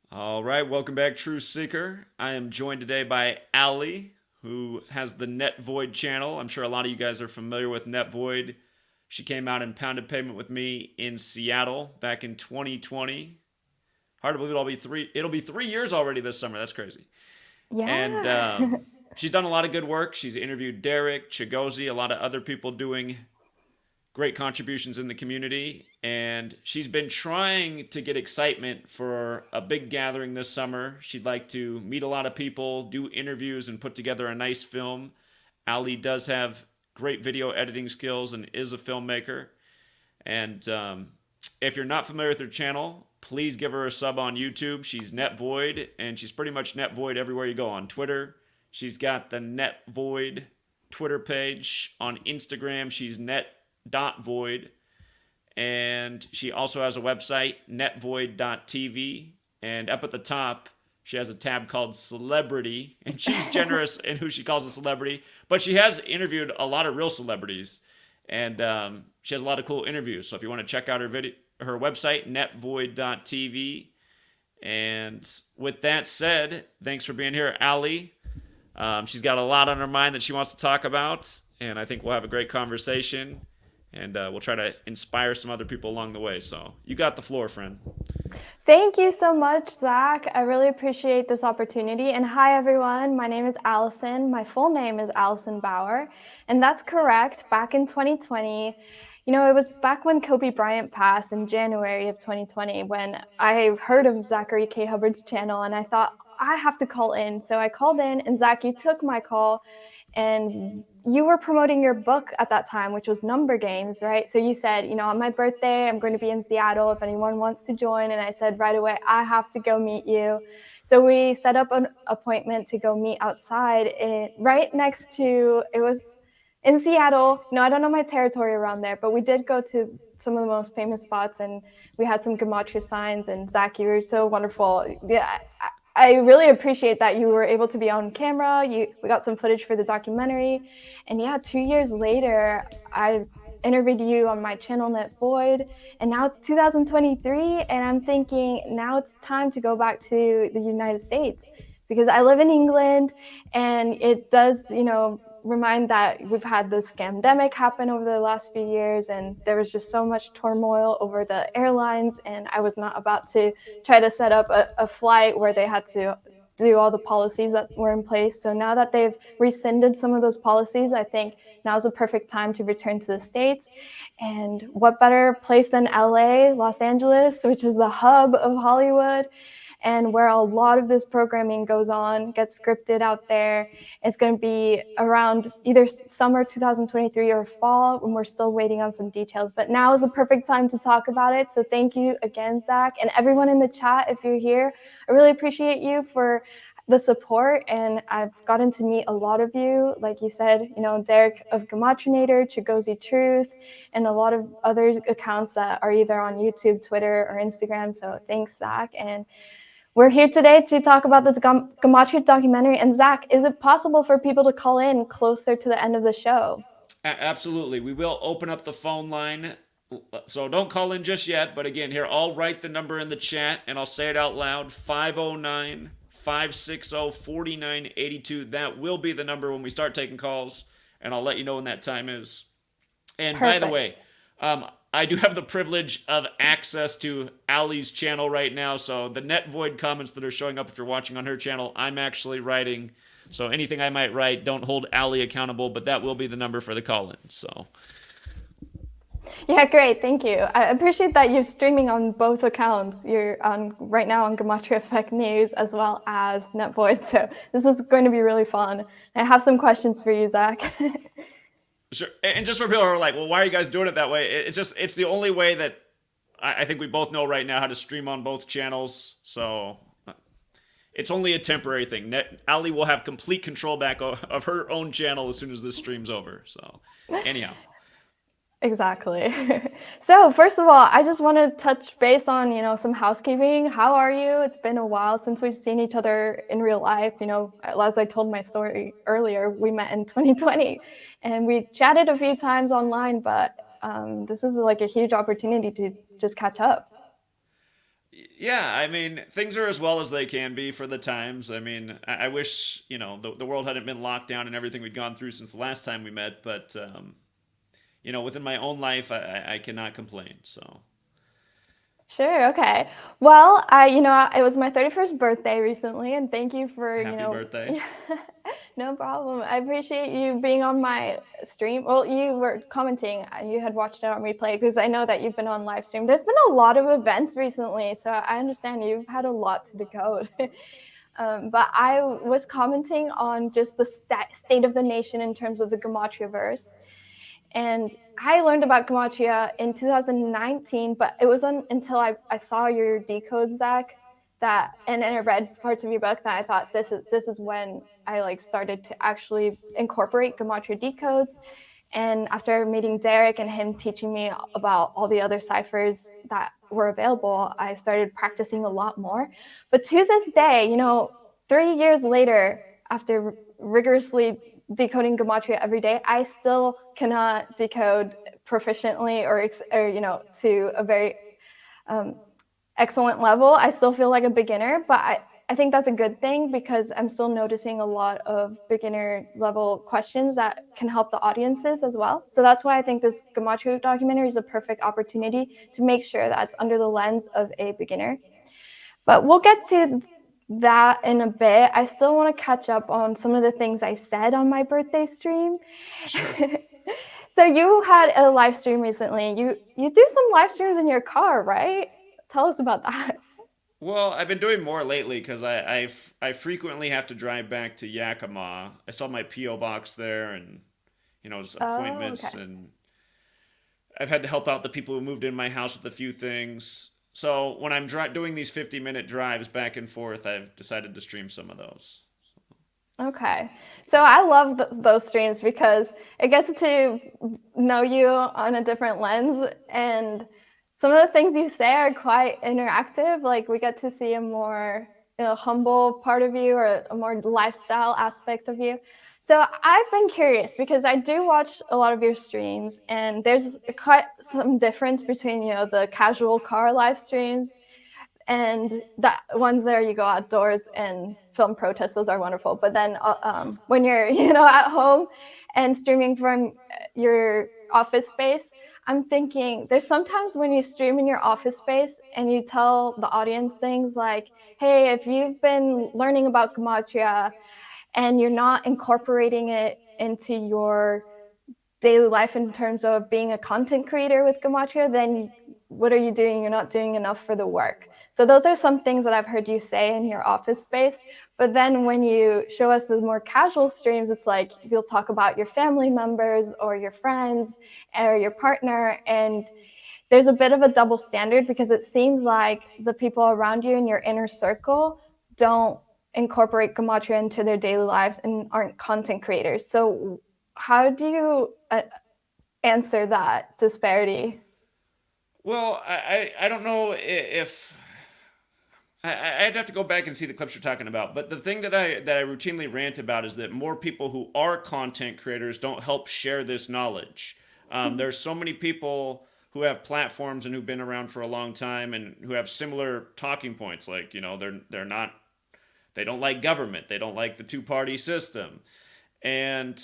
All right, welcome back, True Seeker. I am joined today by Allie, who has the Net Void channel. I'm sure a lot of you guys are familiar with Net Void. She came out and pounded pavement with me in Seattle back in 2020. Hard to believe it'll be 3 years already this summer. That's crazy. And Yeah. she's done a lot of good work. She's interviewed Derek, Chigozi, a lot of other people doing great contributions in the community, and she's been trying to get excitement for a big gathering this summer. She'd like to meet a lot of people, do interviews, and put together a nice film. Ali does have great video editing skills and is a filmmaker. And if you're not familiar with her channel, please give her a sub on YouTube. She's Net Void, and she's pretty much Net Void everywhere you go. On Twitter, she's got the Net Void Twitter page. On Instagram, she's net.void. And she also has a website, netvoid.tv. And up at the top, she has a tab called Celebrity. And she's generous in who she calls a celebrity. But she has interviewed a lot of real celebrities. And she has a lot of cool interviews. So if you want to check out her website, netvoid.tv. And with that said, thanks for being here, Ali. She's got a lot on her mind that she wants to talk about. And I think we'll have a great conversation. And we'll try to inspire some other people along the way. So you got the floor, friend. Thank you so much, Zach. I really appreciate this opportunity. And hi, everyone. My name is Allison. My full name is Allison Bauer. And that's correct. Back in 2020, it was back when Kobe Bryant passed in January of 2020 when I heard of Zachary K. Hubbard's channel and I thought, I have to call in. So I called in, and Zach, you took my call. And you were promoting your book at that time, which was Number Games, right? So you said, on my birthday, I'm going to be in Seattle if anyone wants to join. And I said right away, I have to go meet you. So we set up an appointment to go meet outside right next to, it was in Seattle. No, I don't know my territory around there, but we did go to some of the most famous spots, and we had some Gematria signs. And Zach, you were so wonderful. Yeah, I really appreciate that you were able to be on camera. We got some footage for the documentary. And yeah, 2 years later, I interviewed you on my channel, Net Void. And now it's 2023. And I'm thinking now it's time to go back to the United States because I live in England. And it does, remind that we've had this scamdemic happen over the last few years, and there was just so much turmoil over the airlines, and I was not about to try to set up a flight where they had to do all the policies that were in place. So now that they've rescinded some of those policies, I think now's the perfect time to return to the States. And what better place than LA, Los Angeles, which is the hub of Hollywood, and where a lot of this programming goes on, gets scripted out there. It's going to be around either summer 2023 or fall, and we're still waiting on some details. But now is the perfect time to talk about it. So thank you again, Zach, and everyone in the chat, if you're here. I really appreciate you for the support, and I've gotten to meet a lot of you. Like you said, Derek of Gematrinator, Chigozi Truth, and a lot of other accounts that are either on YouTube, Twitter, or Instagram. So thanks, Zach. And we're here today to talk about the Gematria documentary. And Zach, is it possible for people to call in closer to the end of the show? Absolutely. We will open up the phone line. So don't call in just yet. But again, here, I'll write the number in the chat and I'll say it out loud, 509 560 4982. That will be the number when we start taking calls. And I'll let you know when that time is. And by the Perfect. way, I do have the privilege of access to Allie's channel right now. So the Net Void comments that are showing up if you're watching on her channel, I'm actually writing. So anything I might write, don't hold Allie accountable, but that will be the number for the call-in. So Yeah, great. Thank you. I appreciate that you're streaming on both accounts. You're on right now on GematriaEffectNews as well as NetVoid. So this is going to be really fun. I have some questions for you, Zach. sure. And just for people who are like, well, why are you guys doing it that way? It's the only way that I think we both know right now how to stream on both channels. So it's only a temporary thing. Ali will have complete control back of her own channel as soon as this stream's over. So anyhow. Exactly. So first of all, I just want to touch base on, some housekeeping. How are you? It's been a while since we've seen each other in real life. As I told my story earlier, we met in 2020 and we chatted a few times online, but this is like a huge opportunity to just catch up. Yeah, I mean, things are as well as they can be for the times. I mean, I wish, the world hadn't been locked down and everything we'd gone through since the last time we met, but, within my own life, I cannot complain. So, Sure, okay. Well, it was my 31st birthday recently, and thank you for, happy birthday. no problem. I appreciate you being on my stream. Well, you were commenting, you had watched it on replay because I know that you've been on live stream. There's been a lot of events recently, so I understand you've had a lot to decode. But I was commenting on just the state of the nation in terms of the Gematria verse. And I learned about Gematria in 2019, but it wasn't until I saw your decode, Zach, and I read parts of your book that I thought this is when I like started to actually incorporate Gematria decodes. And after meeting Derek and him teaching me about all the other ciphers that were available, I started practicing a lot more. But to this day, 3 years later, after rigorously decoding Gematria every day, I still cannot decode proficiently or to a very excellent level. I still feel like a beginner, but I think that's a good thing because I'm still noticing a lot of beginner level questions that can help the audiences as well. So that's why I think this Gematria documentary is a perfect opportunity to make sure that's under the lens of a beginner. But we'll get to that in a bit. I still want to catch up on some of the things I said on my birthday stream. Sure. So you had a live stream recently. You do some live streams in your car, right? Tell us about that. Well, I've been doing more lately because I frequently have to drive back to Yakima. I still have my P.O. box there and, just Oh, appointments, okay. and I've had to help out the people who moved in my house with a few things. So when I'm doing these 50-minute drives back and forth, I've decided to stream some of those. Okay. So I love those streams because it gets to know you on a different lens. And some of the things you say are quite interactive. Like we get to see a more humble part of you or a more lifestyle aspect of you. So I've been curious because I do watch a lot of your streams, and there's quite some difference between, the casual car live streams and the ones there you go outdoors and film protests. Those are wonderful, but then when you're at home and streaming from your office space, I'm thinking there's sometimes when you stream in your office space and you tell the audience things like, hey, if you've been learning about gematria and you're not incorporating it into your daily life in terms of being a content creator with gematria, then what are you doing? You're not doing enough for the work. So those are some things that I've heard you say in your office space. But then when you show us the more casual streams, it's like you'll talk about your family members or your friends or your partner. And there's a bit of a double standard because it seems like the people around you in your inner circle don't incorporate gematria into their daily lives and aren't content creators. So how do you answer that disparity? Well, I don't know if I'd have to go back and see the clips you're talking about. But the thing that I routinely rant about is that more people who are content creators don't help share this knowledge. There's so many people who have platforms and who've been around for a long time and who have similar talking points. Like, they don't like government, they don't like the two-party system, and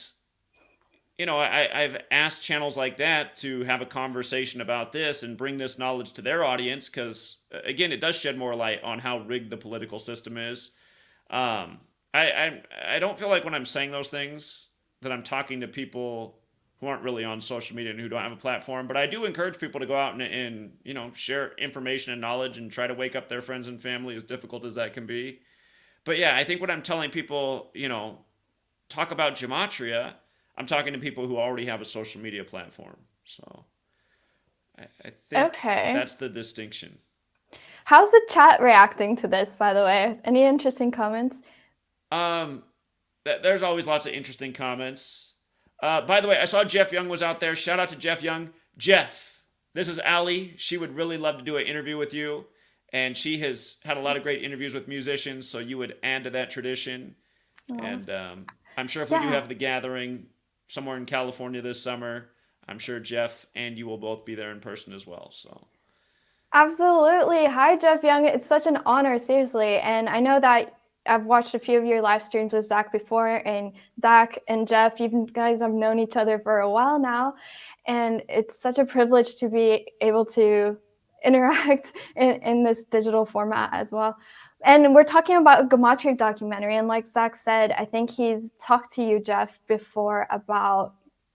I've asked channels like that to have a conversation about this and bring this knowledge to their audience because, again, it does shed more light on how rigged the political system is. Um, I don't feel like when I'm saying those things that I'm talking to people who aren't really on social media and who don't have a platform, but I do encourage people to go out and share information and knowledge and try to wake up their friends and family, as difficult as that can be. But yeah, I think when I'm telling people, talk about gematria, I'm talking to people who already have a social media platform. So I think Okay. that's the distinction. How's the chat reacting to this, by the way? Any interesting comments? Um, there's always lots of interesting comments. By the way, I saw Jeff Young was out there. Shout out to Jeff Young. Jeff, this is Allie. She would really love to do an interview with you. And she has had a lot of great interviews with musicians, so you would add to that tradition. Oh, And I'm sure if we do yeah. have the gathering somewhere in California this summer, I'm sure Jeff and you will both be there in person as well. So Absolutely. Hi, Jeff Young. It's such an honor, seriously. And I know that I've watched a few of your live streams with Zach before, and Zach and Jeff, you guys have known each other for a while now. And it's such a privilege to be able to interact in this digital format as well. And we're talking about a Gematria documentary. And like Zach said, I think he's talked to you, Jeff, before about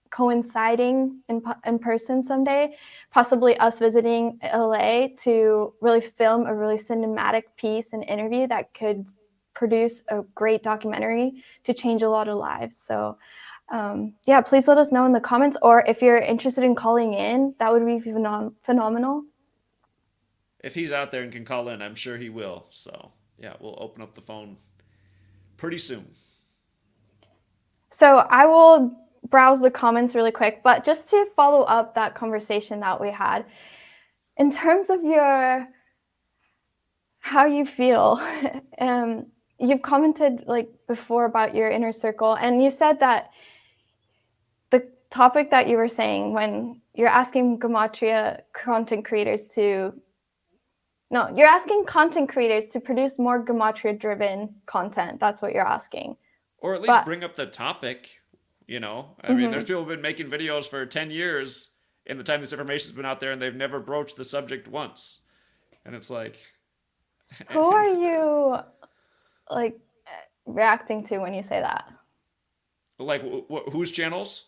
coinciding in person someday, possibly us visiting LA to really film a really cinematic piece and interview that could produce a great documentary to change a lot of lives. So yeah, please let us know in the comments, or if you're interested in calling in, that would be phenomenal. If he's out there and can call in, I'm sure he will. So, yeah, we'll open up the phone pretty soon. So I will browse the comments really quick, but just to follow up that conversation that we had, in terms of your how you feel, you've commented like before about your inner circle, and you said that the topic that you were saying when you're asking Gematria content creators to no, you're asking content creators to produce more Gematria driven content. That's what you're asking. Or at least But bring up the topic, you know? I mean, there's mhm. people who've been making videos for 10 years in the time this information's been out there and they've never broached the subject once. And it's like, Who are you like reacting to when you say that? like whose channels?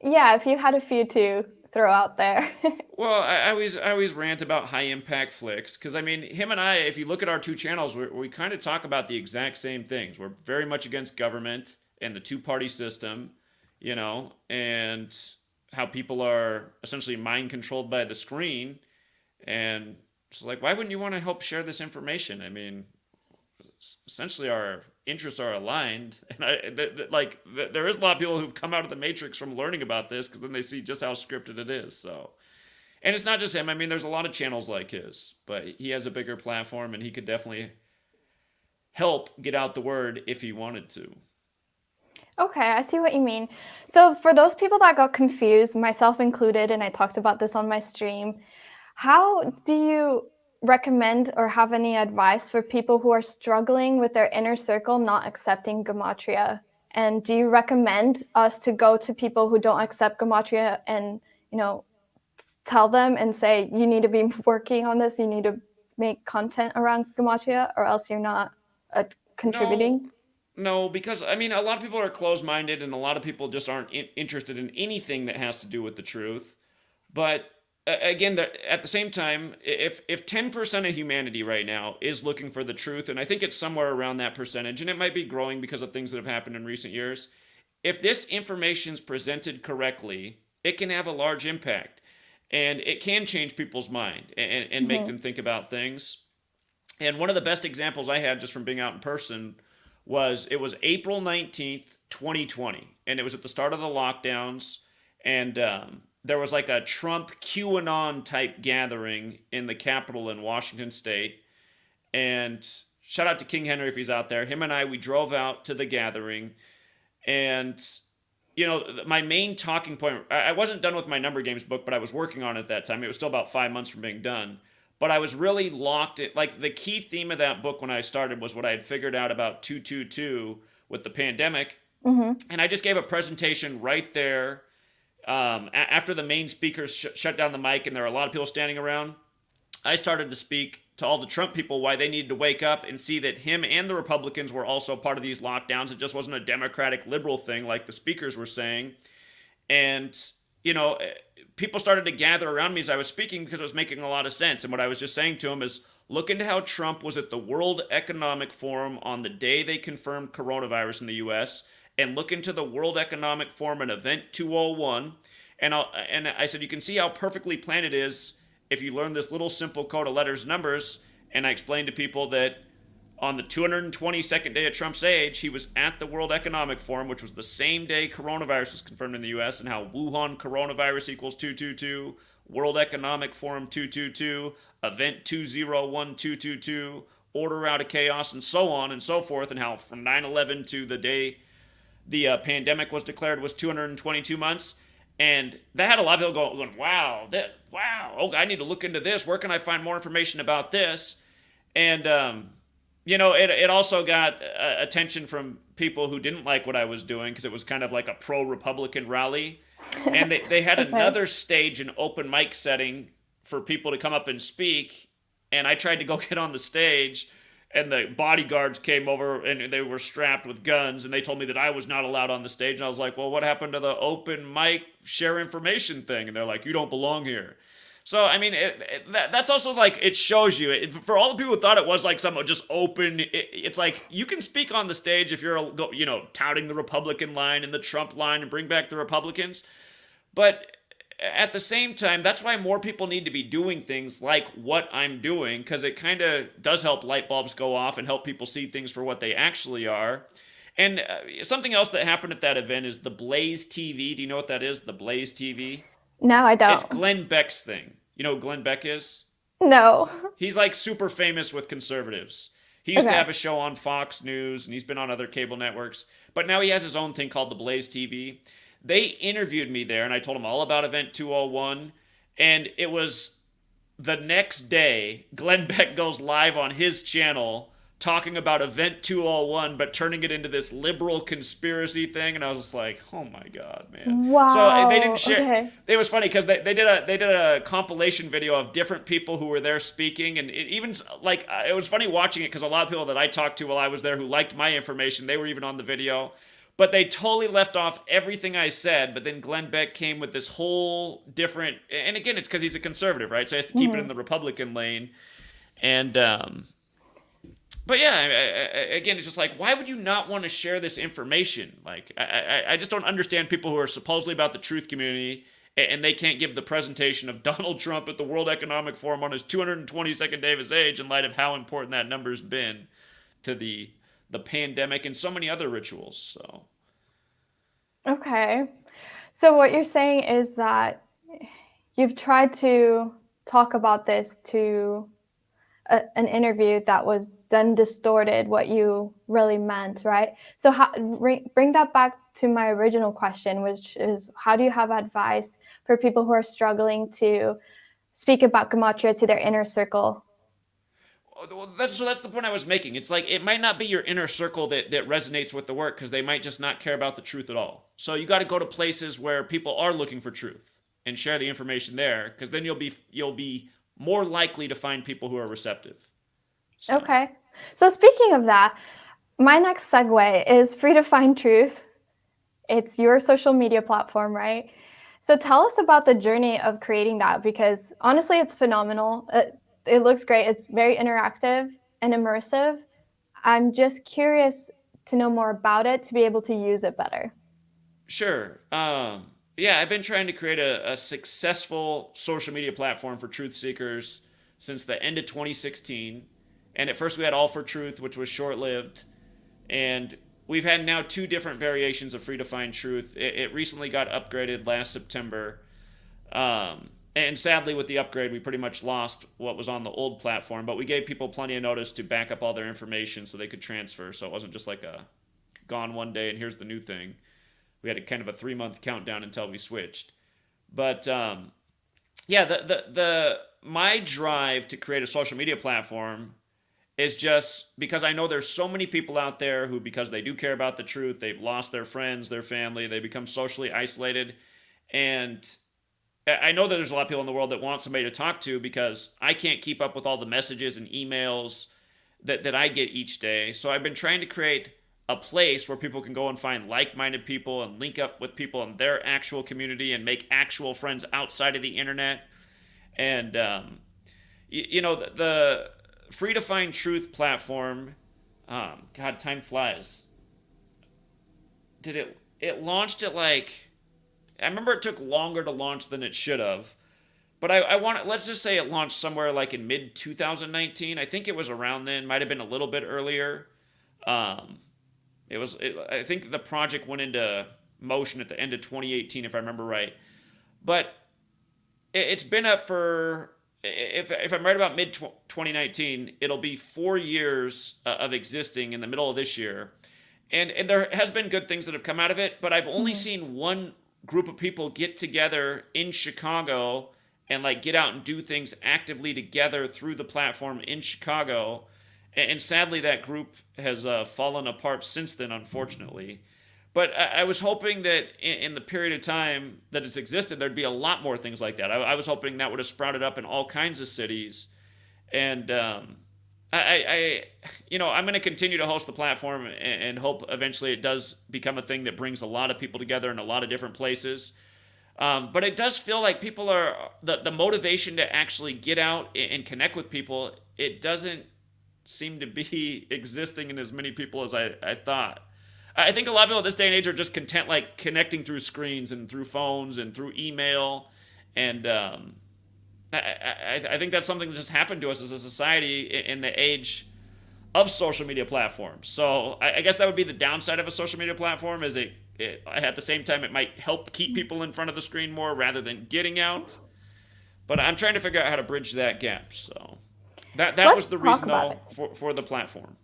Yeah, if you had a few to throw out there. Well, I always rant about high impact flicks because I mean, him and I, if you look at our two channels, we kind of talk about the exact same things. We're very much against government and the two-party system, you know, and how people are essentially mind controlled by the screen. And it's like, why wouldn't you want to help share this information? I mean, essentially our interests are aligned, and there is a lot of people who've come out of the matrix from learning about this because then they see just how scripted it is. So, and it's not just him. I mean, there's a lot of channels like his, but he has a bigger platform and he could definitely help get out the word if he wanted to. Okay, I see what you mean. So for those people that got confused, myself included, and I talked about this on my stream, how do you recommend or have any advice for people who are struggling with their inner circle not accepting Gematria? And do you recommend us to go to people who don't accept Gematria and, you know, tell them and say, you need to be working on this, you need to make content around Gematria, or else you're not No, contributing? no, because I mean, a lot of people are closed minded and a lot of people just aren't interested in anything that has to do with the truth. But again, at the same time, if 10% of humanity right now is looking for the truth, and I think it's somewhere around that percentage, and it might be growing because of things that have happened in recent years, if this information is presented correctly, it can have a large impact. And it can change people's mind and make Mm-hmm. them think about things. And one of the best examples I had just from being out in person was it was April 19th, 2020. And it was at the start of the lockdowns. And there was like a Trump QAnon type gathering in the Capitol in Washington State. And shout out to King Henry if he's out there. Him and I, we drove out to the gathering. And, you know, my main talking point, I wasn't done with my number games book, but I was working on it at that time. It was still about 5 months from being done. But I was really locked in. Like, the key theme of that book when I started was what I had figured out about 222 with the pandemic. Mm-hmm. And I just gave a presentation right there after the main speakers shut down the mic and there were a lot of people standing around. I started to speak to all the Trump people why they needed to wake up and see that him and the Republicans were also part of these lockdowns. It just wasn't a Democratic liberal thing like the speakers were saying. And, you know, people started to gather around me as I was speaking because it was making a lot of sense. And what I was just saying to them is look into how Trump was at the World Economic Forum on the day they confirmed coronavirus in the US, and look into the World Economic Forum and Event 201. And I said, you can see how perfectly planned it is if you learn this little simple code of letters and numbers. And I explained to people that on the 222nd day of Trump's age, he was at the World Economic Forum, which was the same day coronavirus was confirmed in the US, and how Wuhan coronavirus equals 222, World Economic Forum 222, Event 201222, Order Out of Chaos, and so on and so forth, and how from 9/11 to the day the pandemic was declared was 222 months. And that had a lot of people going, wow, oh, I need to look into this. Where can I find more information about this? And it also got attention from people who didn't like what I was doing because it was kind of like a pro-Republican rally, and they had Okay. another stage, an open mic setting for people to come up and speak, and I tried to go get on the stage, and the bodyguards came over and they were strapped with guns, and they told me that I was not allowed on the stage, and I was like, well, what happened to the open mic share information thing? And they're like, you don't belong here. So I mean, that's also like it shows you for all the people who thought it was like some just open. It's like you can speak on the stage if you're touting the Republican line and the Trump line and bring back the Republicans, but at the same time, that's why more people need to be doing things like what I'm doing because it kind of does help light bulbs go off and help people see things for what they actually are. And something else that happened at that event is the Blaze TV. Do you know what that is? The Blaze TV? No, I It's don't. Glenn Beck's thing. You know who Glenn Beck is? No. He's like super famous with conservatives. He used to Okay. have a show on Fox News and he's been on other cable networks, but now he has his own thing called the Blaze TV. They interviewed me there and I told them all about Event 201, and it was the next day Glenn Beck goes live on his channel talking about Event 201 but turning it into this liberal conspiracy thing, and I was just like, oh my god, man. So they didn't Wow. share. Okay. It was funny because they did a compilation video of different people who were there speaking, and it even like it was funny watching it because a lot of people that I talked to while I was there who liked my information, they were even on the video, but they totally left off everything I said. But then Glenn Beck came with this whole different, and again, it's because he's a conservative, right? So he has to keep it in Mhm. the Republican lane. And but yeah, again, it's just like, why would you not want to share this information? Like, I just don't understand people who are supposedly about the truth community and they can't give the presentation of Donald Trump at the World Economic Forum on his 222nd day of his age in light of how important that number's been to the pandemic and so many other rituals. So Okay. So what you're saying is that you've tried to talk about this to an interview that was then distorted what you really meant, right? So bring that back to my original question, which is how do you have advice for people who are struggling to speak about Gematria to their inner circle? that's the point I was making. It's like it might not be your inner circle that resonates with the work because they might just not care about the truth at all. So you got to go to places where people are looking for truth and share the information there because then you'll be more likely to find people who are receptive. So Okay. So speaking of that, my next segue is Free to Find Truth. It's your social media platform, right? So tell us about the journey of creating that because honestly, it's phenomenal. It looks great. It's very interactive and immersive. I'm just curious to know more about it to be able to use it better. sure. Yeah, I've been trying to create a successful social media platform for truth seekers since the end of 2016. And at first we had All for Truth, which was short lived. And we've had now two different variations of Free to Find Truth. It recently got upgraded last September. And sadly, with the upgrade, we pretty much lost what was on the old platform, but we gave people plenty of notice to back up all their information so they could transfer. So it wasn't just like a gone one day and here's the new thing. We had a kind of a 3 month countdown until we switched. But yeah, the my drive to create a social media platform is just because I know there's so many people out there who, because they do care about the truth, they've lost their friends, their family, they become socially isolated. And I know that there's a lot of people in the world that want somebody to talk to because I can't keep up with all the messages and emails that I get each day. So I've been trying to create a place where people can go and find like-minded people and link up with people in their actual community and make actual friends outside of the internet. And the Free to Find Truth platform, God, time flies. It launched at like, I remember it took longer to launch than it should have. But I want, let's just say it launched somewhere like in mid 2019. I think it was around then, might have been a little bit earlier. Um, I think the project went into motion at the end of 2018, if I remember right. But it's been up for, if I'm right about mid 2019, it'll be 4 years of existing in the middle of this year. And there has been good things that have come out of it, but I've only Mhm. seen one group of people get together in Chicago and like get out and do things actively together through the platform in Chicago. And sadly, that group has fallen apart since then, unfortunately. But I was hoping that in the period of time that it's existed, there'd be a lot more things like that. I was hoping that would have sprouted up in all kinds of cities. And I'm going to continue to host the platform and hope eventually it does become a thing that brings a lot of people together in a lot of different places. But it does feel like people are the motivation to actually get out and connect with people. It doesn't seem to be existing in as many people as I thought. I think a lot of people this day and age are just content like connecting through screens and through phones and through email, and I think that's something that just happened to us as a society in the age of social media platforms. So I guess that would be the downside of a social media platform is it at the same time it might help keep people in front of the screen more rather than getting out. But I'm trying to figure out how to bridge that gap. So that was the reason though for the platform.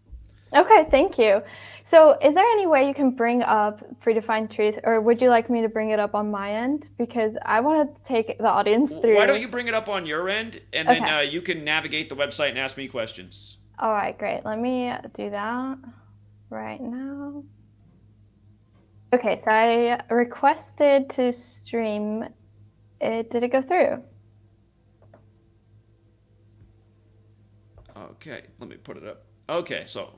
Okay, thank you. So is there any way you can bring up predefined truth, or would you like me to bring it up on my end? Because I want to take the audience through. Why don't you bring it up on your end, and then you can navigate the website and ask me questions. All right, great. Let me do that right now. Okay, so I requested to stream it. Did it go through? Okay, let me put it up. Okay, so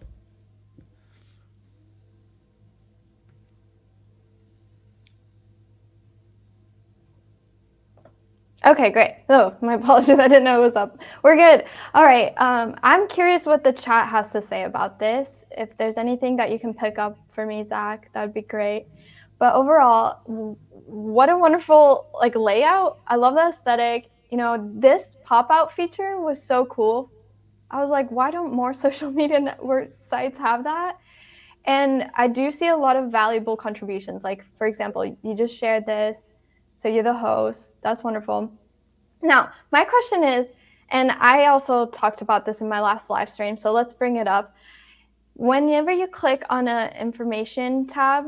okay, great. Oh, my apologies. I didn't know it was up. We're good. All right. I'm curious what the chat has to say about this. If there's anything that you can pick up for me, Zach, that would be great. But overall, what a wonderful like layout. I love the aesthetic. This pop-out feature was so cool. I was like, why don't more social media network sites have that? And I do see a lot of valuable contributions. Like, for example, you just shared this. So you're the host. That's wonderful. Now, my question is, and I also talked about this in my last live stream, so let's bring it up. Whenever you click on an information tab,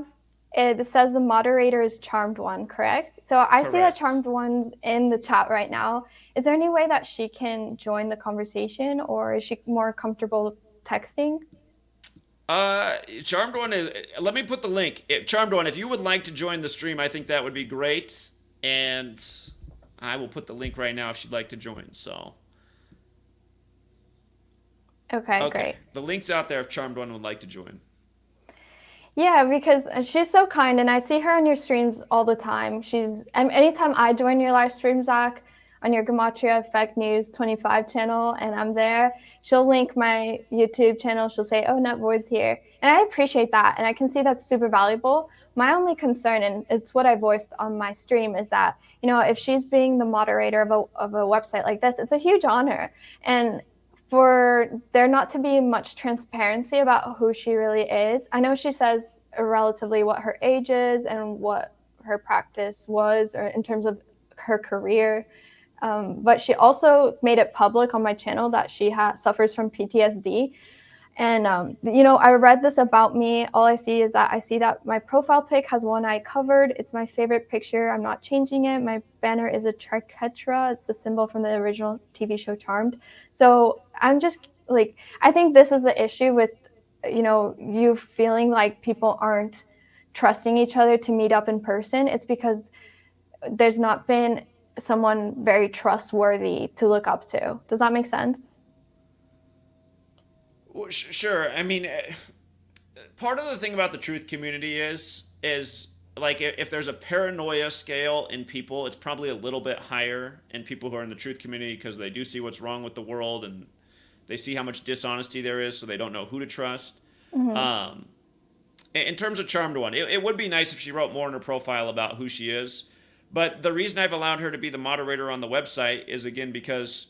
it says the moderator is Charmed One, correct? So I see that Charmed One's in the chat right now. Is there any way that she can join the conversation, or is she more comfortable texting? Charmed One is. Let me put the link. Charmed One, if you would like to join the stream, I think that would be great. And I will put the link right now if she'd like to join. So. Okay, great. The link's out there if Charmed One would like to join. Yeah, because she's so kind, and I see her on your streams all the time. Anytime I join your live stream, Zach, on your GematriaEffectNews 25 channel, and I'm there, she'll link my YouTube channel. She'll say, oh, NetVoid's here. And I appreciate that, and I can see that's super valuable. My only concern, and it's what I voiced on my stream, is that, if she's being the moderator of a website like this, it's a huge honor. And for there not to be much transparency about who she really is. I know she says relatively what her age is and what her practice was, or in terms of her career. But she also made it public on my channel that she suffers from PTSD. And, I read this about me. All I see is that my profile pic has one eye covered. It's my favorite picture. I'm not changing it. My banner is a triquetra. It's the symbol from the original TV show Charmed. So I'm just like, I think this is the issue with, you feeling like people aren't trusting each other to meet up in person. It's because there's not been someone very trustworthy to look up to. Does that make sense? Well, sure. I mean, part of the thing about the truth community is like if there's a paranoia scale in people, it's probably a little bit higher in people who are in the truth community because they do see what's wrong with the world and they see how much dishonesty there is, so they don't know who to trust. Mm-hmm. In terms of Charmed One, it would be nice if she wrote more in her profile about who she is. But the reason I've allowed her to be the moderator on the website is again because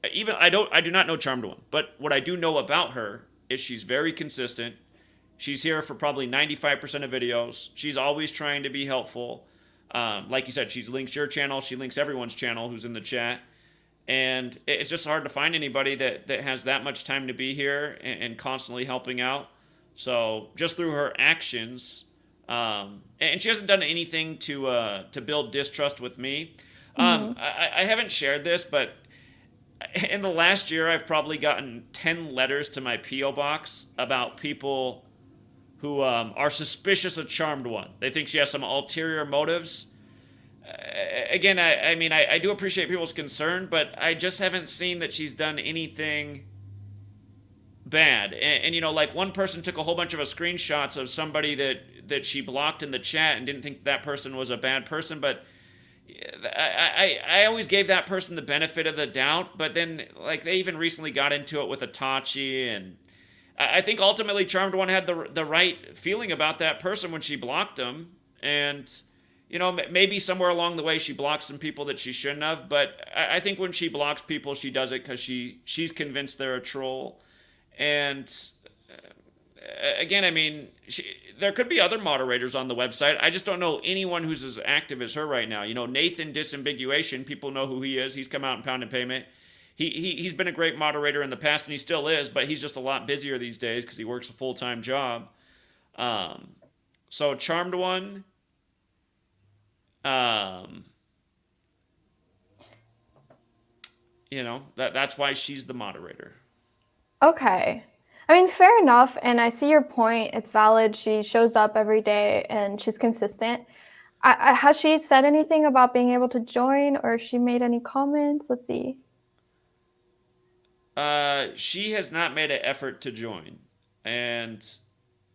I do not know Charmed One, but what I do know about her is she's very consistent. She's here for probably 95% of videos. She's always trying to be helpful. Like you said, she links your channel. She links everyone's channel who's in the chat. And it's just hard to find anybody that has that much time to be here and constantly helping out. So just through her actions, And she hasn't done anything to build distrust with me. Hmm. I haven't shared this, but in the last year, I've probably gotten 10 letters to my P.O. box about people who are suspicious of Charmed One. They think she has some ulterior motives. Again, I mean, I do appreciate people's concern, but I just haven't seen that she's done anything bad. And you know, like one person took a whole bunch of screenshots of somebody that she blocked in the chat and didn't think that person was a bad person, but I always gave that person the benefit of the doubt, but then like they even recently got into it with Itachi, and I think ultimately Charmed One had the right feeling about that person when she blocked him, and you know maybe somewhere along the way she blocked some people that she shouldn't have, but I think when she blocks people she does it because she's convinced they're a troll, and again, I mean, there could be other moderators on the website. I just don't know anyone who's as active as her right now. You know, Nathan Disambiguation, people know who he is. He's come out in Pound and Payment. He's been a great moderator in the past, and he still is, but he's just a lot busier these days because he works a full-time job. Um, so Charmed One, um, you know, that's why she's the moderator. Okay. I mean, fair enough. And I see your point. It's valid. She shows up every day and she's consistent. Has she said anything about being able to join, or she made any comments? Let's see. She has not made an effort to join. And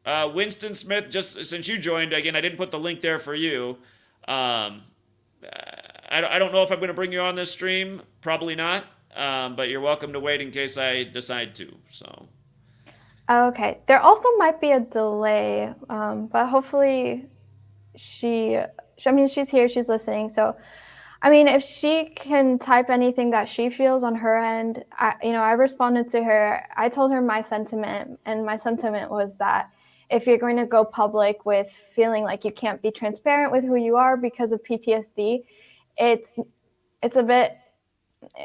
Winston Smith, just since you joined, again, I didn't put the link there for you. Um, I don't know if I'm going to bring you on this stream. Probably not. But you're welcome to wait in case I decide to. So. Okay. There also might be a delay, but hopefully I mean, she's here, she's listening. So, I mean, if she can type anything that she feels on her end, I responded to her. I told her my sentiment, and my sentiment was that if you're going to go public with feeling like you can't be transparent with who you are because of PTSD, it's a bit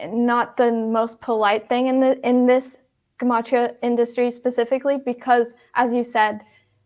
not the most polite thing in this Gematria industry specifically, because as you said,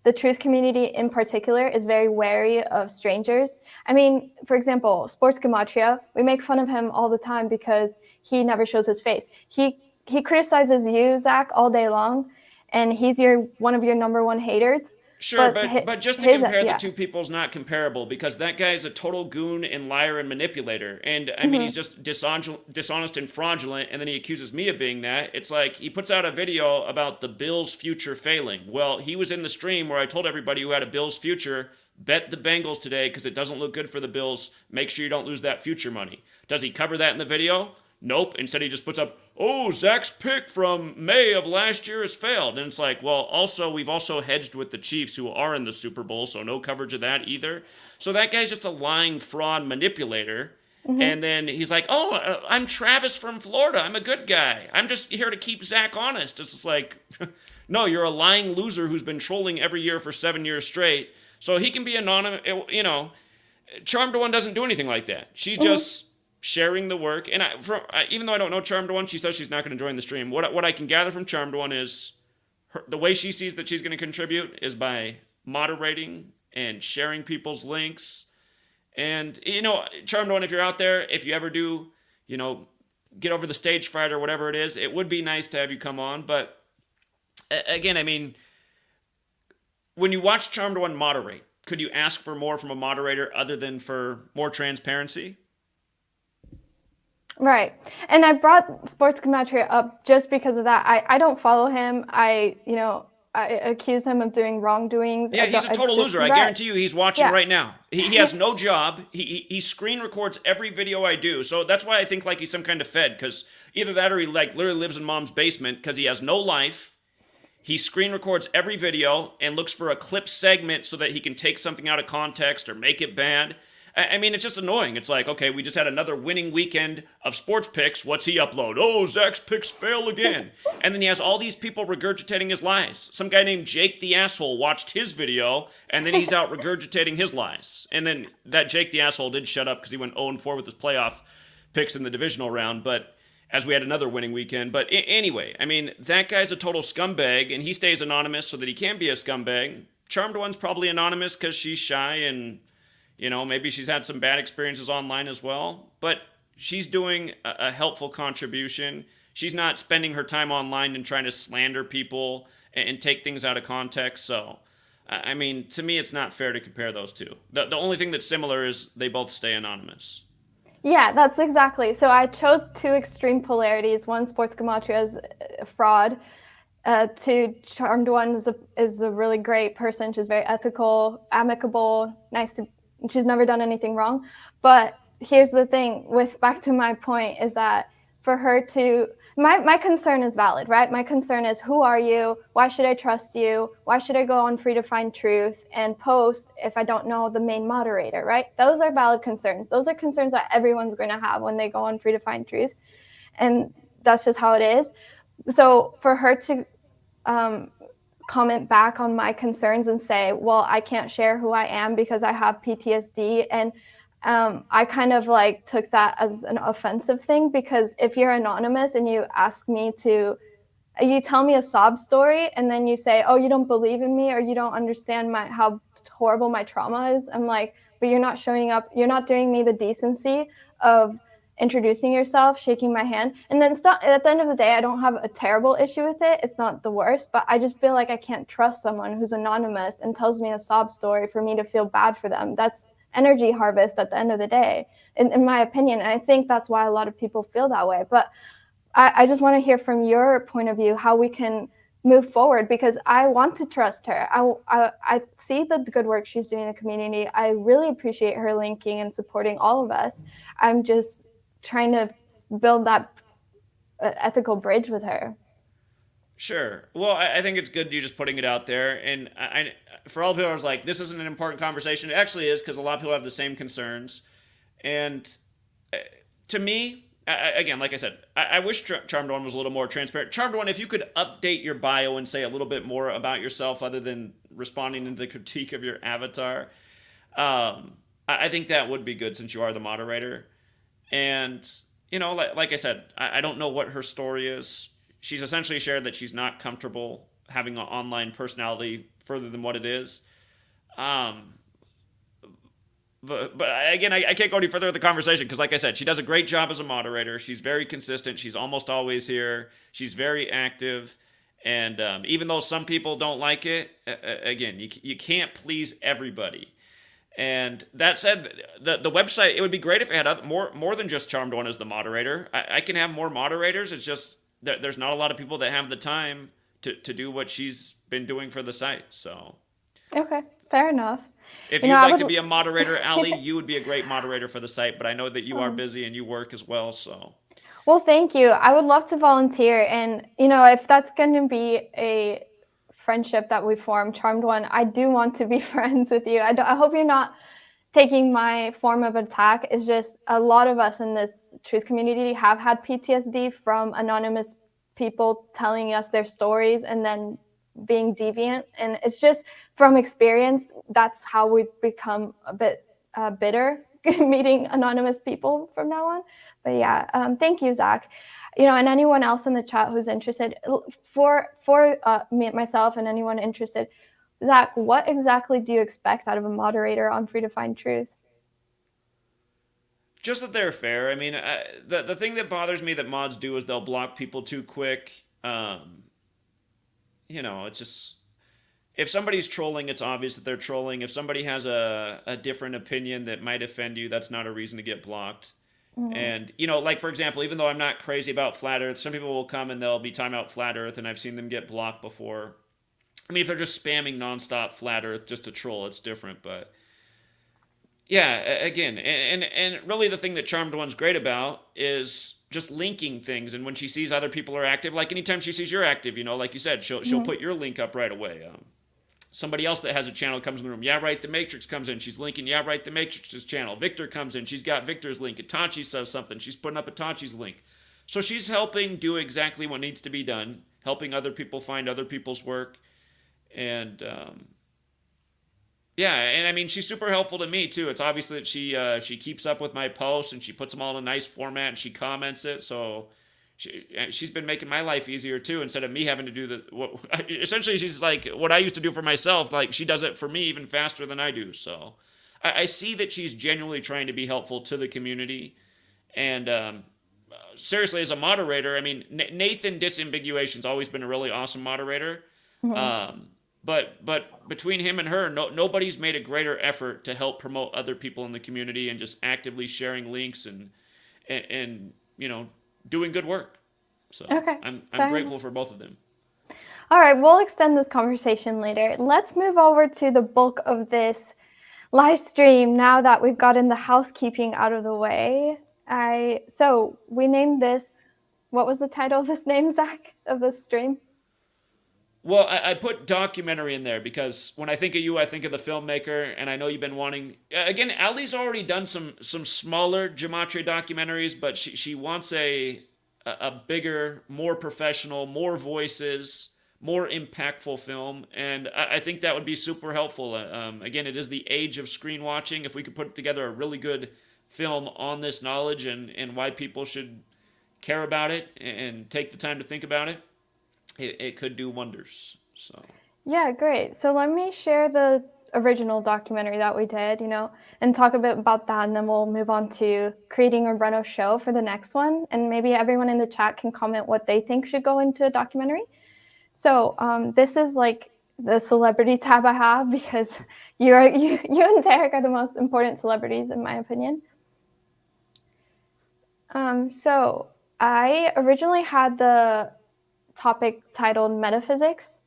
the truth community in particular is very wary of strangers. I mean, for example, Sports Gematria, we make fun of him all the time because he never shows his face. He criticizes you, Zach, all day long, and he's one of your number one haters. Sure, But but just to compare the two people is not comparable because that guy is a total goon and liar and manipulator. And I mean, he's just dishonest and fraudulent, and then he accuses me of being that. It's like he puts out a video about the Bills' future failing. Well, he was in the stream where I told everybody who had a Bills future, bet the Bengals today because it doesn't look good for the Bills. Make sure you don't lose that future money. Does he cover that in the video? Nope. Instead, he just puts up, oh, Zach's pick from May of last year has failed. And it's like, well, also, we've also hedged with the Chiefs who are in the Super Bowl, so no coverage of that either. So that guy's just a lying fraud manipulator. And then he's like, oh, I'm Travis from Florida. I'm a good guy. I'm just here to keep Zach honest. It's just like, no, you're a lying loser who's been trolling every year for 7 years straight. So he can be anonymous, you know. Charmed One doesn't do anything like that. She just sharing the work. And even though I don't know Charmed One, she says she's not going to join the stream. What I can gather from Charmed One is the way she sees that she's going to contribute is by moderating and sharing people's links. And, you know, Charmed One, if you're out there, if you ever do, you know, get over the stage fright or whatever it is, it would be nice to have you come on. But again, I mean, when you watch Charmed One moderate, could you ask for more from a moderator other than for more transparency? Right. And I brought Sports Gematria up just because of that. I don't follow him. I accuse him of doing wrongdoings. Yeah, he's a total loser. I guarantee you he's watching right now. He has no job. He screen records every video I do. So that's why I think like he's some kind of fed, because either that or he like literally lives in mom's basement because he has no life. He screen records every video and looks for a clip segment so that he can take something out of context or make it bad. I mean, it's just annoying. It's like, okay, we just had another winning weekend of sports picks. What's he upload? Oh, Zach's picks fail again. And then he has all these people regurgitating his lies. Some guy named Jake the Asshole watched his video, and then he's out regurgitating his lies. And then that Jake the Asshole did shut up because he went 0-4 with his playoff picks in the divisional round, but as we had another winning weekend. But anyway, I mean, that guy's a total scumbag, and he stays anonymous so that he can be a scumbag. Charmed One's probably anonymous because she's shy and, maybe she's had some bad experiences online as well. But she's doing a helpful contribution. She's not spending her time online and trying to slander people and take things out of context. So, I mean, to me, it's not fair to compare those two. The only thing that's similar is they both stay anonymous. Yeah, that's exactly. So I chose two extreme polarities. One, sports Gematria is a fraud. Two, Charmed One is a really great person. She's very ethical, amicable, nice to. She's never done anything wrong. But here's the thing. With back to my point is that for her to my concern is valid, right? My concern is, who are you? Why should I trust you? Why should I go on Free to Find Truth and post if I don't know the main moderator, right? Those are valid concerns. Those are concerns that everyone's going to have when they go on Free to Find Truth. And that's just how it is. So for her to comment back on my concerns and say, well, I can't share who I am because I have PTSD. And I kind of like took that as an offensive thing, because if you're anonymous and you ask me to, you tell me a sob story and then you say, oh, you don't believe in me or you don't understand how horrible my trauma is. I'm like, but you're not showing up. You're not doing me the decency of introducing yourself, shaking my hand. And then at the end of the day, I don't have a terrible issue with it. It's not the worst, but I just feel like I can't trust someone who's anonymous and tells me a sob story for me to feel bad for them. That's energy harvest at the end of the day, in my opinion. And I think that's why a lot of people feel that way. But I just want to hear from your point of view how we can move forward, because I want to trust her. I see the good work she's doing in the community. I really appreciate her linking and supporting all of us. I'm just trying to build that ethical bridge with her. Sure. Well, I think it's good you just putting it out there. And for all people, I was like, this isn't an important conversation. It actually is, because a lot of people have the same concerns. And to me, again, like I said, I wish Charmed One was a little more transparent. Charmed One, if you could update your bio and say a little bit more about yourself other than responding to the critique of your avatar, I think that would be good, since you are the moderator. And, like I said, I don't know what her story is. She's essentially shared that she's not comfortable having an online personality further than what it is. But again, I can't go any further with the conversation, because, like I said, she does a great job as a moderator. She's very consistent. She's almost always here. She's very active. And even though some people don't like it, again, you can't please everybody. And that said, the website, it would be great if it had more than just Charmed One as the moderator. I can have more moderators. It's just that there's not a lot of people that have the time to do what she's been doing for the site. So, okay, fair enough. if you'd like to be a moderator, Ali, you would be a great moderator for the site. But I know that you are busy and you work as well. So, well, thank you. I would love to volunteer, and if that's going to be a friendship that we form, Charmed One, I do want to be friends with you. I hope you're not taking my form of attack. It's just a lot of us in this truth community have had PTSD from anonymous people telling us their stories and then being deviant. And it's just from experience, that's how we become a bit bitter meeting anonymous people from now on. But yeah, thank you, Zach. And anyone else in the chat who's interested, for me, myself, and anyone interested, Zach, what exactly do you expect out of a moderator on Free to Find Truth? just that they're fair. I mean, the thing that bothers me that mods do is they'll block people too quick. It's just, if somebody's trolling, it's obvious that they're trolling. If somebody has a different opinion that might offend you, that's not a reason to get blocked. Mm-hmm. And, like, for example, even though I'm not crazy about Flat Earth, some people will come and they'll be talking about Flat Earth, and I've seen them get blocked before. I mean, if they're just spamming nonstop Flat Earth just to troll, it's different. But, yeah, again, and really the thing that Charmed One's great about is just linking things. And when she sees other people are active, like anytime she sees you're active, like you said, she'll put your link up right away. Somebody else that has a channel comes in the room. Yeah, right, the Matrix comes in. She's linking, yeah, right, the Matrix's channel. Victor comes in. She's got Victor's link. Itachi says something. She's putting up Itachi's link. So she's helping do exactly what needs to be done, helping other people find other people's work. And, yeah, and I mean, she's super helpful to me, too. It's obvious that she keeps up with my posts, and she puts them all in a nice format, and she comments it. So she's been making my life easier too. Instead of me having to do essentially she's like what I used to do for myself. Like she does it for me even faster than I do. So I see that she's genuinely trying to be helpful to the community. And seriously, as a moderator, I mean, Nathan Disambiguation's always been a really awesome moderator. Mhm. But between him and her, nobody's made a greater effort to help promote other people in the community and just actively sharing links and doing good work. So Okay, I'm fair enough. grateful for both of them. All right, we'll extend this conversation later. Let's move over to the bulk of this live stream now that we've gotten the housekeeping out of the way. So we named this. What was the title of this name, Zach, of this stream? Well, I put documentary in there because when I think of you, I think of the filmmaker, and I know you've been wanting. Again, Ali's already done some smaller Gematria documentaries, but she wants a bigger, more professional, more voices, more impactful film, and I think that would be super helpful. Again, it is the age of screen watching. If we could put together a really good film on this knowledge and why people should care about it and take the time to think about it, it could do wonders. So Yeah, great. So let me share the original documentary that we did, and talk a bit about that, and then we'll move on to creating a Breno show for the next one. And maybe everyone in the chat can comment what they think should go into a documentary. So this is like the celebrity tab I have because you and Derek are the most important celebrities in my opinion. So I originally had the topic titled metaphysics,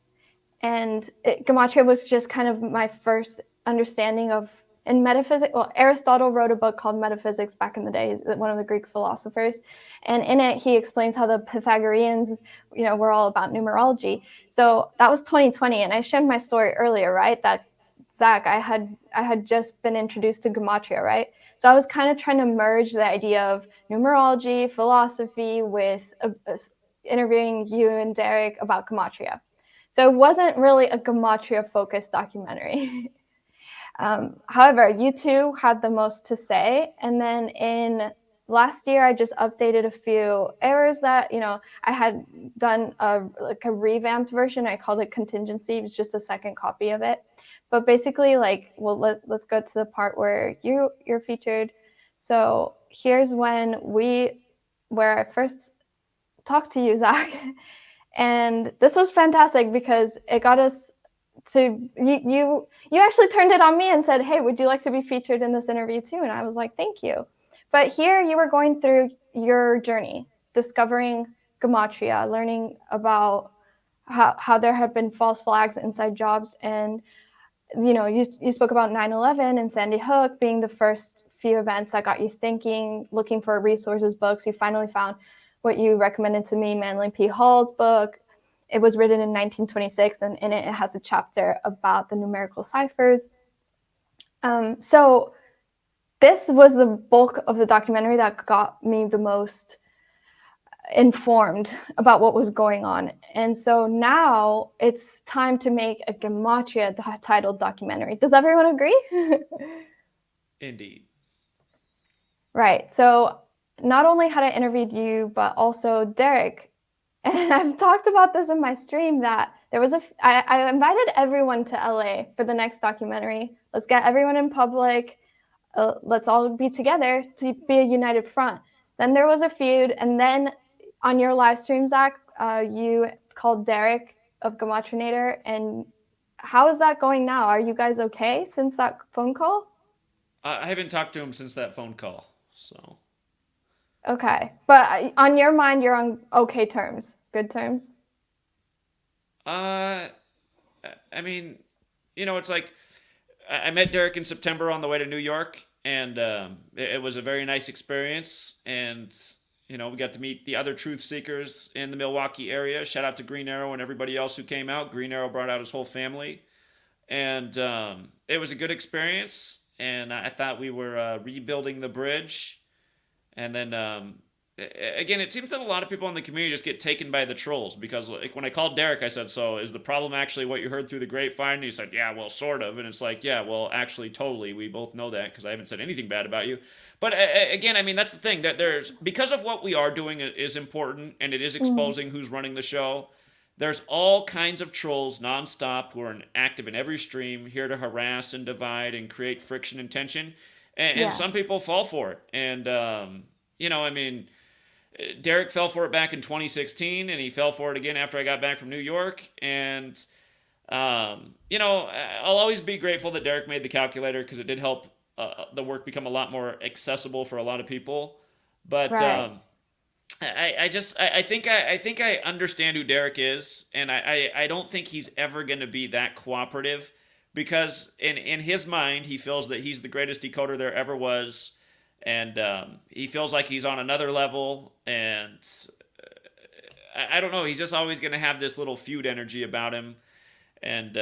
and Gematria was just kind of my first understanding of in metaphysics. Well, Aristotle wrote a book called Metaphysics back in the day, one of the Greek philosophers, and in it he explains how the Pythagoreans, were all about numerology. So that was 2020, and I shared my story earlier, right? That Zach, I had just been introduced to Gematria, right? So I was kind of trying to merge the idea of numerology, philosophy with interviewing you and Derek about Gematria. So it wasn't really a Gematria-focused documentary. However, you two had the most to say. And then in last year, I just updated a few errors that, I had done a revamped version. I called it Contingency. It was just a second copy of it. But basically, let's go to the part where you're featured. So here's where I first talked to you, Zach. And this was fantastic because it got us to you actually turned it on me and said, hey, would you like to be featured in this interview too? And I was like, thank you. But here you were going through your journey, discovering Gematria, learning about how there had been false flags inside jobs. And you spoke about 9/11 and Sandy Hook being the first few events that got you thinking, looking for resources, books. You finally found what you recommended to me, Manly P. Hall's book. It was written in 1926, and in it has a chapter about the numerical ciphers. So this was the bulk of the documentary that got me the most informed about what was going on. And so now it's time to make a Gematria titled documentary. Does everyone agree? indeed. Right. So not only had I interviewed you, but also Derek. And I've talked about this in my stream that I invited everyone to LA for the next documentary. Let's get everyone in public. Let's all be together to be a united front. Then there was a feud. And then on your live stream, Zach, you called Derek of Gematrinator. And how is that going now? Are you guys okay since that phone call? I haven't talked to him since that phone call. So Okay. But on your mind, you're on okay terms, good terms? uh I mean, it's like I met Derek in September on the way to New York, and it was a very nice experience. And we got to meet the other truth seekers in the Milwaukee area. Shout out to Green Arrow and everybody else who came out. Green Arrow brought out his whole family, and it was a good experience. And I thought we were rebuilding the bridge, and then again, it seems that a lot of people in the community just get taken by the trolls because, like, when I called Derek, I said, "So is the problem actually what you heard through the grapevine?" And he said, "Yeah, well, sort of." And it's like, "Yeah, well, actually, totally. We both know that because I haven't said anything bad about you." But again, I mean, that's the thing that there's because of what we are doing is important and it is Mm, exposing who's running the show. There's all kinds of trolls nonstop who are active in every stream, here to harass and divide and create friction and tension. And yeah. some people fall for it. And, I mean, Derek fell for it back in 2016, and he fell for it again after I got back from New York. And, I'll always be grateful that Derek made the calculator because it did help the work become a lot more accessible for a lot of people. But Right. I think I understand who Derek is, and I don't think he's ever going to be that cooperative because in his mind he feels that he's the greatest decoder there ever was, and he feels like he's on another level, and I don't know, he's just always going to have this little feud energy about him, and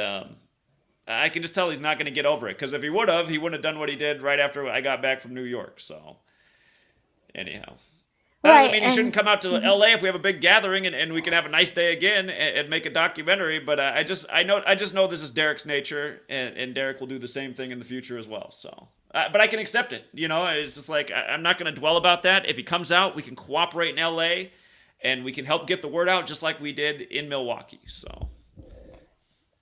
I can just tell he's not going to get over it because if he would have, he wouldn't have done what he did right after I got back from New York. So anyhow. That doesn't Right. mean he shouldn't And come out to mhm. LA if we have a big gathering and we can have a nice day again and make a documentary. But I just know this is Derek's nature, and Derek will do the same thing in the future as well. So, but I can accept it. It's just like I'm not going to dwell about that. If he comes out, we can cooperate in LA, and we can help get the word out just like we did in Milwaukee. So.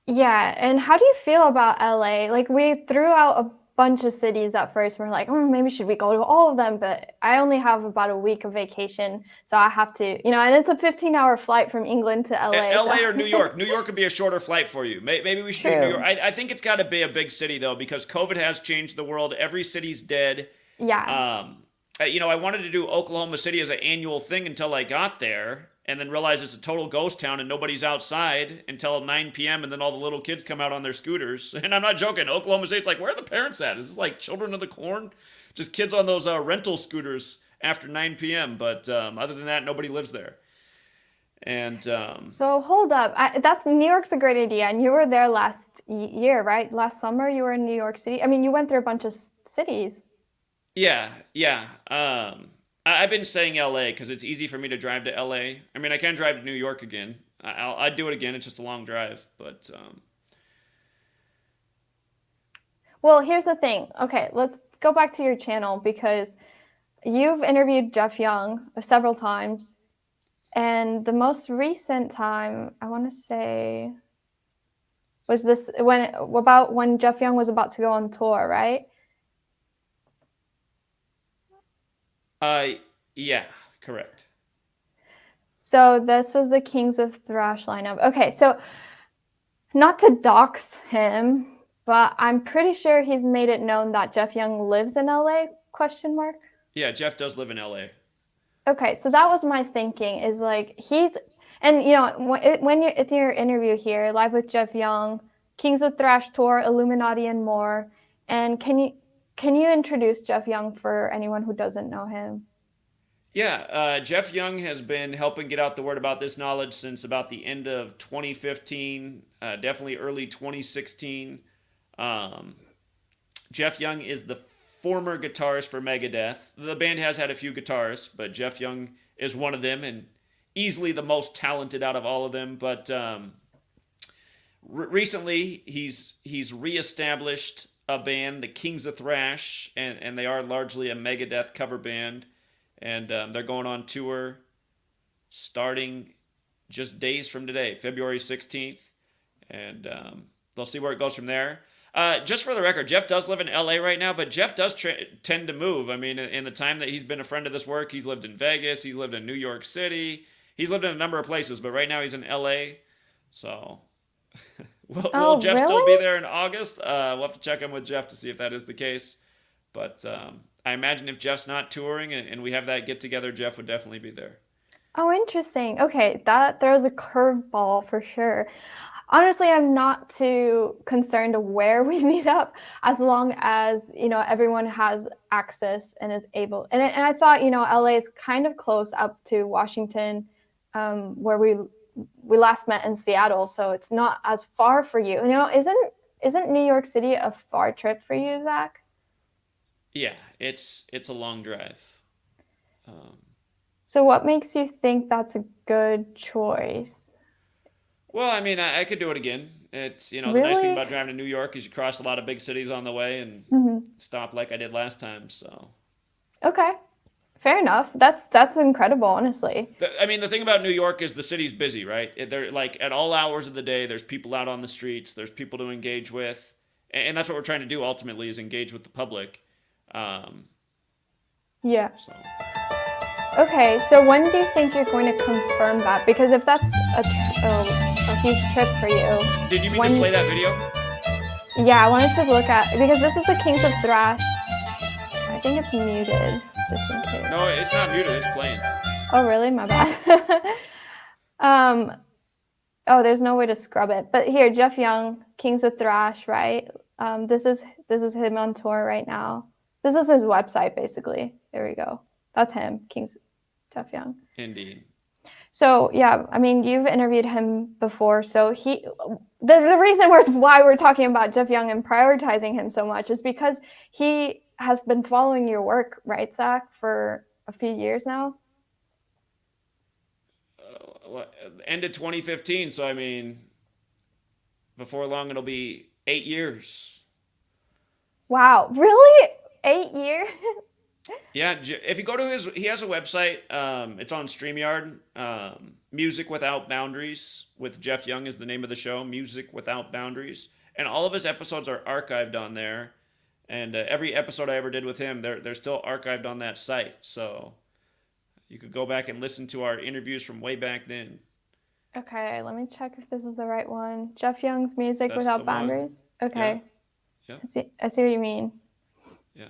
Yeah, and how do you feel about LA? Like we threw out a bunch of cities at first. We're like, maybe should we go to all of them? But I only have about a week of vacation, so I have to, and it's a 15-hour flight from England to LA. So LA or New York? New York would be a shorter flight for you. Maybe we should do New York. true. I think it's got to be a big city though, because COVID has changed the world. Every city's dead. Yeah. I wanted to do Oklahoma City as an annual thing until I got there, and then realized it's a total ghost town and nobody's outside until 9 p.m. And then all the little kids come out on their scooters. And I'm not joking. Oklahoma City's like, where are the parents at? Is this like Children of the Corn? Just kids on those rental scooters after 9 p.m. But other than that, nobody lives there. And So hold up. That's New York's a great idea, and you were there last year, right? Last summer you were in New York City. I mean, you went through a bunch of cities. yeah, yeah. I've been saying LA because it's easy for me to drive to LA. I mean, I can drive to New York again. I'd do it again. It's just a long drive, but Well, here's the thing. Okay, let's go back to your channel because you've interviewed Jeff Young several times. And the most recent time, I want to say, was this when Jeff Young was about to go on tour, right? uh, yeah, correct. So this was the Kings of Thrash lineup. Okay, so not to dox him, but I'm pretty sure he's made it known that Jeff Young lives in LA, question mark. Yeah, Jeff does live in LA. Okay, so that was my thinking is like and when you're at your interview here, live with Jeff Young, Kings of Thrash tour, Illuminati and more, and can you introduce Jeff Young for anyone who doesn't know him? Yeah, Jeff Young has been helping get out the word about this knowledge since about the end of 2015, definitely early 2016. Um, Jeff Young is the former guitarist for Megadeth. The band has had a few guitarists, but Jeff Young is one of them and easily the most talented out of all of them. But recently, he's reestablished a band, the Kings of Thrash, and they are largely a Megadeth cover band, and they're going on tour starting just days from today, February 16th, and they'll see where it goes from there. Just for the record, Jeff does live in LA right now, but Jeff does tend to move. I mean, in the time that he's been a friend of this work, he's lived in Vegas, he's lived in New York City, he's lived in a number of places, but right now he's in LA. So, will Oh, Jeff still be really? there in August? We'll have to check in with Jeff to see if that is the case. But I imagine if Jeff's not touring and we have that get together, Jeff would definitely be there. Oh, interesting. Okay, that throws a curveball for sure. Honestly, I'm not too concerned where we meet up as long as, everyone has access and is able. And I thought, LA is kind of close up to Washington, where we last met in Seattle, so it's not as far for you. Isn't New York City a far trip for you, Zach? Yeah, it's a long drive. Um, So what makes you think that's a good choice? Well, I mean, I could do it again. It's, the nice thing Really? about driving to New York is you cross a lot of big cities on the way and Hmm. stop like I did last time. So, Okay. Fair enough. That's incredible, honestly. I mean, the thing about New York is the city's busy, right? They're like at all hours of the day. There's people out on the streets. There's people to engage with, and that's what we're trying to do ultimately is engage with the public. Um, Yeah. so, Okay, so when do you think you're going to confirm that? Because if that's a huge trip for you, did you mean to when, play that video? yeah, I wanted to look at, because this is the Kings of Thrash. I think it's muted, just in case. No, it's not muted. It's playing. Oh, really? My bad. um, oh, there's no way to scrub it. But here, Jeff Young, Kings of Thrash, right? This is him on tour right now. This is his website, basically. There we go. That's him, Jeff Young. Indeed. So yeah, I mean, you've interviewed him before. So the reason why we're talking about Jeff Young and prioritizing him so much is because he has been following your work, right, Zach, for a few years now. End of 2015. So I mean, before long it'll be 8 years. Wow, really? 8 years? Yeah, if you go to he has a website. It's on StreamYard. Music Without Boundaries with Jeff Young is the name of the show. Music Without Boundaries, and all of his episodes are archived on there. And every episode I ever did with him, they're still archived on that site. So you could go back and listen to our interviews from way back then. Okay, let me check if this is the right one. Jeff Young's Music That's the Without one. Boundaries. Okay. Yeah. I see what you mean. Yeah.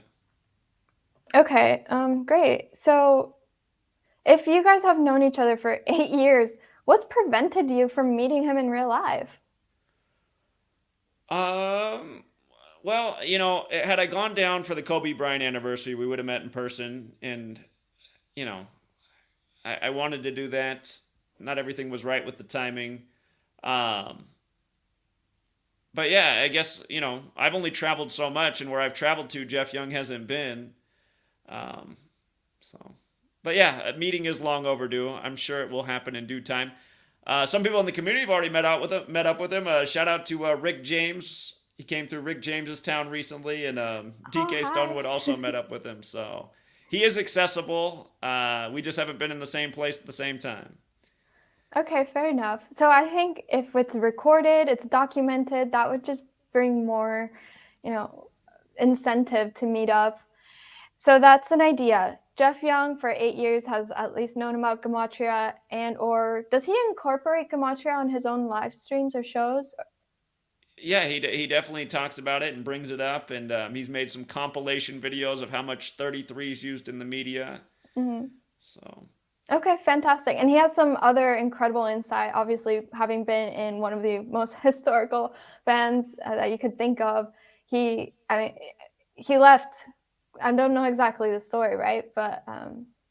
Okay, great. So if you guys have known each other for 8 years, what's prevented you from meeting him in real life? Well, had I gone down for the Kobe Bryant anniversary, we would have met in person. And, you know, I wanted to do that. Not everything was right with the timing. But yeah, I guess, I've only traveled so much, and where I've traveled to, Jeff Young hasn't been. So, but yeah, a meeting is long overdue. I'm sure it will happen in due time. Some people in the community have already met up with him. Shout out to Rick James. He came through Rick James's town recently, and DK Stonewood also met up with him. So he is accessible. We just haven't been in the same place at the same time. Okay, fair enough. So I think if it's recorded, it's documented, that would just bring more, incentive to meet up. So that's an idea. Jeff Young for 8 years has at least known about Gematria, or does he incorporate Gematria on his own live streams or shows? Yeah, he definitely talks about it and brings it up, and he's made some compilation videos of how much 33 is used in the media. Mm-hmm. So. Okay, fantastic. And he has some other incredible insight, obviously, having been in one of the most historical bands that you could think of. He left. I don't know exactly the story, right? But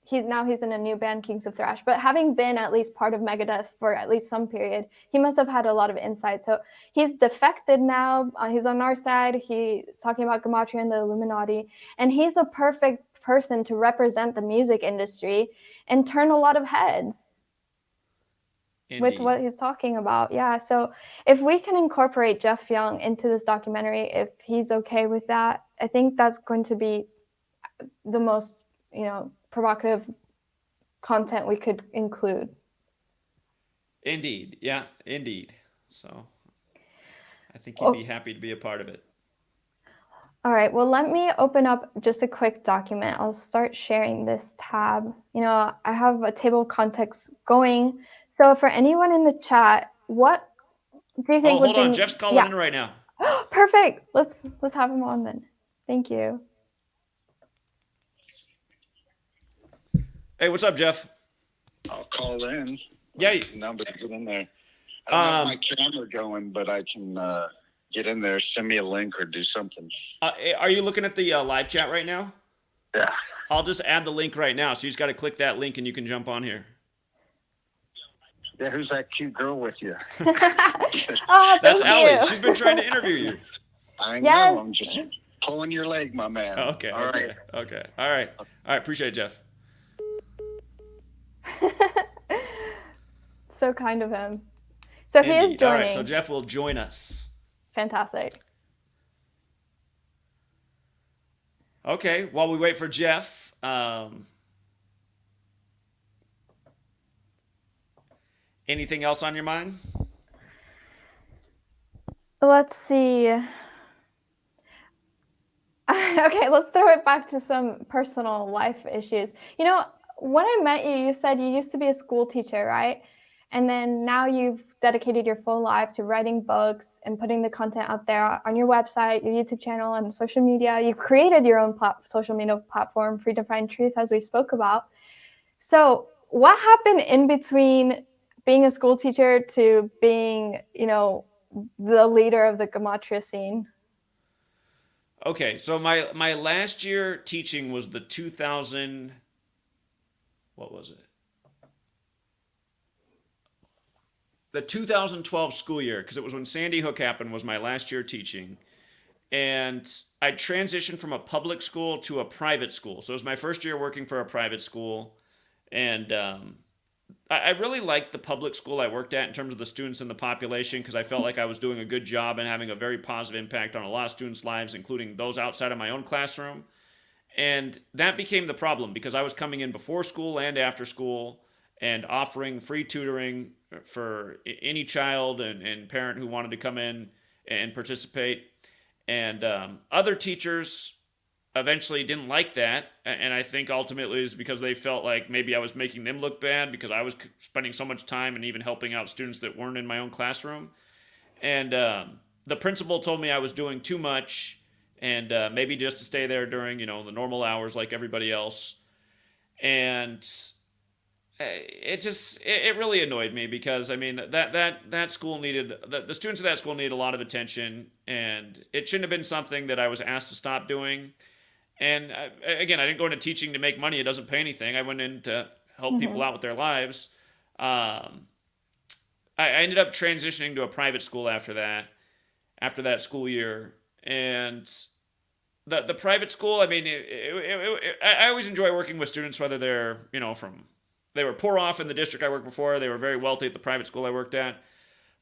he's in a new band, Kings of Thrash. But having been at least part of Megadeth for at least some period, he must have had a lot of insight. So he's defected now. He's on our side. He's talking about Gematria and the Illuminati. And he's the perfect person to represent the music industry and turn a lot of heads. Indeed. With what he's talking about. Yeah, so if we can incorporate Jeff Young into this documentary, if he's okay with that, I think that's going to be the most, provocative content we could include. Indeed. Yeah, indeed. So I think he'd be happy to be a part of it. All right, well, let me open up just a quick document. I'll start sharing this tab. I have a table of contents going. So for anyone in the chat, what do you think? Oh, hold on. Jeff's calling in right now. Perfect. Let's have him on then. Thank you. Hey, what's up, Jeff? I'll call in. Yeah. Number to get in there. I don't have my camera going, but I can get in there, send me a link or do something. Are you looking at the live chat right now? Yeah. I'll just add the link right now. So you just got to click that link and you can jump on here. Yeah, who's that cute girl with you? That's Allie. She's been trying to interview you. I know. I'm just pulling your leg, my man. Okay. All right. Appreciate it, Jeff. So kind of him. So he is Indeed. All right, so joining. Jeff will join us. Fantastic. Okay, while we wait for Jeff, anything else on your mind? Let's see. Okay, let's throw it back to some personal life issues. You know, when I met you, you said you used to be a school teacher, right? And then now you've dedicated your full life to writing books and putting the content out there on your website, your YouTube channel, and social media. You've created your own social media platform, Free to Find Truth, as we spoke about. So, what happened in between being a school teacher to being, the leader of the Gematria scene? Okay, so my last year teaching was the 2000, what was it? The 2012 school year, because it was when Sandy Hook happened, was my last year teaching. And I transitioned from a public school to a private school. So it was my first year working for a private school. And I really liked the public school I worked at in terms of the students and the population, because I felt like I was doing a good job and having a very positive impact on a lot of students' lives, including those outside of my own classroom. And that became the problem because I was coming in before school and after school and offering free tutoring for any child and parent who wanted to come in and participate. And other teachers eventually didn't like that. And I think ultimately is because they felt like maybe I was making them look bad because I was spending so much time and even helping out students that weren't in my own classroom. And the principal told me I was doing too much and maybe just to stay there during, the normal hours like everybody else. And it really annoyed me because I mean that school needed the students of that school needed a lot of attention, and it shouldn't have been something that I was asked to stop doing. And again, I didn't go into teaching to make money. It doesn't pay anything. I went in to help people out with their lives. I ended up transitioning to a private school after that school year. And the private school, I mean, I always enjoy working with students, whether they're, they were poor off in the district I worked before, they were very wealthy at the private school I worked at.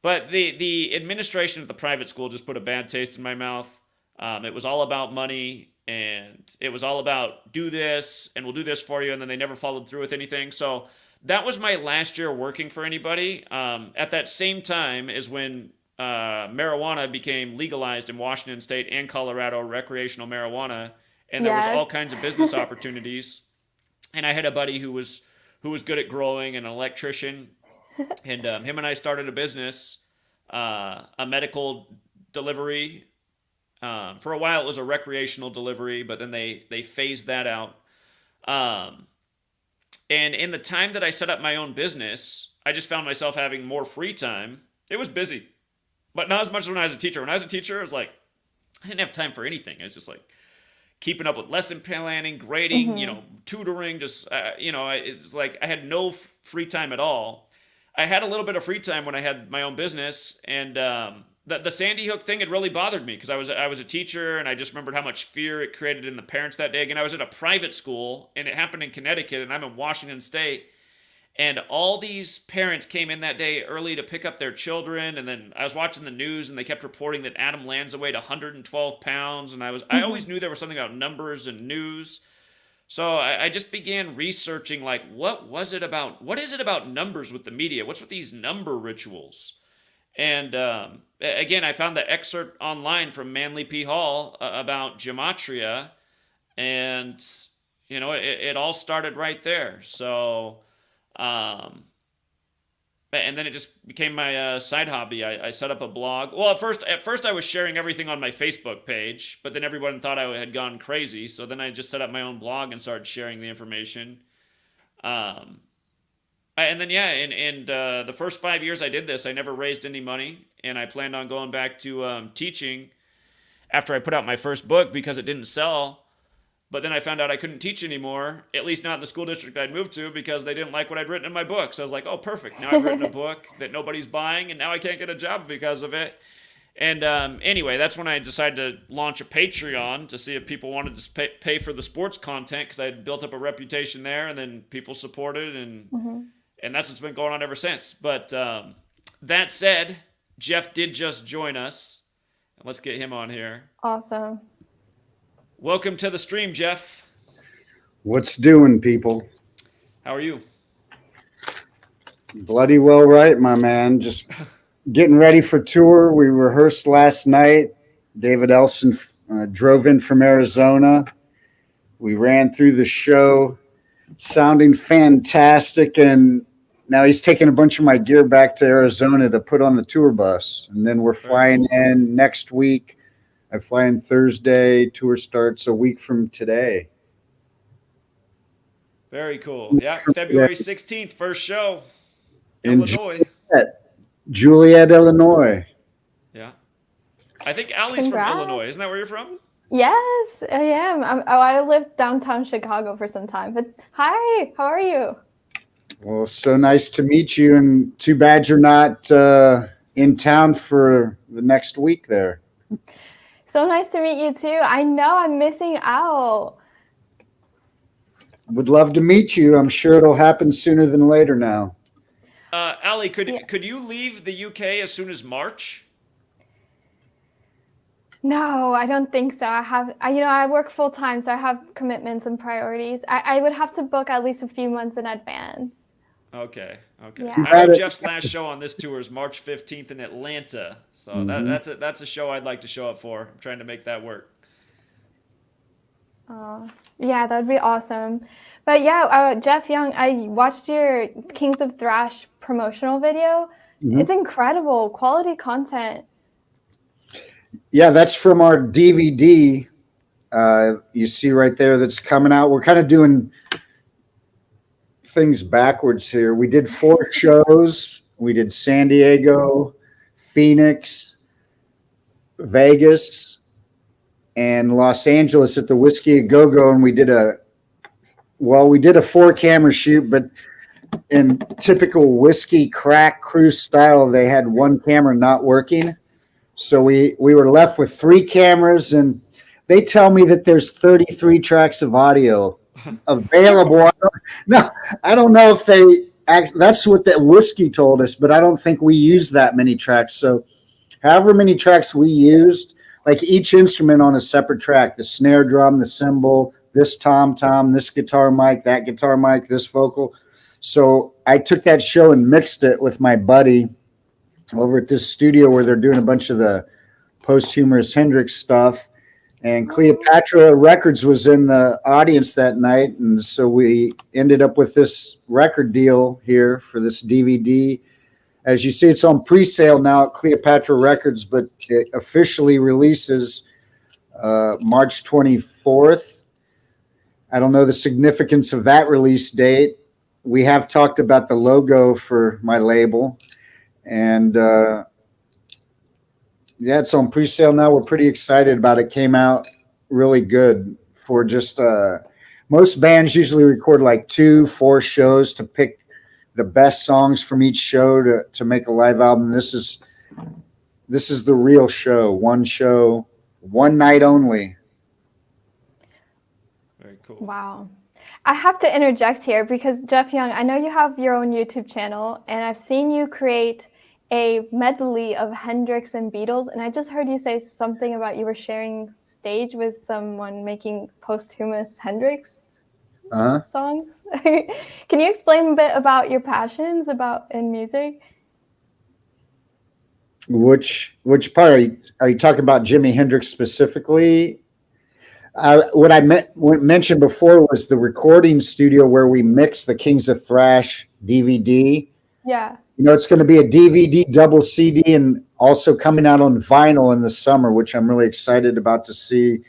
But the administration at the private school just put a bad taste in my mouth. It was all about money, and it was all about do this, and we'll do this for you, and then they never followed through with anything. So that was my last year working for anybody. At that same time is when marijuana became legalized in Washington State and Colorado, recreational marijuana, and there was all Yes. kinds of business opportunities. And I had a buddy who was good at growing, and an electrician, and him and I started a business, a medical delivery. For a while, it was a recreational delivery, but then they phased that out. Um, and in the time that I set up my own business, I just found myself having more free time. It was busy, but not as much as when I was a teacher. When I was a teacher, it was like I didn't have time for anything. It was just like keeping up with lesson planning, grading, tutoring. Just it's like I had no free time at all. I had a little bit of free time when I had my own business, and the Sandy Hook thing had really bothered me because I was a teacher, and I just remembered how much fear it created in the parents that day. Again, I was at a private school, and it happened in Connecticut, and I'm in Washington State. And all these parents came in that day early to pick up their children. And then I was watching the news, and they kept reporting that Adam Lanza weighed 112 pounds. And I always knew there was something about numbers and news. So I just began researching, like, what is it about numbers with the media? What's with these number rituals? And again, I found the excerpt online from Manly P. Hall about Gematria. And, it all started right there. So and then it just became my side hobby. I set up a blog. Well, at first I was sharing everything on my Facebook page, but then everyone thought I had gone crazy. So then I just set up my own blog and started sharing the information. And then in the first 5 years I did this, I never raised any money, and I planned on going back to teaching after I put out my first book because it didn't sell. But then I found out I couldn't teach anymore, at least not in the school district I'd moved to, because they didn't like what I'd written in my book. So I was like, oh, perfect. Now I've written a book that nobody's buying, and now I can't get a job because of it. And anyway, that's when I decided to launch a Patreon to see if people wanted to pay for the sports content, because I had built up a reputation there, and then people supported, and that's what's been going on ever since. But that said, Jeff did just join us. Let's get him on here. Awesome. Welcome to the stream, Jeff. What's doing, people? How are you? Bloody well right, my man. Just getting ready for tour. We rehearsed last night. David Elson drove in from Arizona. We ran through the show, sounding fantastic, and now he's taking a bunch of my gear back to Arizona to put on the tour bus. And then we're flying in next week. I fly in Thursday. Tour starts a week from today. Very cool. Yeah, February 16th, first show. Illinois. Juliet, Illinois. Yeah. I think Allie's from Illinois. Isn't that where you're from? Yes, I am. I lived downtown Chicago for some time. But hi, how are you? Well, so nice to meet you, and too bad you're not in town for the next week there. So nice to meet you too. I know I'm missing out. Would love to meet you. I'm sure it'll happen sooner than later now. Allie, could you leave the UK as soon as March? No, I don't think so. I work full time, so I have commitments and priorities. I would have to book at least a few months in advance. Okay. Yeah. I know Jeff's last show on this tour is March 15th in Atlanta, so that's a show I'd like to show up for. I'm trying to make that work. Yeah, that would be awesome. But yeah, Jeff Young, I watched your Kings of Thrash promotional video. It's incredible quality content. Yeah, that's from our DVD. You see right there that's coming out. We're kind of doing things backwards here. We did 4 shows. We did San Diego, Phoenix, Vegas, and Los Angeles at the Whiskey A Go-Go, and we did a 4-camera shoot, but in typical whiskey crack cruise style, they had one camera not working. So we were left with 3 cameras, and they tell me that there's 33 tracks of audio available. I don't know if that's what that whiskey told us, but I don't think we used that many tracks. So however many tracks we used, like each instrument on a separate track, the snare drum, the cymbal, this tom-tom, this guitar mic, that guitar mic, this vocal. So I took that show and mixed it with my buddy over at this studio where they're doing a bunch of the posthumous Hendrix stuff. And Cleopatra Records was in the audience that night. And so we ended up with this record deal here for this DVD. As you see, it's on pre-sale now at Cleopatra Records, but it officially releases March 24th. I don't know the significance of that release date. We have talked about the logo for my label. And yeah, it's on pre-sale now. We're pretty excited about it. Came out really good for just most bands usually record like 2-4 shows to pick the best songs from each show to make a live album. This is the real show, one night only. Very cool. Wow. I have to interject here because Jeff Young, I know you have your own YouTube channel, and I've seen you create a medley of Hendrix and Beatles, and I just heard you say something about you were sharing stage with someone making posthumous Hendrix songs. Can you explain a bit about your passions in music? Which part are you talking about? Jimi Hendrix specifically? What I mentioned before was the recording studio where we mix the Kings of Thrash DVD. Yeah. It's going to be a DVD double CD and also coming out on vinyl in the summer, which I'm really excited about to see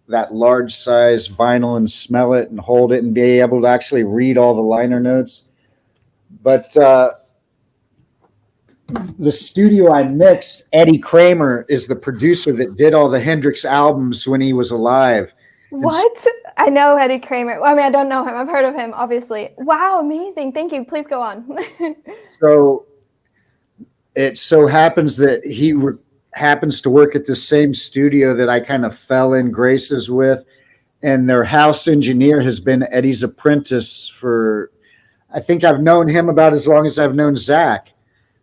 that large size vinyl and smell it and hold it and be able to actually read all the liner notes. But the studio I mixed, Eddie Kramer is the producer that did all the Hendrix albums when he was alive. What? I know Eddie Kramer. Well, I mean, I don't know him. I've heard of him, obviously. Wow, amazing. Thank you. Please go on. So it so happens that happens to work at the same studio that I kind of fell in graces with. And their house engineer has been Eddie's apprentice for, I think I've known him about as long as I've known Zach,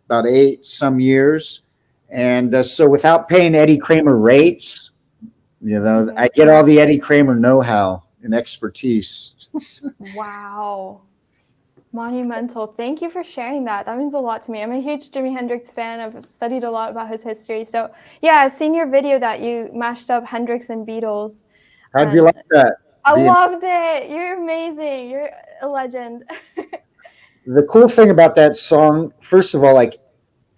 about 8 some years. And so without paying Eddie Kramer rates, I get all the Eddie Kramer know-how and expertise. Wow. Monumental. Thank you for sharing that. That means a lot to me. I'm a huge Jimi Hendrix fan. I've studied a lot about his history. So yeah, I've seen your video that you mashed up Hendrix and Beatles. How'd you like that? I loved it. You're amazing. You're a legend. The cool thing about that song, first of all, like,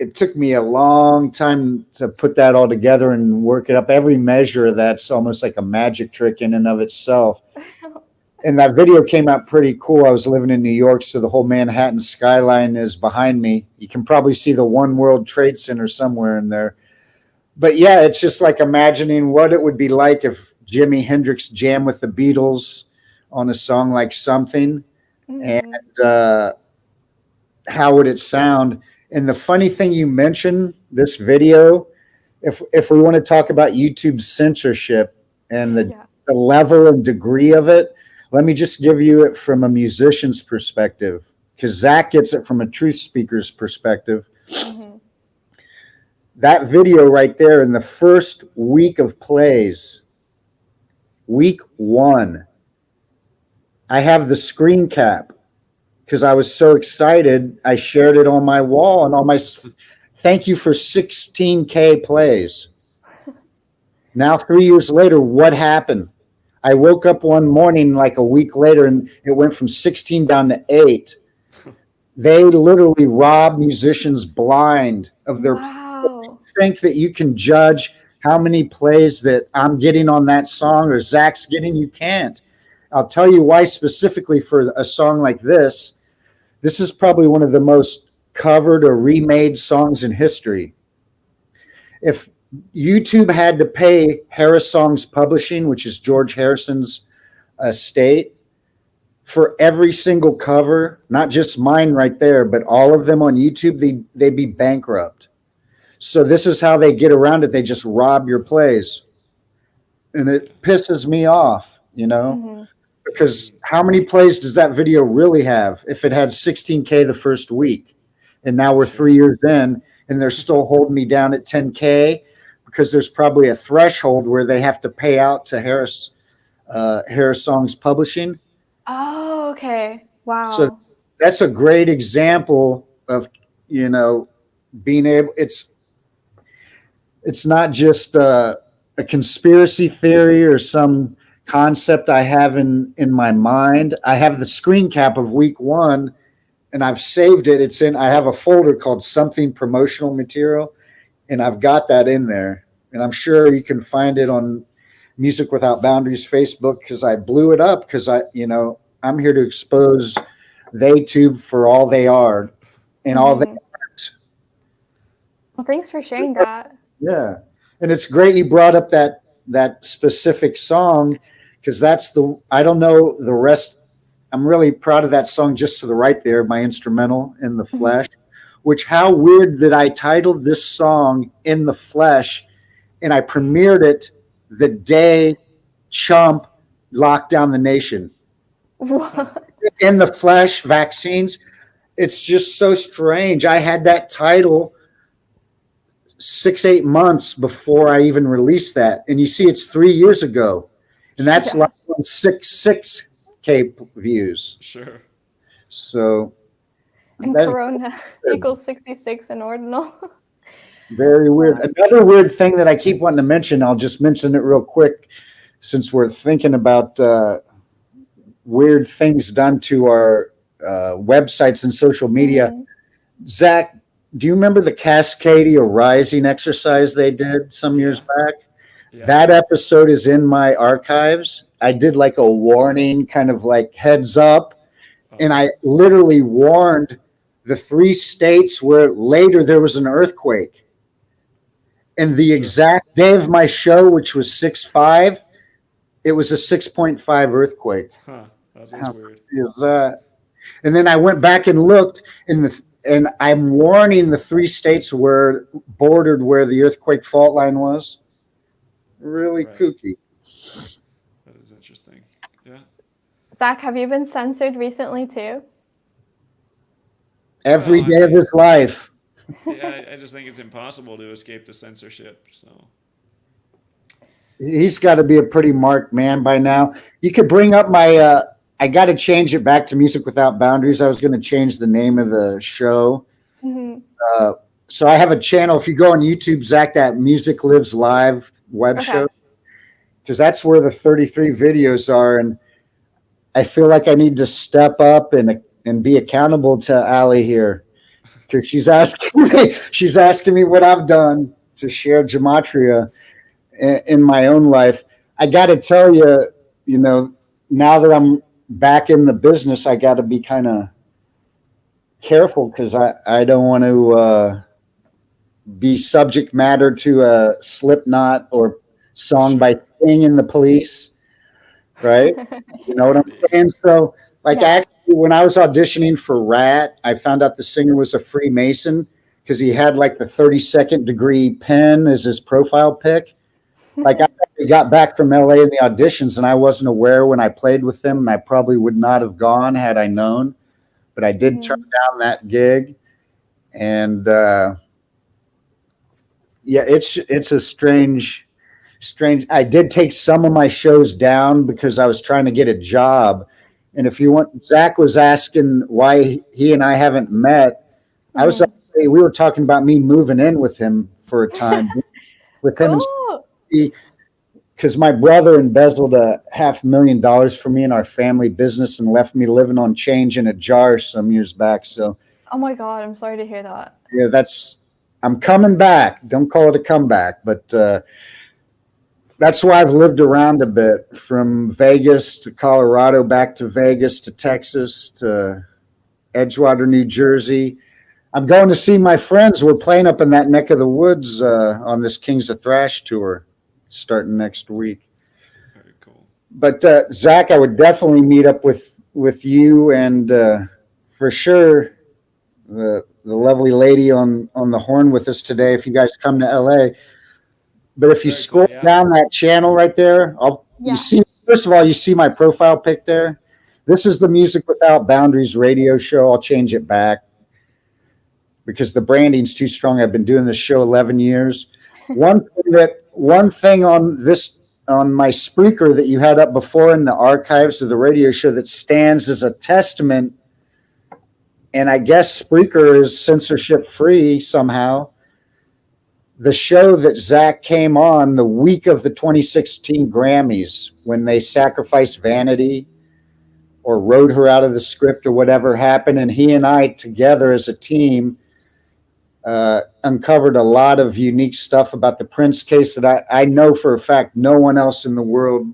it took me a long time to put that all together and work it up. Every measure, that's almost like a magic trick in and of itself. And that video came out pretty cool. I was living in New York, so the whole Manhattan skyline is behind me. You can probably see the One World Trade Center somewhere in there. But yeah, it's just like imagining what it would be like if Jimi Hendrix jammed with the Beatles on a song like Something. And how would it sound? And the funny thing you mentioned, this video, if we want to talk about YouTube censorship and the level and degree of it, let me just give you it from a musician's perspective, because Zach gets it from a truth speaker's perspective. That video right there, in the first week of plays, week 1, I have the screen cap because I was so excited. I shared it on my wall and on my thank you for 16K plays. Now, 3 years later, what happened? I woke up one morning like a week later and it went from 16 down to 8. They literally rob musicians blind of their think that you can judge how many plays that I'm getting on that song or Zach's getting. You can't. I'll tell you why specifically for a song like this. This is probably one of the most covered or remade songs in history. If YouTube had to pay Harris Songs Publishing, which is George Harrison's estate, for every single cover, not just mine right there, but all of them on YouTube, they'd be bankrupt. So this is how they get around it. They just rob your plays. And it pisses me off, because how many plays does that video really have if it had 16K the first week? And now we're 3 years in and they're still holding me down at 10K because there's probably a threshold where they have to pay out to Harris Songs Publishing. Oh, okay. Wow. So that's a great example of, being able, it's not just a conspiracy theory or some concept I have in my mind. I have the screen cap of week 1 and I've saved it. I have a folder called Something Promotional Material, and I've got that in there. And I'm sure you can find it on Music Without Boundaries Facebook because I blew it up because I'm here to expose TheTube for all they are and all they aren't. Well, thanks for sharing that. Yeah. And it's great you brought up that specific song because I don't know the rest. I'm really proud of that song just to the right there, my instrumental, In the Flesh, which how weird that I titled this song In the Flesh and I premiered it the day Trump locked down the nation. What? In the Flesh, vaccines. It's just so strange. I had that title 6-8 months before I even released that. And you see, it's 3 years ago. And that's like 6K views. Sure. So. And Corona equals 66 in ordinal. Very weird. Another weird thing that I keep wanting to mention, I'll just mention it real quick since we're thinking about weird things done to our websites and social media. Zach, do you remember the Cascadia Rising exercise they did some years back? Yeah. That episode is in my archives. I did like a warning, kind of like heads up. And I literally warned the 3 states where later there was an earthquake. And the exact day of my show, which was 6.5, it was a 6.5 earthquake. Huh. That is weird. Is that? And then I went back and looked, and and I'm warning the 3 states where bordered where the earthquake fault line was. Really Right. kooky. That is interesting. Yeah. Zach, have you been censored recently too? Every Well, I day of mean, his life. yeah, I just think it's impossible to escape the censorship. So He's got to be a pretty marked man by now. You could bring up my. I got to change it back to Music Without Boundaries. I was going to change the name of the show. Mm-hmm. So I have a channel. If you go on YouTube, Zach, that Music Lives Live web Okay. show, because that's where the 33 videos are, and I feel like I need to step up and be accountable to Allie here, because she's asking me what I've done to share gematria in my own life. I got to tell you, now that I'm back in the business, I got to be kind of careful because I don't want to be subject matter to a Slipknot or song sure. by Sting and the Police, right? You know what I'm Indeed. saying? So, like, Yeah. actually, when I was auditioning for Rat, I found out the singer was a Freemason because he had like the 32nd degree pen as his profile pic. Like, I got back from LA in the auditions, and I wasn't aware when I played with them, and I probably would not have gone had I known. But I did turn down that gig, and yeah, it's a strange. I did take some of my shows down because I was trying to get a job. And if you want, Zach was asking why he and I haven't met. We were talking about me moving in with him for a time with him, Cool. because my brother embezzled $500,000 from me in our family business and left me living on change in a jar some years back. So Oh my God, I'm sorry to hear that. yeah, I'm coming back. Don't call it a comeback, but that's why I've lived around a bit, from Vegas to Colorado, back to Vegas to Texas to Edgewater, New Jersey. I'm going to see my friends. We're playing up in that neck of the woods on this Kings of Thrash tour starting next week. Very cool. But Zach, I would definitely meet up with you, and for sure the lovely lady on the horn with us today, if you guys come to LA. But if you Very scroll cool. Yeah. down that channel right there, Yeah. you see, first of all, you see my profile pic there. This is the Music Without Boundaries radio show. I'll change it back because the branding's too strong. I've been doing this show 11 years. One thing on my Spreaker that you had up before in the archives of the radio show that stands as a testament, and I guess Spreaker is censorship free somehow. The show that Zach came on the week of the 2016 Grammys, when they sacrificed Vanity or wrote her out of the script or whatever happened, and he and I together as a team uncovered a lot of unique stuff about the Prince case that I know for a fact no one else in the world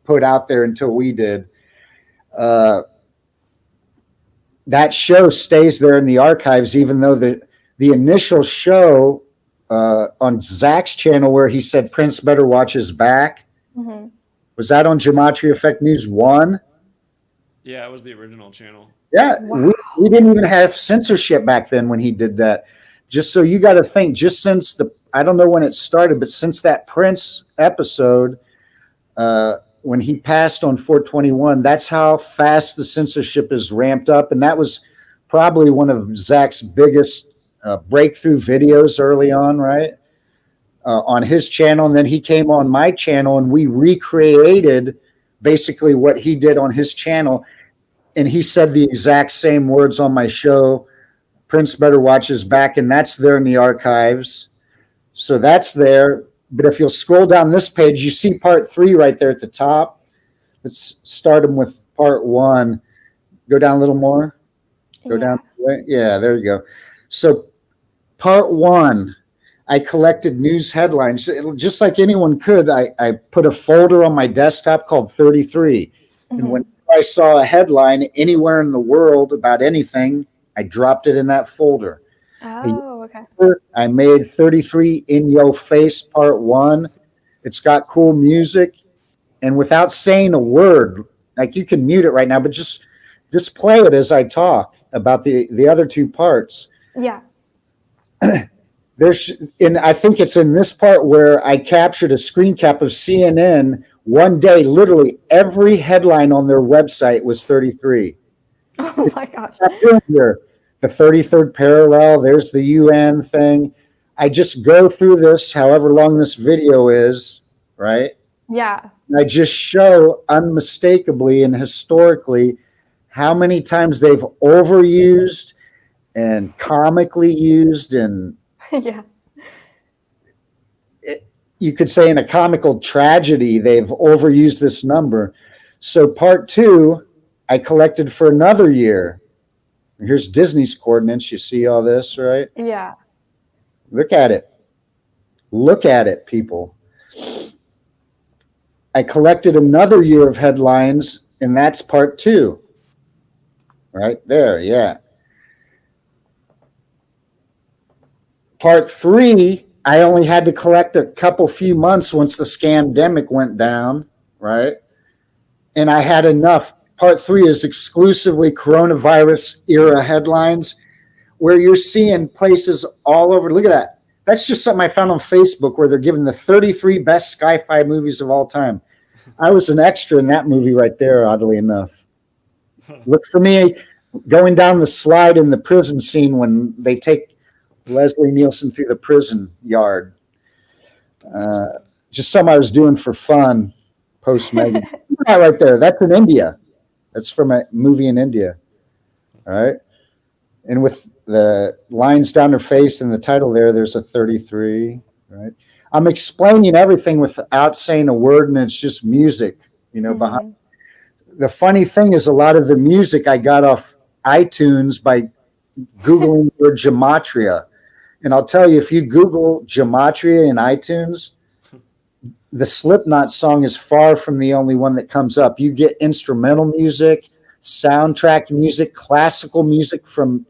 put out there until we did. That show stays there in the archives, even though the initial show on Zach's channel where he said Prince better watch his back. Mm-hmm. Was that on GematriaEffectNews 1? Yeah, it was the original channel. Yeah, Wow. we didn't even have censorship back then when he did that. Just so you got to think, just since I don't know when it started, but since that Prince episode, when he passed on 421, that's how fast the censorship is ramped up. And that was probably one of Zach's biggest breakthrough videos early on, right? On his channel. And then he came on my channel and we recreated basically what he did on his channel. And he said the exact same words on my show, Prince better watch his back. And that's there in the archives. So that's there. But if you'll scroll down this page, you see part 3 right there at the top. Let's start them with part 1. Go down a little more. Go down. Yeah, there you go. So part 1, I collected news headlines. Just like anyone could, I put a folder on my desktop called 33. Mm-hmm. And when I saw a headline anywhere in the world about anything, I dropped it in that folder. Oh, okay. I made 33 in your face part 1. It's got cool music, and without saying a word, like you can mute it right now, but just Just play it as I talk about the other two parts. Yeah. And I think it's in this part where I captured a screen cap of CNN one day. Literally every headline on their website was 33. Oh my gosh. Here, the 33rd parallel, there's the UN thing. I just go through this, however long this video is, right? Yeah. And I just show unmistakably and historically how many times they've overused and comically used, and Yeah. you could say in a comical tragedy, they've overused this number. So part 2, I collected for another year. Here's Disney's coordinates. You see all this, right? Yeah. Look at it. Look at it, people. I collected another year of headlines, and that's part 2. Right there, yeah. Part 3, I only had to collect a couple few months once the scamdemic went down, right? And I had enough. Part 3 is exclusively coronavirus era headlines, where you're seeing places all over. Look at that. That's just something I found on Facebook where they're giving the 33 best sci-fi movies of all time. I was an extra in that movie right there, oddly enough. Look for me going down the slide in the prison scene when they take Leslie Nielsen through the prison yard. Just something I was doing for fun post-Megan. Right there. That's in India. That's from a movie in India. All right. And with the lines down her face and the title there, there's a 33, right? I'm explaining everything without saying a word, and it's just music, behind. The funny thing is a lot of the music I got off iTunes by Googling the word Gematria. And I'll tell you, if you Google Gematria in iTunes, the Slipknot song is far from the only one that comes up. You get instrumental music, soundtrack music, classical music from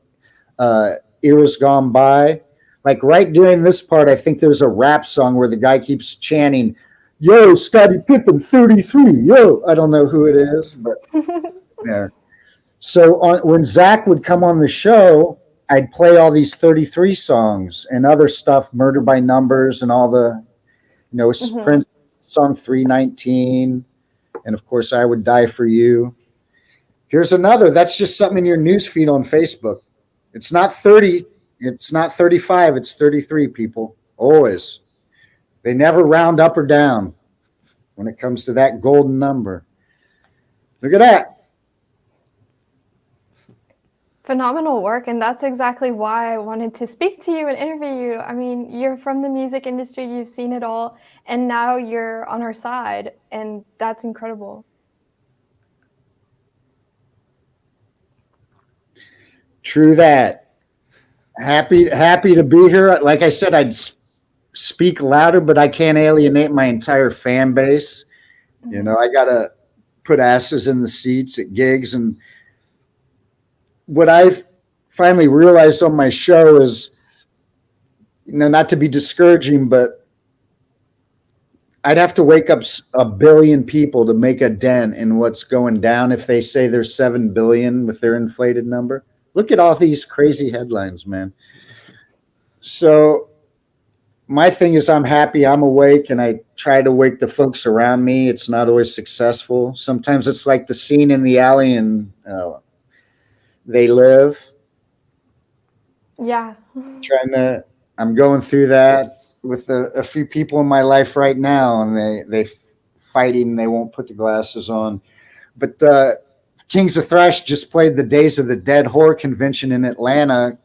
eras gone by. Like right during this part, I think there's a rap song where the guy keeps chanting, "Yo, Scottie Pippen, 33, yo." I don't know who it is, but there. So when Zach would come on the show, I'd play all these 33 songs and other stuff, Murder by Numbers and all the, Prince song 319. And of course, I Would Die for You. Here's another. That's just something in your newsfeed on Facebook. It's not 30. It's not 35. It's 33, people. Always. They never round up or down when it comes to that golden number. Look at that. Phenomenal work, and that's exactly why I wanted to speak to you and interview you. I mean, you're from the music industry, you've seen it all, and now you're on our side, and that's incredible. True that. Happy to be here. Like I said, I'd speak louder, but I can't alienate my entire fan base. I gotta put asses in the seats at gigs. And what I've finally realized on my show is, not to be discouraging, but I'd have to wake up a billion people to make a dent in what's going down if they say there's 7 billion with their inflated number. Look at all these crazy headlines, man. So my thing is I'm happy I'm awake, and I try to wake the folks around me. It's not always successful. Sometimes it's like the scene in the alley in They Live. Yeah. I'm going through that with a few people in my life right now, and they fighting. They won't put the glasses on. But Kings of Thrash just played the Days of the Dead horror convention in Atlanta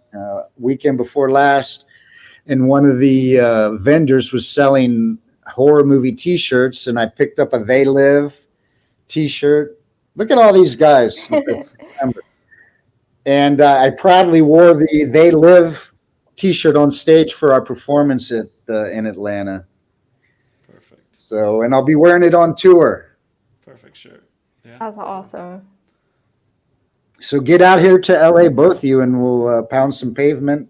weekend before last, and one of the vendors was selling horror movie T-shirts, and I picked up a They Live T-shirt. Look at all these guys. And I proudly wore the They Live T-shirt on stage for our performance in Atlanta. Perfect. So, and I'll be wearing it on tour. Perfect shirt. Yeah. That's awesome. So get out here to LA, both of you, and we'll pound some pavement.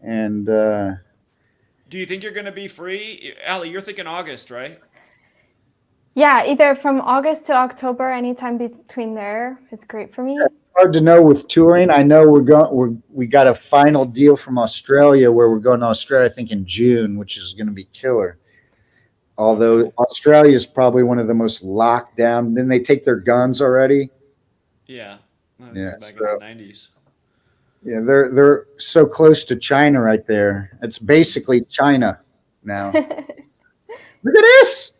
And do you think you're going to be free? Allie, you're thinking August, right? Yeah, either from August to October, anytime between there is great for me. hard to know with touring. I know we got a final deal from Australia where we're going to Australia, I think in June, which is going to be killer. Although Australia is probably one of the most locked down. Didn't they take their guns already? Yeah. Yeah, Back in the 90s. Yeah, they're so close to China right there. It's basically China now. Look at this.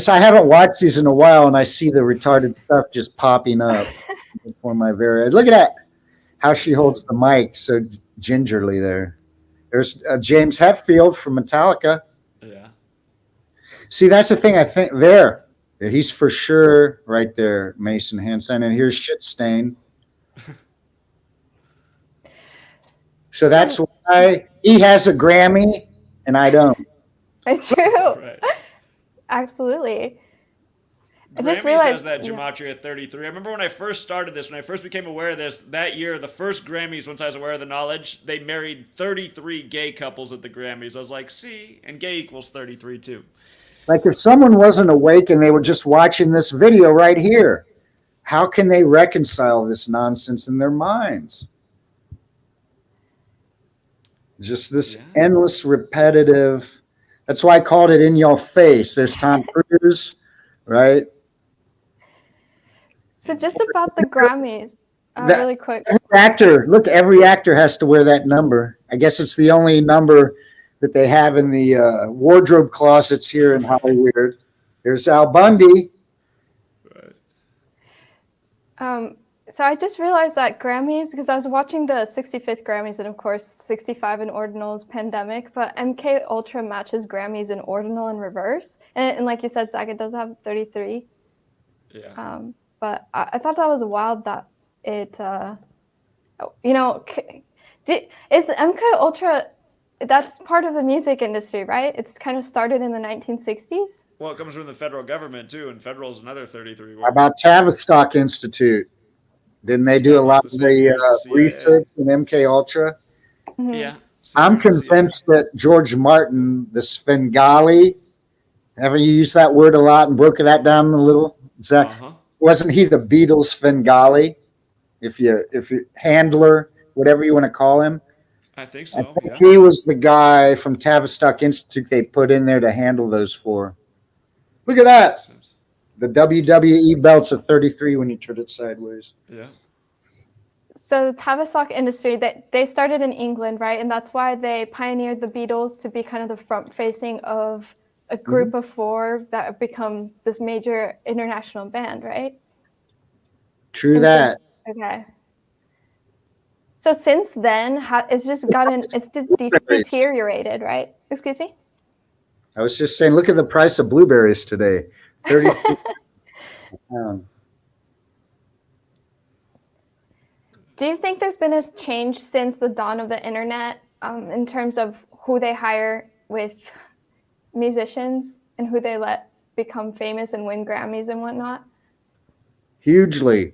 I haven't watched these in a while, and I see the retarded stuff just popping up before my very eyes. Look at that. How she holds the mic so gingerly there. There's James Hetfield from Metallica. Yeah. See, that's the thing. I think there. He's for sure right there, Mason Hansen. And here's Shit Stain. So that's why he has a Grammy and I don't. It's true. Right. Absolutely. I just Grammy realized says that Gematria 33. I remember when I first started this, when I first became aware of this, that year, the first Grammys, once I was aware of the knowledge, they married 33 gay couples at the Grammys. I was like, see, and gay equals 33 too. Like if someone wasn't awake and they were just watching this video right here, how can they reconcile this nonsense in their minds? Just this endless, repetitive. That's why I called it in your face. There's Tom Cruise, right? So just about the Grammys, really quick. Every actor has to wear that number. I guess it's the only number that they have in the wardrobe closets here in Hollywood. There's Al Bundy. So I just realized that Grammys, because I was watching the 65th Grammys and of course 65 in ordinals pandemic, but MK Ultra matches Grammys in ordinal and reverse. And like you said, Zach, it does have 33. Yeah. But I thought that was wild that it, is MK Ultra, that's part of the music industry, right? It's kind of started in the 1960s. Well, it comes from the federal government too, and federal is another 33. How about Tavistock Institute? Didn't they do a lot of the research in MK Ultra? Mm-hmm. Yeah. I'm convinced that George Martin, the Svengali, haven't you used that word a lot and broken that down a little? Wasn't he the Beatles Svengali? If you handler, whatever you want to call him. I think so. He was the guy from Tavistock Institute they put in there to handle those for. Look at that. The WWE belts are 33 when you turn it sideways. Yeah. So the Tavistock industry, they started in England, right? And that's why they pioneered the Beatles to be kind of the front-facing of a group of four that have become this major international band, right? True that. Okay. So since then, it's just deteriorated, right? Excuse me? I was just saying, look at the price of blueberries today. 33 pound. Do you think there's been a change since the dawn of the internet in terms of who they hire with musicians and who they let become famous and win Grammys and whatnot? Hugely.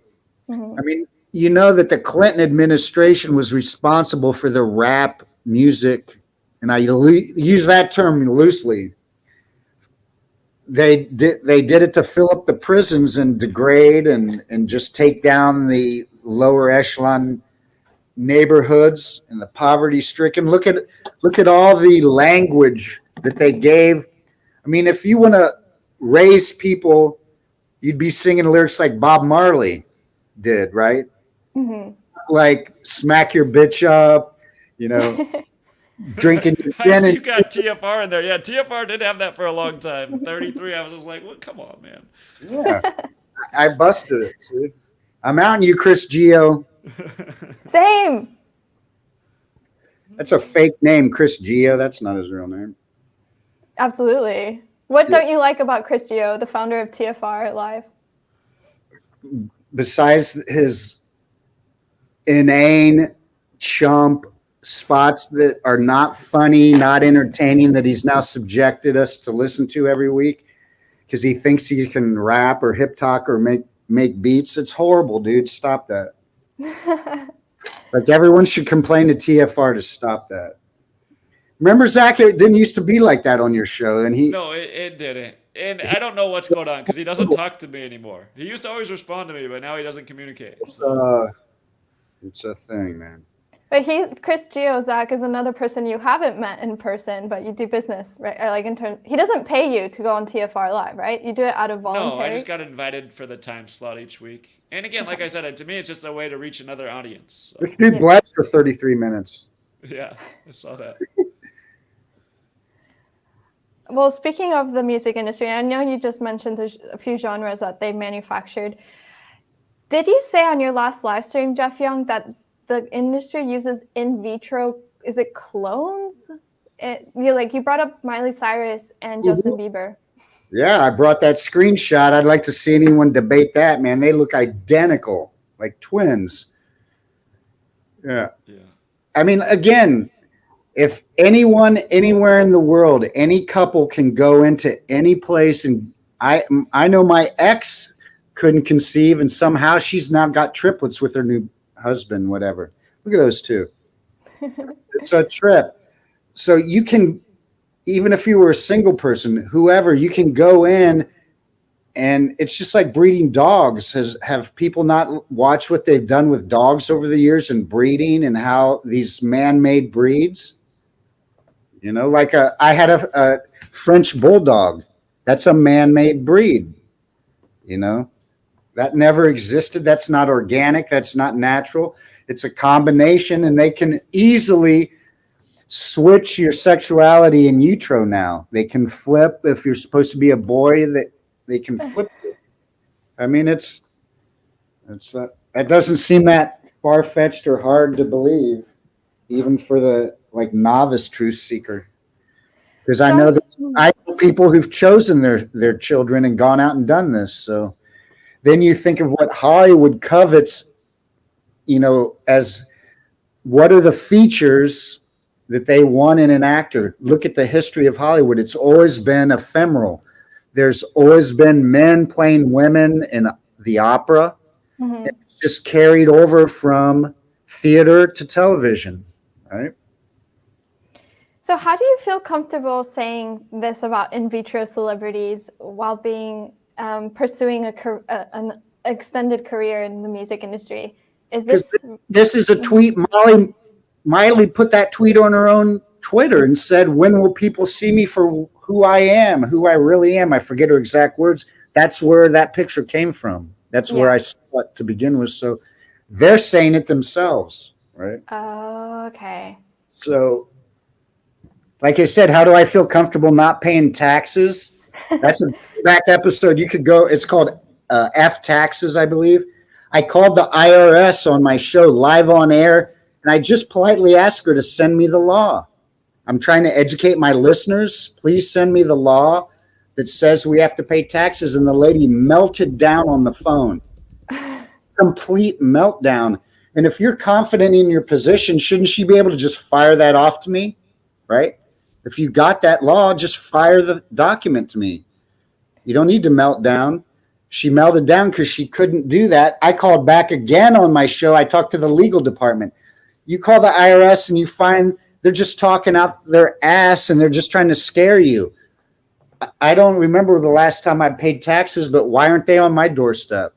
I mean, you know that the Clinton administration was responsible for the rap music, and I use that term loosely. They did it to fill up the prisons and degrade and just take down the lower echelon neighborhoods and the poverty stricken. Look at all the language that they gave. I mean, if you want to raise people, you'd be singing lyrics like Bob Marley did, right? Mm-hmm. Like smack your bitch up, drinking gin. You got TFR in there. Yeah, TFR did have that for a long time. 33, I was just like, well, come on, man. Yeah, I busted it. See? I'm out on you, Chris Geo. Same. That's a fake name, Chris Geo. That's not his real name. Absolutely. What don't you like about Chris Geo, the founder of TFR Live? Besides his inane chump spots that are not funny, not entertaining, that he's now subjected us to listen to every week because he thinks he can rap or hip talk or make beats. It's horrible, dude. Stop that. Like everyone should complain to TFR to stop that. Remember, Zach, it didn't used to be like that on your show, and No, it didn't. And I don't know what's going on because he doesn't talk to me anymore. He used to always respond to me, but now he doesn't communicate. So. It's a thing, man. But Chris Geo, Zach, is another person you haven't met in person, but you do business, right? Or like he doesn't pay you to go on TFR Live, right? You do it out of voluntary. No, I just got invited for the time slot each week. And again, like I said, to me, it's just a way to reach another audience. So. This dude blessed for 33 minutes. Yeah, I saw that. Well, speaking of the music industry, I know you just mentioned there's a few genres that they manufactured. Did you say on your last live stream, Jeff Young, that the industry uses in vitro, is it clones? You brought up Miley Cyrus and Justin Bieber. Yeah, I brought that screenshot. I'd like to see anyone debate that, man. They look identical, like twins. Yeah. I mean, again, if anyone anywhere in the world, any couple can go into any place, and I know my ex couldn't conceive, and somehow she's now got triplets with her new husband, whatever. Look at those two. It's a trip. So you can, even if you were a single person, whoever, you can go in, and it's just like breeding dogs. Have people not watched what they've done with dogs over the years and breeding and how these man-made breeds? You know, like I had a French bulldog. That's a man-made breed. You know, that never existed. That's not organic. That's not natural. It's a combination, and they can easily switch your sexuality in utero now. They can flip. If you're supposed to be a boy, that they can flip it. I mean, that doesn't seem that far-fetched or hard to believe, even for the novice truth seeker. Because I know people who've chosen their children and gone out and done this. So then you think of what Hollywood covets, as what are the features that they want in an actor. Look at the history of Hollywood. It's always been ephemeral. There's always been men playing women in the opera. Mm-hmm. It's just carried over from theater to television, right? So how do you feel comfortable saying this about in vitro celebrities while being pursuing an extended career in the music industry? This is a tweet. Miley put that tweet on her own Twitter and said, "When will people see me for who I am, who I really am?" I forget her exact words. That's where that picture came from. That's where I saw it to begin with. So they're saying it themselves, right? Oh, okay. So, like I said, how do I feel comfortable not paying taxes? That's a back episode. You could go. It's called F Taxes, I believe. I called the IRS on my show live on air, and I just politely asked her to send me the law. I'm trying to educate my listeners. Please send me the law that says we have to pay taxes. And the lady melted down on the phone. Complete meltdown. And if you're confident in your position, shouldn't she be able to just fire that off to me? Right? If you got that law, just fire the document to me. You don't need to melt down. She melted down because she couldn't do that. I called back again on my show. I talked to the legal department. You call the IRS and you find they're just talking out their ass and they're just trying to scare you. I don't remember the last time I paid taxes, but why aren't they on my doorstep?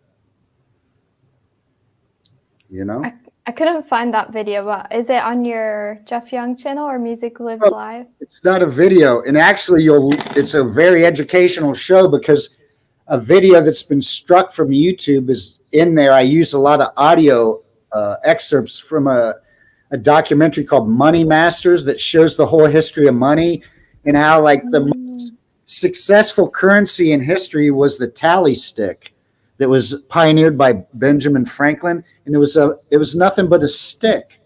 I couldn't find that video, but is it on your Jeff Young channel or Music Lives Live? It's not a video. And actually, it's a very educational show because a video that's been struck from YouTube is in there. I use a lot of audio excerpts from a documentary called Money Masters that shows the whole history of money and how the most successful currency in history was the tally stick that was pioneered by Benjamin Franklin. And it was nothing but a stick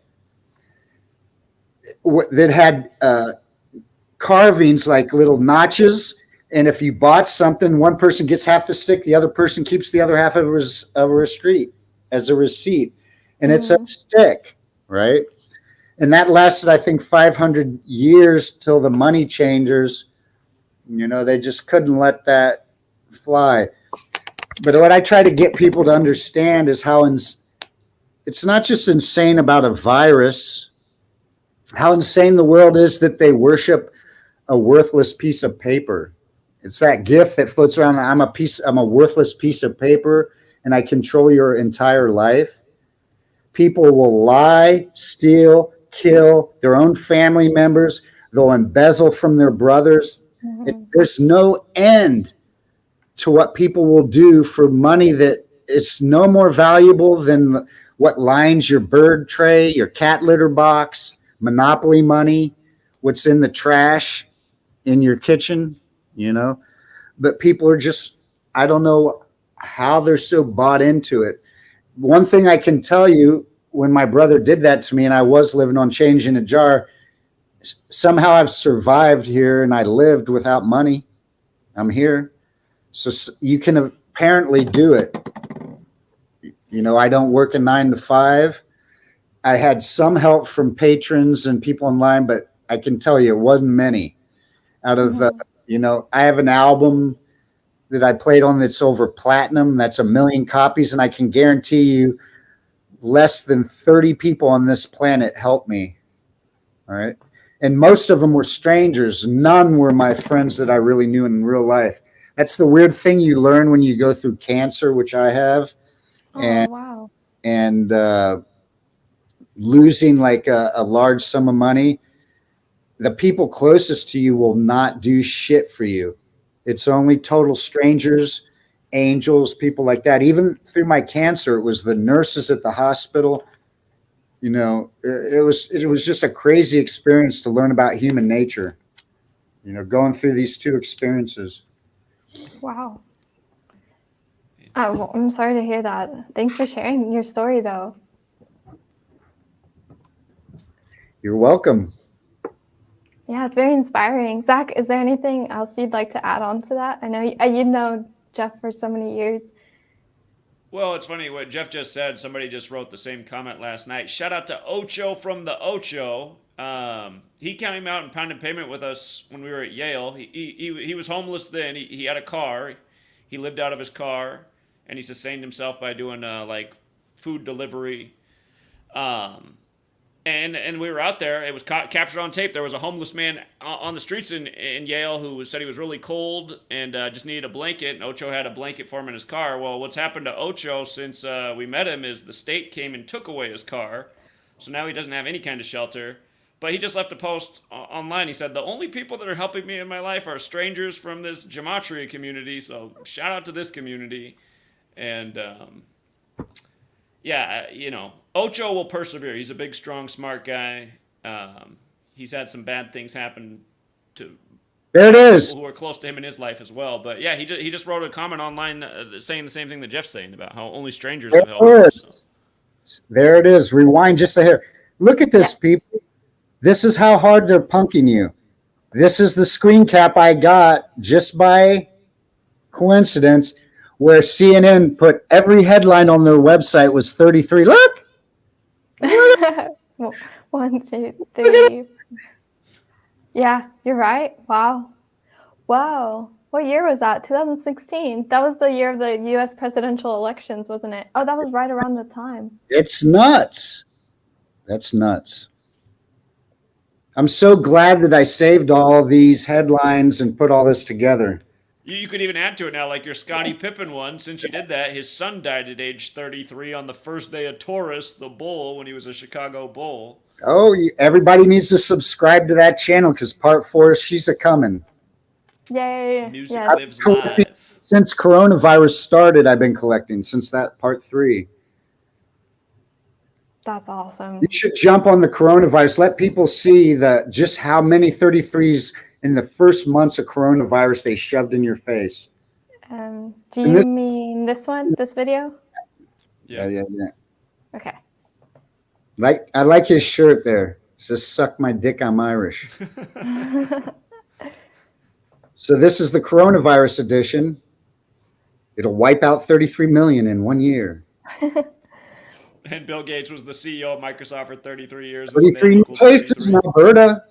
that had carvings like little notches. And if you bought something, one person gets half the stick, the other person keeps the other half of a receipt as a receipt. And it's a stick, right? And that lasted, I think, 500 years till the money changers. They just couldn't let that fly. But what I try to get people to understand is how it's not just insane about a virus, how insane the world is that they worship a worthless piece of paper It's that gift that floats around. I'm a worthless piece of paper and I control your entire life. People will lie, steal, kill their own family members. They'll embezzle from their brothers. There's no end to what people will do for money that is no more valuable than what lines your bird tray, your cat litter box, Monopoly money, what's in the trash in your kitchen, But people are just, I don't know how they're so bought into it. One thing I can tell you, when my brother did that to me and I was living on change in a jar, somehow I've survived here and I lived without money. I'm here. So you can apparently do it. I don't work a 9 to 5. I had some help from patrons and people online, but I can tell you it wasn't many. Out of I have an album that I played on that's over platinum. That's 1 million copies. And I can guarantee you less than 30 people on this planet helped me. All right. And most of them were strangers. None were my friends that I really knew in real life. That's the weird thing you learn when you go through cancer, which I have. Wow. And losing like a large sum of money. The people closest to you will not do shit for you. It's only total strangers, angels, people like that. Even through my cancer, it was the nurses at the hospital. It was just a crazy experience to learn about human nature, going through these two experiences. Wow. Well, I'm sorry to hear that. Thanks for sharing your story, though. You're welcome. Yeah, it's very inspiring. Zach, is there anything else you'd like to add on to that? I know you know Jeff for so many years. Well, it's funny what Jeff just said. Somebody just wrote the same comment last night. Shout out to Ocho from the Ocho. He came out and pounded pavement with us when we were at Yale. He was homeless then. He had a car. He lived out of his car, and he sustained himself by doing like food delivery. And we were out there. It was captured on tape. There was a homeless man on the streets in Yale who said he was really cold and just needed a blanket. And Ocho had a blanket for him in his car. Well, what's happened to Ocho since we met him is the state came and took away his car. So now he doesn't have any kind of shelter. But he just left a post online. He said, the only people that are helping me in my life are strangers from this Gematria community. So shout out to this community. And yeah, Ocho will persevere. He's a big, strong, smart guy. He's had some bad things happen to people who are close to him in his life as well. But yeah, he just wrote a comment online saying the same thing that Jeff's saying about how only strangers have helped him. So. There it is. Rewind just a hair. Look at this, people. This is how hard they're punking you. This is the screen cap I got just by coincidence, where CNN put every headline on their website was 33. Look! 1, 2, 3. Yeah, you're right. Wow. What year was that? 2016. That was the year of the U.S. presidential elections, wasn't it? Oh, that was right around the time. It's nuts. That's nuts. I'm so glad that I saved all these headlines and put all this together. You could even add to it now, like your Scottie Pippen one. Since you did that, his son died at age 33 on the first day of Taurus, the bull, when he was a Chicago Bull. Oh, everybody needs to subscribe to that channel because part 4, she's a coming. Yay. Music lives live. Since coronavirus started, I've been collecting, since that part 3. That's awesome. You should jump on the coronavirus. Let people see just how many 33s in the first months of coronavirus they shoved in your face. Do you mean this one, this video? Yeah. Okay. I like his shirt there. It says, suck my dick, I'm Irish. So this is the coronavirus edition. It'll wipe out 33 million in 1 year. And Bill Gates was the CEO of Microsoft for 33 years. 33 new cases in Alberta.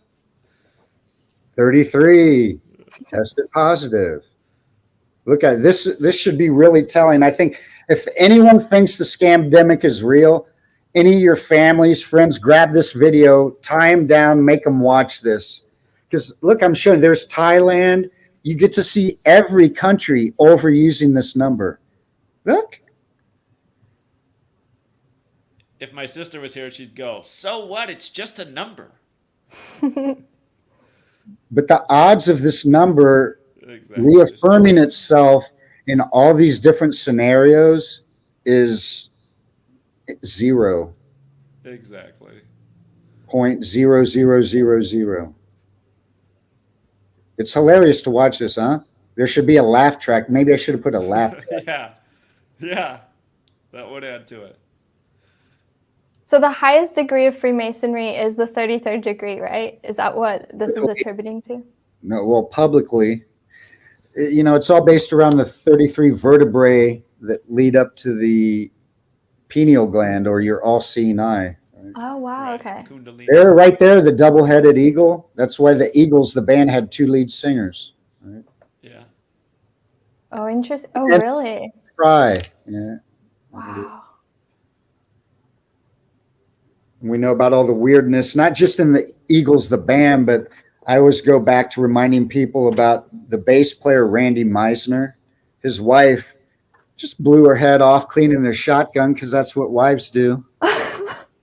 33 tested positive. Look at this. This should be really telling. I think if anyone thinks the scamdemic is real, any of your families, friends, grab this video, tie them down, make them watch this. Because look, I'm showing there's Thailand, you get to see every country overusing this number. Look. If my sister was here, she'd go, "So what? It's just a number." But the odds of this number Exactly. reaffirming itself in all these different scenarios is 0. Exactly. 0.0000. It's hilarious to watch this, huh? There should be a laugh track. Maybe I should have put a laugh track. Yeah. That would add to it. So the highest degree of Freemasonry is the 33rd degree, right? Is that what this is attributing to? No, well, publicly, it's all based around the 33 vertebrae that lead up to the pineal gland, or your all-seeing eye. Right? Oh, wow. Right. Okay. Kundalini. There, right there, the double-headed eagle. That's why the Eagles, the band, had 2 lead singers. Right? Yeah. Oh, interesting. Oh, And really? Fry. Yeah. Wow. We know about all the weirdness, not just in the Eagles, the band, but I always go back to reminding people about the bass player, Randy Meisner. His wife just blew her head off cleaning their shotgun because that's what wives do.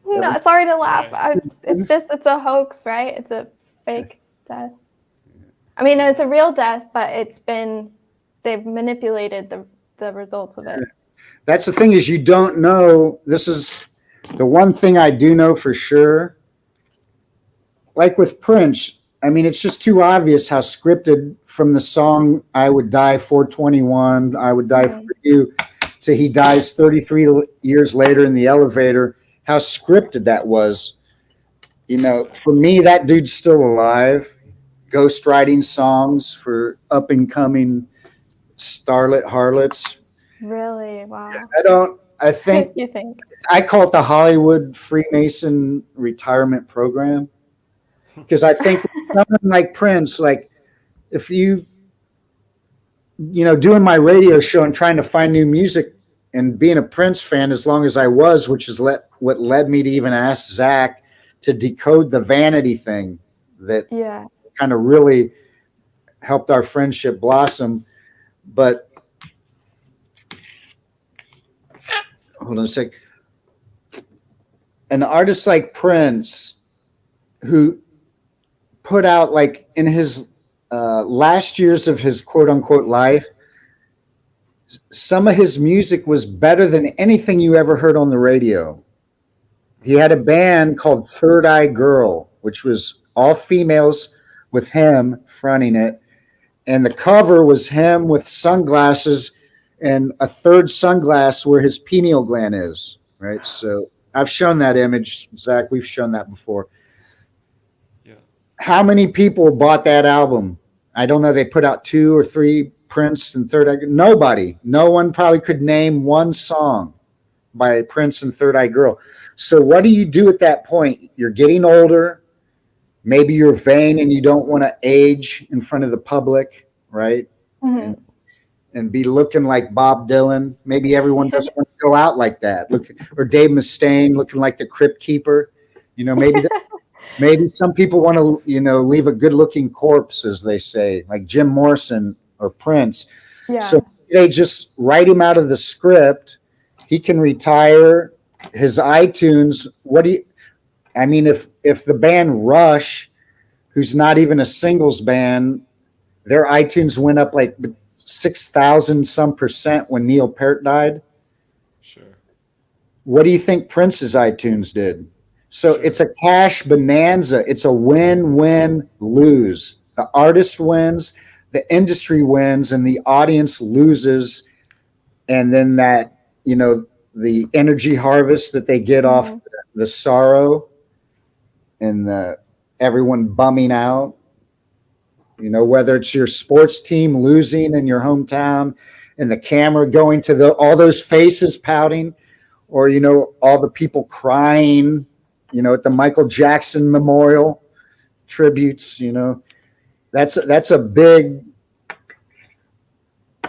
No, sorry to laugh. Right. It's a hoax, right? It's a fake death. I mean, it's a real death, but they've manipulated the results of it. That's the thing, is you don't know. This is the one thing I do know for sure. Like with Prince, I mean, it's just too obvious how scripted, from the song "I Would Die 421," "I Would Die for You," to he dies 33 years later in the elevator, how scripted that was. For me, that dude's still alive, ghostwriting songs for up and coming starlet harlots. Really? Wow. I think You think? I call it the Hollywood Freemason retirement program, because I think someone like Prince, like if doing my radio show and trying to find new music and being a Prince fan as long as I was, which is what led me to even ask Zach to decode the vanity thing that kind of really helped our friendship blossom. But hold on a sec. An artist like Prince, who put out, like, in his last years of his quote unquote life, some of his music was better than anything you ever heard on the radio. He had a band called Third Eye Girl, which was all females with him fronting it. And the cover was him with sunglasses and a third sunglass where his pineal gland is, right? So I've shown that image, Zach. We've shown that before. Yeah. How many people bought that album? I don't know. They put out 2 or 3 Prince and Third Eye. Nobody. No one probably could name one song by Prince and Third Eye Girl. So what do you do at that point? You're getting older. Maybe you're vain and you don't want to age in front of the public, right? Mm-hmm. And be looking like Bob Dylan. Maybe everyone doesn't want to go out like that. Or Dave Mustaine looking like the Crypt Keeper. Maybe some people want to, leave a good-looking corpse, as they say, like Jim Morrison or Prince. Yeah. So they just write him out of the script. He can retire. His iTunes. If the band Rush, who's not even a singles band, their iTunes went up like 6,000 some percent when Neil Peart died. Sure. What do you think Prince's iTunes did? So It's a cash bonanza. It's a win-win-lose. The artist wins, the industry wins, and the audience loses. And then that, the energy harvest that they get off the sorrow and everyone bumming out. Whether it's your sports team losing in your hometown and the camera going to all those faces pouting, or, all the people crying, at the Michael Jackson Memorial tributes, that's a big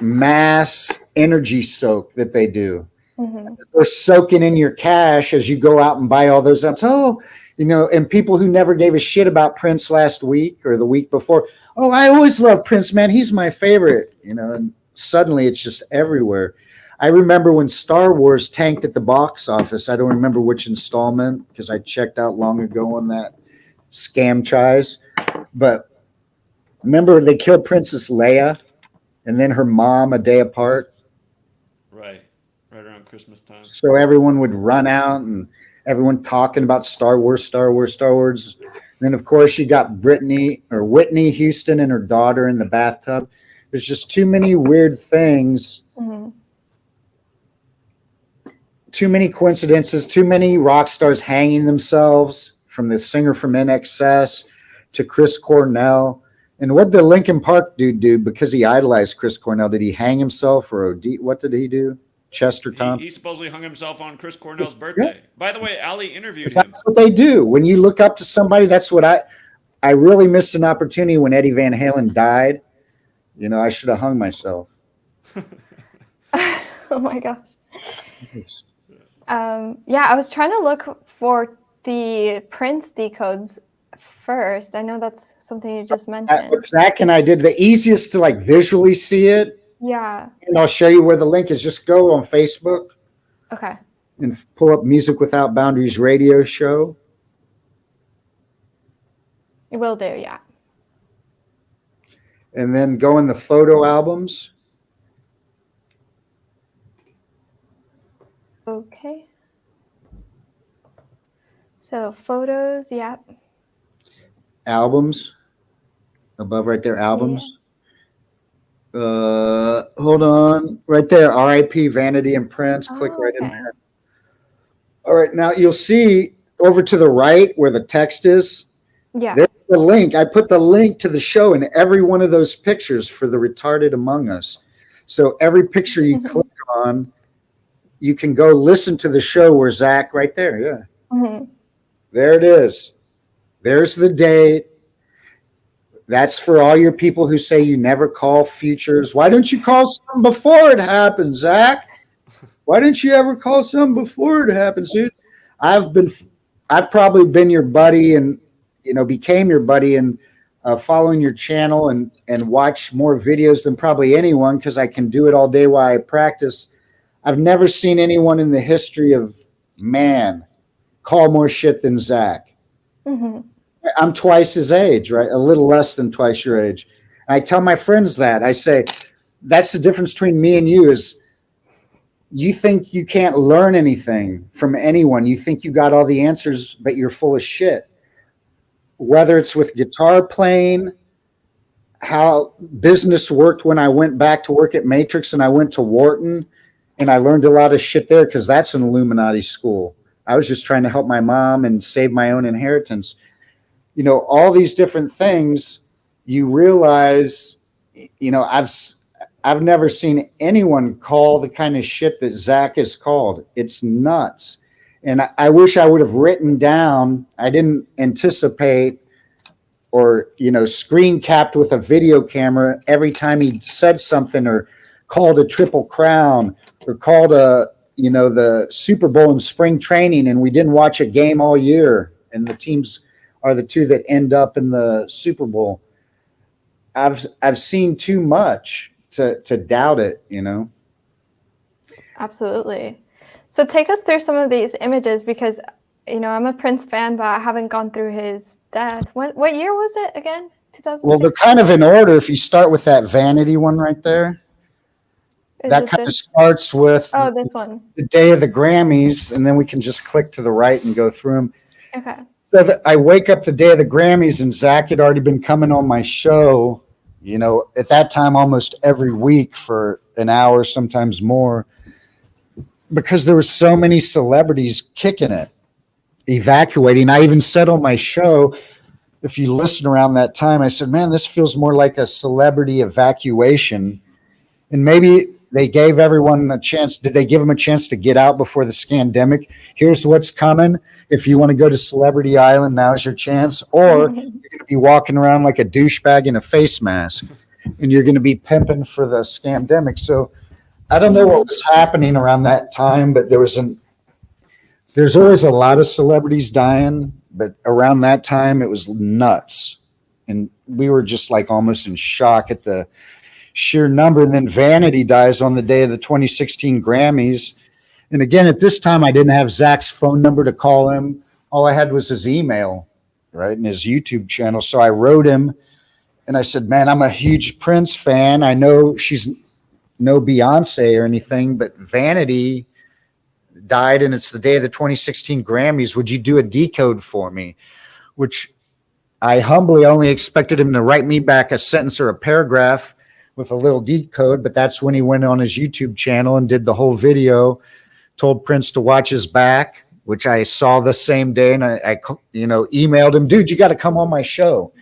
mass energy soak that they do. Mm-hmm. They're soaking in your cash as you go out and buy all those apps. Oh, And people who never gave a shit about Prince last week or the week before. Oh, I always loved Prince, man. He's my favorite, and suddenly it's just everywhere. I remember when Star Wars tanked at the box office. I don't remember which installment because I checked out long ago on that scam chise. But remember they killed Princess Leia and then her mom a day apart? Right around Christmas time. So everyone would run out and everyone talking about Star Wars. Then, of course, you got Whitney Houston and her daughter in the bathtub. There's just too many weird things, too many coincidences, too many rock stars hanging themselves, from the singer from NXS to Chris Cornell. And what did the Linkin Park dude do because he idolized Chris Cornell? Did he hang himself or what did he do? Chester Thompson? He supposedly hung himself on Chris Cornell's birthday. Yeah. By the way, Ali interviewed him. That's what they do. When you look up to somebody, that's what I really missed an opportunity when Eddie Van Halen died. I should have hung myself. Oh my gosh. I was trying to look for the Prince decodes first. I know that's something you just mentioned. Zach and I did the easiest to visually see it. Yeah. And I'll show you where the link is. Just go on Facebook. Okay. And pull up Music Without Boundaries radio show. It will do, yeah. And then go in the photo albums. Okay. So photos, yeah. Albums. Above right there, albums. Yeah. Hold on. Right there, R.I.P. Vanity and Prince. Click right in there. All right, now you'll see over to the right where the text is. Yeah. There's the link. I put the link to the show in every one of those pictures for the retarded among us. So every picture you click on, you can go listen to the show where Zach right there. Yeah. Mm-hmm. There it is. There's the date. That's for all your people who say you never call futures. Why don't you call some before it happens, Zach? Why didn't you ever call some before it happens, dude? I've probably been your buddy and became your buddy and following your channel and watch more videos than probably anyone because I can do it all day while I practice. I've never seen anyone in the history of man call more shit than Zach. Mm-hmm. I'm twice his age, right? A little less than twice your age. And I tell my friends that. I say, that's the difference between me and you is you think you can't learn anything from anyone. You think you got all the answers, but you're full of shit. Whether it's with guitar playing, how business worked when I went back to work at Matrix and I went to Wharton and I learned a lot of shit there because that's an Illuminati school. I was just trying to help my mom and save my own inheritance. All these different things, you realize, I've never seen anyone call the kind of shit that Zach has called. It's nuts. And I wish I would have written down, I didn't anticipate or, screen capped with a video camera every time he said something or called a Triple Crown or called the Super Bowl in spring training and we didn't watch a game all year and the teams are the two that end up in the Super Bowl. I've seen too much to doubt it, Absolutely. So take us through some of these images because, I'm a Prince fan, but I haven't gone through his death. What year was it again? 2006? Well, they're kind of in order. If you start with that Vanity one right there, that kind of starts with this one, the day of the Grammys, and then we can just click to the right and go through them. Okay. So I wake up the day of the Grammys and Zach had already been coming on my show, at that time, almost every week for an hour, sometimes more, because there were so many celebrities kicking it, evacuating. I even said on my show, if you listen around that time, I said, man, this feels more like a celebrity evacuation. And maybe they gave everyone a chance. Did they give them a chance to get out before the scandemic? Here's what's coming. If you want to go to Celebrity Island, now's your chance. Or you're going to be walking around like a douchebag in a face mask, and you're going to be pimping for the scandemic. So I don't know what was happening around that time, but there's always a lot of celebrities dying but around that time, it was nuts. And we were just like almost in shock at the sheer number. And then Vanity dies on the day of the 2016 Grammys. And again, at this time, I didn't have Zach's phone number to call him. All I had was his email, right, and his YouTube channel. So I wrote him and I said, man, I'm a huge Prince fan. I know she's no Beyonce or anything, but Vanity died and it's the day of the 2016 Grammys. Would you do a decode for me? Which I humbly only expected him to write me back a sentence or a paragraph with a little decode, but that's when he went on his YouTube channel and did the whole video, told Prince to watch his back, which I saw the same day. And I emailed him, dude, you got to come on my show.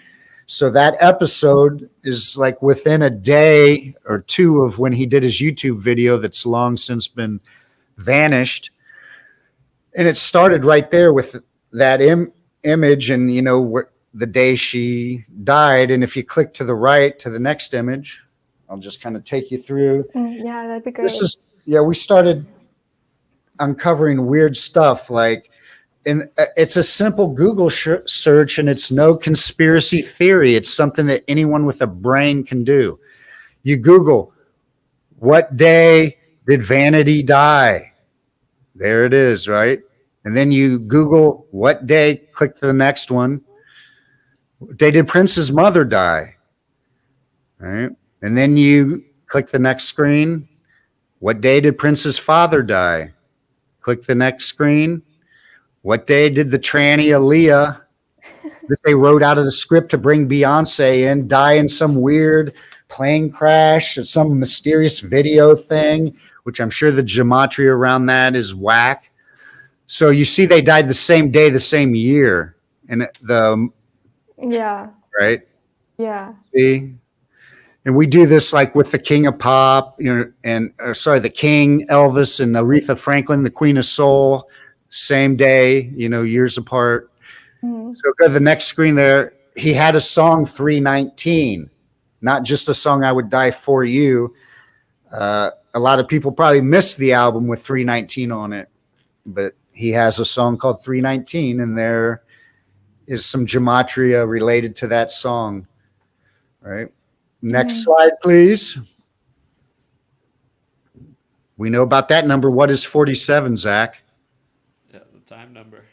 So that episode is like within a day or two of when he did his YouTube video that's long since been vanished. And it started right there with that image and, the day she died. And if you click to the right to the next image, I'll just kind of take you through. Yeah, that'd be great. We started uncovering weird stuff and it's a simple Google search and it's no conspiracy theory. It's something that anyone with a brain can do. You Google, what day did Vanity die? There it is, right? And then you Google what day, click to the next one. What day did Prince's mother die? Right? And then you click the next screen. What day did Prince's father die? Click the next screen. What day did the tranny Aaliyah that they wrote out of the script to bring Beyonce in die in some weird plane crash or some mysterious video thing, which I'm sure the gematria around that is whack. So you see they died the same day, the same year. And Yeah. Right? Yeah. See? And we do this like with the King of Pop, the King, Elvis, and Aretha Franklin, the Queen of Soul, same day, years apart. Mm-hmm. So go to the next screen there. He had a song 319, not just a song I Would Die For You. A lot of people probably missed the album with 319 on it, but he has a song called 319, and there is some gematria related to that song. All right. Next slide, please. We know about that number. What is 47, Zach? Yeah, the time number.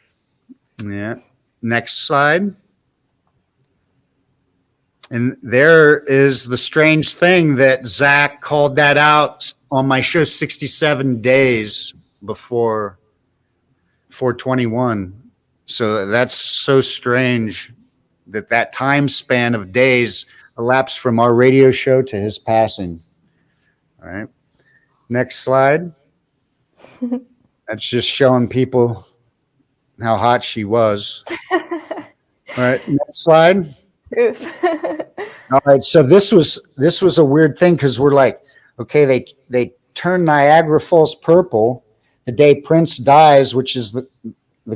Yeah. Next slide. And there is the strange thing that Zach called that out on my show 67 days before 421. So that's so strange that time span of days elapsed from our radio show to his passing. All right. Next slide. That's just showing people how hot she was. All right. Next slide. All right. So this was a weird thing because we're like, okay, they turned Niagara Falls purple the day Prince dies, which is the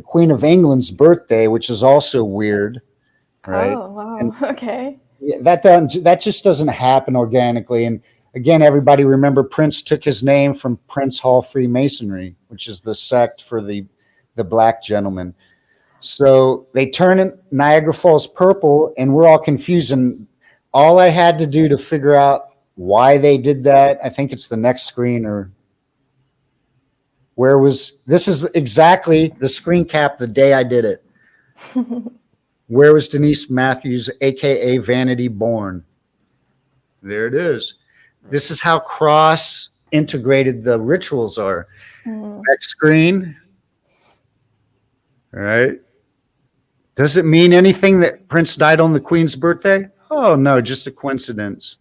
Queen of England's birthday, which is also weird. Right. Oh, wow. And okay. that just doesn't happen organically. And again, everybody remember Prince took his name from Prince Hall Freemasonry, which is the sect for the black gentleman. So they turn Niagara Falls purple, and we're all confused. And all I had to do to figure out why they did that, I think it's the next screen or this is exactly the screen cap the day I did it. Where was Denise Matthews, aka Vanity, born? There it is. This is how cross integrated the rituals are. Next screen. All right. Does it mean anything that Prince died on the Queen's birthday? Oh, no, just a coincidence.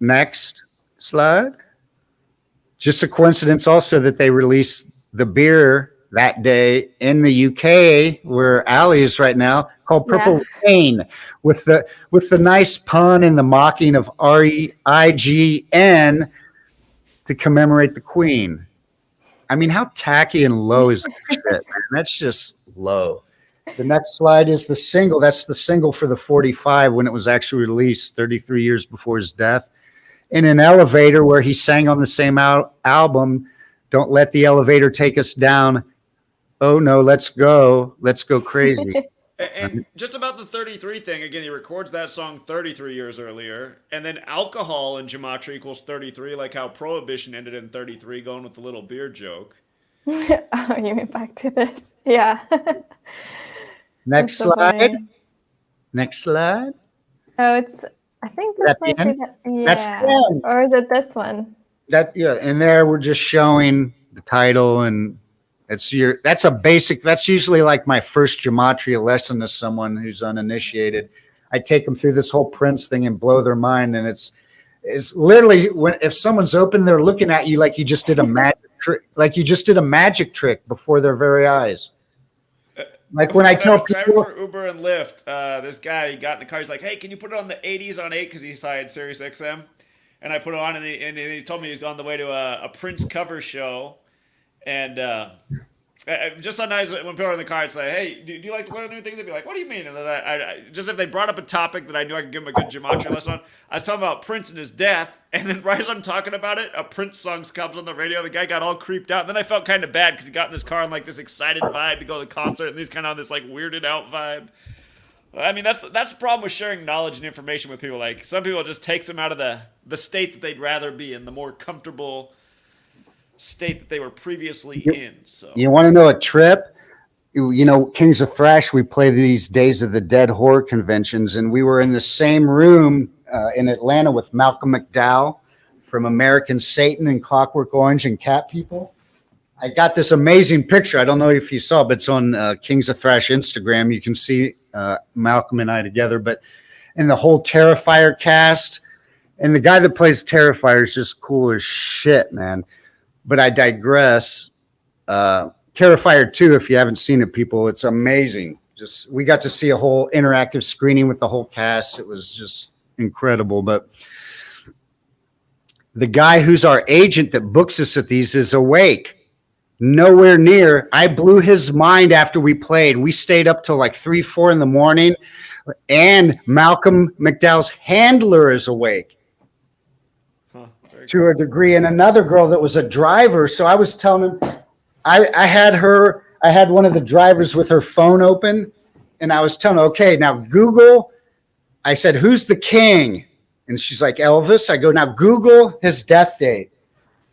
Next slide. Just a coincidence also that they released the beer that day in the UK, where Ali is right now, called Purple Rain, with the nice pun and the mocking of REIGN to commemorate the Queen. I mean, how tacky and low is that shit, man? That's just low. The next slide is the single. That's the single for the 45 when it was actually released 33 years before his death. In an elevator where he sang on the same album, Don't Let the Elevator Take Us Down, Oh no, let's go crazy. And just about the 33 thing, again, he records that song 33 years earlier. And then alcohol in Gematria equals 33, like how Prohibition ended in 33, going with the little beer joke. Oh, you mean back to this? Yeah. Next That's so slide. funny. Next slide. So it's, I think Is this that the might be end? the, That's yeah. the end. Or is it this one? And there we're just showing the title, and that's usually like my first gematria lesson to someone who's uninitiated. I take them through this whole Prince thing and blow their mind, and it's literally if someone's open, they're looking at you like you just did a magic trick before their very eyes. Like when I When I tell was driving people, for Uber and Lyft, this guy, he got in the car. He's like, "Hey, can you put it on the 80s on 8?" Because he saw I had Sirius XM. And I put it on, and he told me he's on the way to a Prince cover show. And just sometimes when people are in the car, it's like, "Hey, do you like to learn new things?" I'd be like, "What do you mean?" And then just if they brought up a topic that I knew I could give them a good gematria lesson on, I was talking about Prince and his death. And then right as I'm talking about it, a Prince song comes on the radio. The guy got all creeped out. And then I felt kind of bad because he got in his car on like this excited vibe to go to the concert, and he's kind of on this like weirded out vibe. I mean, that's the problem with sharing knowledge and information with people. Like some people, it just takes them out of the state that they'd rather be in, the more comfortable state that they were previously in. So you want to know a trip? Kings of Thrash, we play these Days of the Dead horror conventions, and we were in the same room in Atlanta with Malcolm McDowell from American Satan and Clockwork Orange and Cat People. I got this amazing picture. I don't know if you saw, but it's on Kings of Thrash Instagram. You can see Malcolm and I together, and the whole Terrifier cast, and the guy that plays Terrifier is just cool as shit, man. But I digress. Terrifier 2, if you haven't seen it, people, it's amazing. We got to see a whole interactive screening with the whole cast. It was just incredible. But the guy who's our agent that books us at these is awake. Nowhere near. I blew his mind after we played. We stayed up till like 3, 4 in the morning, and Malcolm McDowell's handler is awake to a degree, and another girl that was a driver. So I was telling him, I had one of the drivers with her phone open, and I was telling her, okay, now Google. I said, who's the king? And she's like, Elvis. I go, now Google his death date.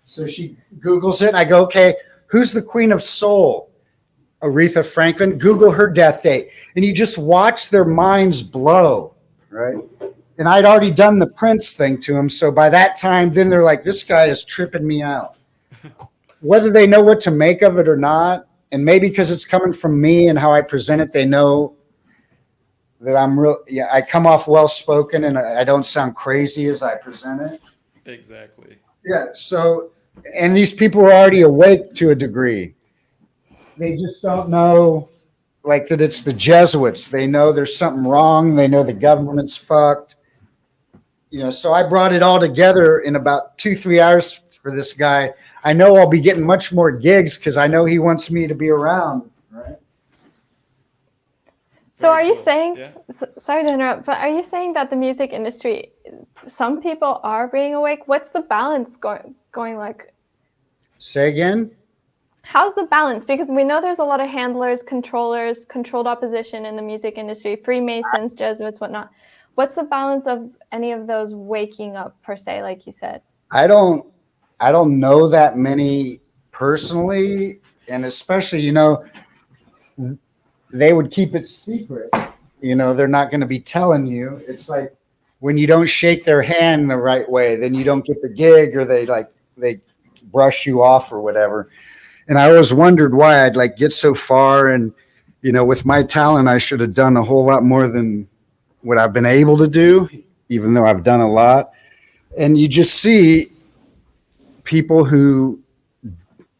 So she Googles it, and I go, okay, who's the Queen of Soul? Aretha Franklin. Google her death date. And you just watch their minds blow, right? And I'd already done the Prince thing to him. So by that time, then they're like, this guy is tripping me out. Whether they know what to make of it or not, and maybe because it's coming from me and how I present it, they know that I come off well-spoken and I don't sound crazy as I present it. exactly. Yeah. So, and these people are already awake to a degree. They just don't know, like, that it's the Jesuits. They know there's something wrong. They know the government's fucked. So I brought it all together in about 2-3 hours for this guy. I know I'll be getting much more gigs because I know he wants me to be around, right? So are you cool. saying, Yeah. sorry to interrupt, but are you saying that the music industry, some people are being awake? What's the balance going like? Say again? How's the balance? Because we know there's a lot of handlers, controllers, controlled opposition in the music industry, Freemasons, Jesuits, whatnot. What's the balance of any of those waking up per se, like you said? I don't know that many personally, and especially, they would keep it secret. They're not going to be telling you. It's like when you don't shake their hand the right way, then you don't get the gig, or they brush you off or whatever. And I always wondered why I'd get so far, and with my talent, I should have done a whole lot more than what I've been able to do, even though I've done a lot. And you just see people who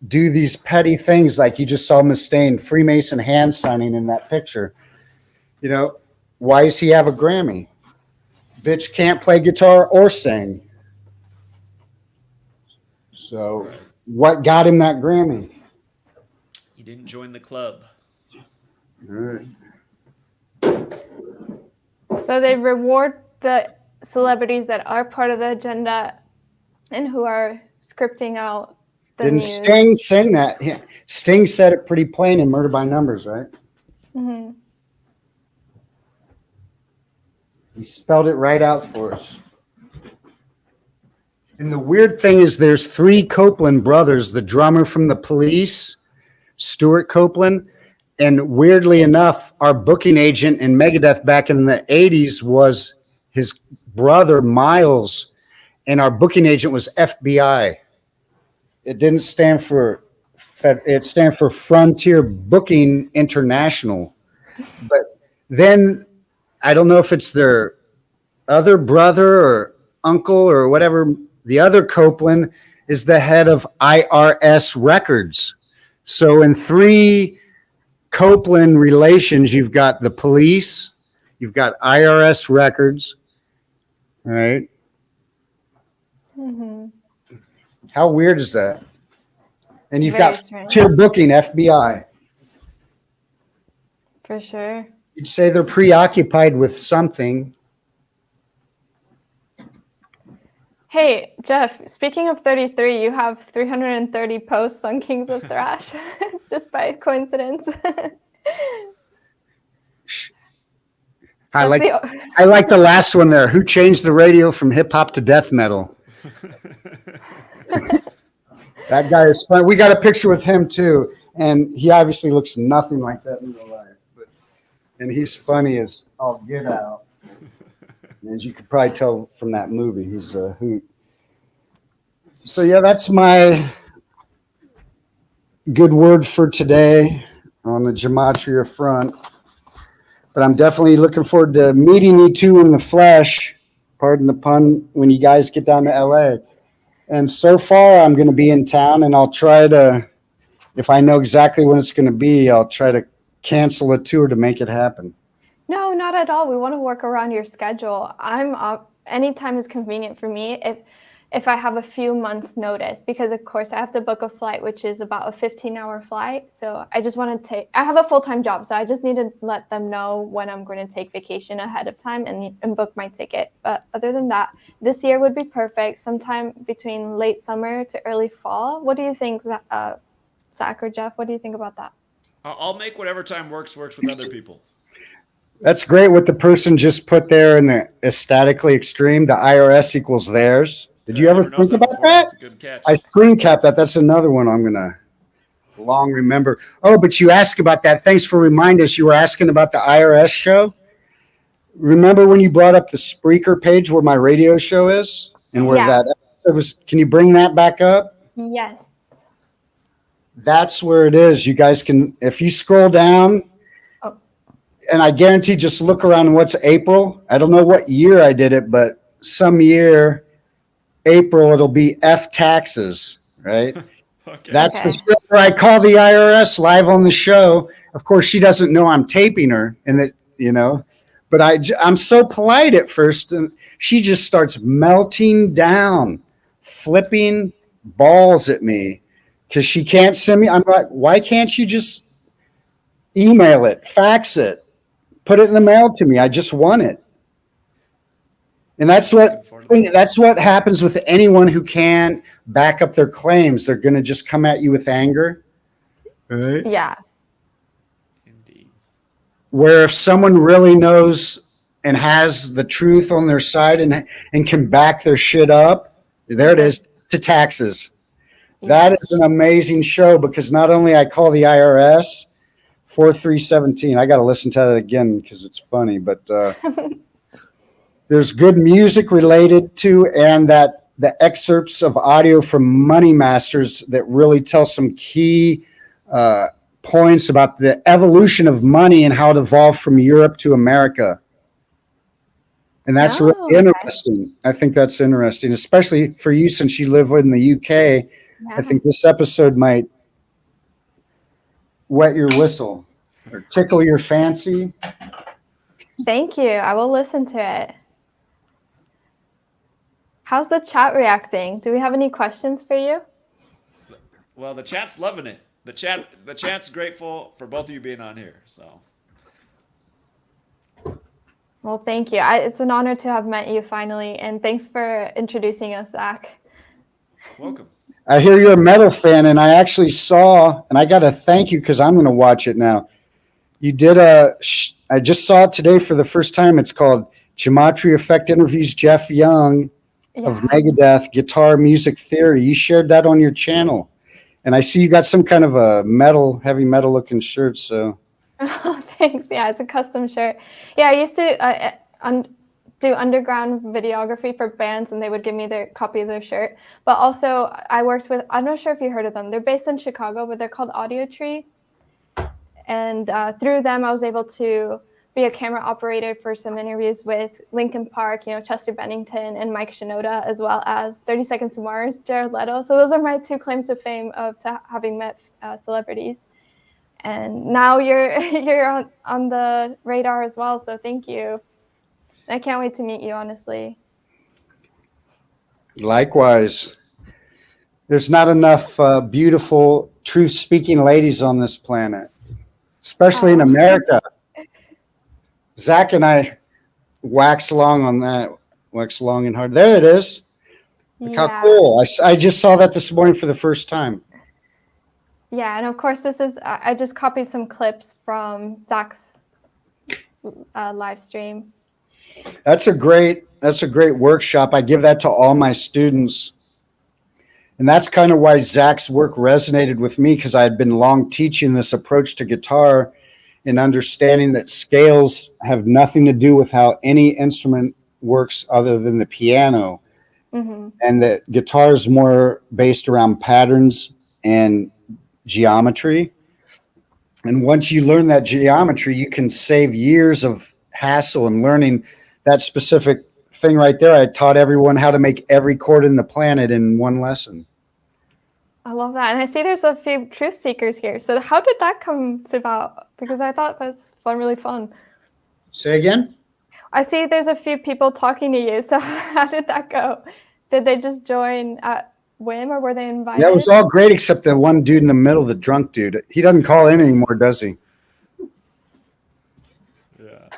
do these petty things, like you just saw Mustaine, Freemason hand signing in that picture. Why does he have a Grammy? Bitch can't play guitar or sing. So what got him that Grammy? He didn't join the club. All right. So they reward the celebrities that are part of the agenda and who are scripting out The Didn't news. Sting sing that? Yeah. Sting said it pretty plain in Murder by Numbers, right? Mm-hmm. He spelled it right out for us. And the weird thing is there's 3 Copeland brothers, the drummer from the Police, Stuart Copeland, and weirdly enough, our booking agent in Megadeth back in the 80s was his brother, Miles, and our booking agent was FBI. It didn't stand for it stand for Frontier Booking International. But then I don't know if it's their other brother or uncle or whatever. The other Copeland is the head of IRS records. So in 3 Copeland relations, you've got the police, you've got IRS records, right? Mm-hmm. How weird is that? And you've Very got strange. Frontier Booking, FBI. For sure. You'd say they're preoccupied with something. Hey, Jeff, speaking of 33, you have 330 posts on Kings of Thrash, just by coincidence. I like the last one there. Who changed the radio from hip hop to death metal? That guy is fun. We got a picture with him too, and he obviously looks nothing like that in real life. And he's funny as all get out. As you could probably tell from that movie, he's a hoot. So yeah, that's my good word for today on the Gematria front. But I'm definitely looking forward to meeting you two in the flesh, pardon the pun, when you guys get down to LA. And so far, I'm going to be in town, and I'll try to, if I know exactly when it's going to be, I'll try to cancel a tour to make it happen. No, not at all. We want to work around your schedule. I'm up anytime is convenient for me if I have a few months notice, because of course I have to book a flight, which is about a 15-hour flight. So I just want to I have a full-time job, so I just need to let them know when I'm going to take vacation ahead of time and book my ticket. But other than that, this year would be perfect, sometime between late summer to early fall. What do you think, Zach or Jeff? What do you think about that? I'll make whatever time works with other people. That's great what the person just put there in the aesthetically extreme. The IRS equals theirs. Did you ever think about that? That's a good catch. I screen capped that. That's another one I'm going to long remember. Oh, but you asked about that. Thanks for reminding us. You were asking about the IRS show. Remember when you brought up the Spreaker page where my radio show is? And where that episode was? Can you bring that back up? Yes. That's where it is. You guys can, if you scroll down, and I guarantee just look around what's April. I don't know what year I did it, but some year, April, it'll be F taxes, right? Okay. That's the show where I call the IRS live on the show. Of course, she doesn't know I'm taping her, and that, you know, but I'm so polite at first, and she just starts melting down, flipping balls at me because she can't send me. I'm like, why can't you just email it, fax it? Put it in the mail to me. I just want it. And that's what happens with anyone who can't back up their claims. They're going to just come at you with anger. Right? Yeah. Indeed. Where if someone really knows and has the truth on their side and can back their shit up, there it is, to taxes. That is an amazing show because not only I call the IRS, 4317. I got to listen to that again because it's funny, but there's good music related to, and that the excerpts of audio from Money Masters that really tell some key points about the evolution of money and how it evolved from Europe to America. And that's really interesting. I think that's interesting, especially for you since you live in the UK. Yeah. I think this episode might wet your whistle or tickle your fancy. Thank you. I will listen to it. How's the chat reacting? Do we have any questions for you? Well, the chat's loving it. The chat's grateful for both of you being on here. So. Well, thank you. It's an honor to have met you finally, and thanks for introducing us, Zach. Welcome. I hear you're a metal fan, and I actually saw, and I got to thank you because I'm going to watch it now. You did I just saw it today for the first time. It's called Gematria Effect Interviews Jeff Young of Yeah. Megadeth Guitar Music Theory. You shared that on your channel. And I see you got some kind of a heavy metal looking shirt. So Oh, thanks. Yeah, it's a custom shirt. Yeah, I used to do underground videography for bands, and they would give me their copy of their shirt. But also, I worked with, I'm not sure if you heard of them. They're based in Chicago, but they're called Audio Tree. And through them, I was able to be a camera operator for some interviews with Linkin Park, Chester Bennington and Mike Shinoda, as well as 30 Seconds to Mars, Jared Leto. So those are my two claims to fame of having met celebrities. And now you're on the radar as well. So thank you. I can't wait to meet you, honestly. likewise, there's not enough beautiful, truth-speaking ladies on this planet, especially in America. Zach and I wax along on that, wax long and hard. There it is. Look how cool. I just saw that this morning for the first time. Yeah, and of course, I just copied some clips from Zach's live stream. That's a great workshop. I give that to all my students. And that's kind of why Zach's work resonated with me, because I had been long teaching this approach to guitar and understanding that scales have nothing to do with how any instrument works other than the piano. Mm-hmm. And that guitar is more based around patterns and geometry. And once you learn that geometry, you can save years of hassle in learning that specific thing right there. I taught everyone how to make every chord in the planet in one lesson. I love that. And I see there's a few truth seekers here. So how did that come about? Because I thought that's really fun. Say again? I see there's a few people talking to you. So how did that go? Did they just join at whim, or were they invited? That was all great except the one dude in the middle, the drunk dude. He doesn't call in anymore, does he? Yeah.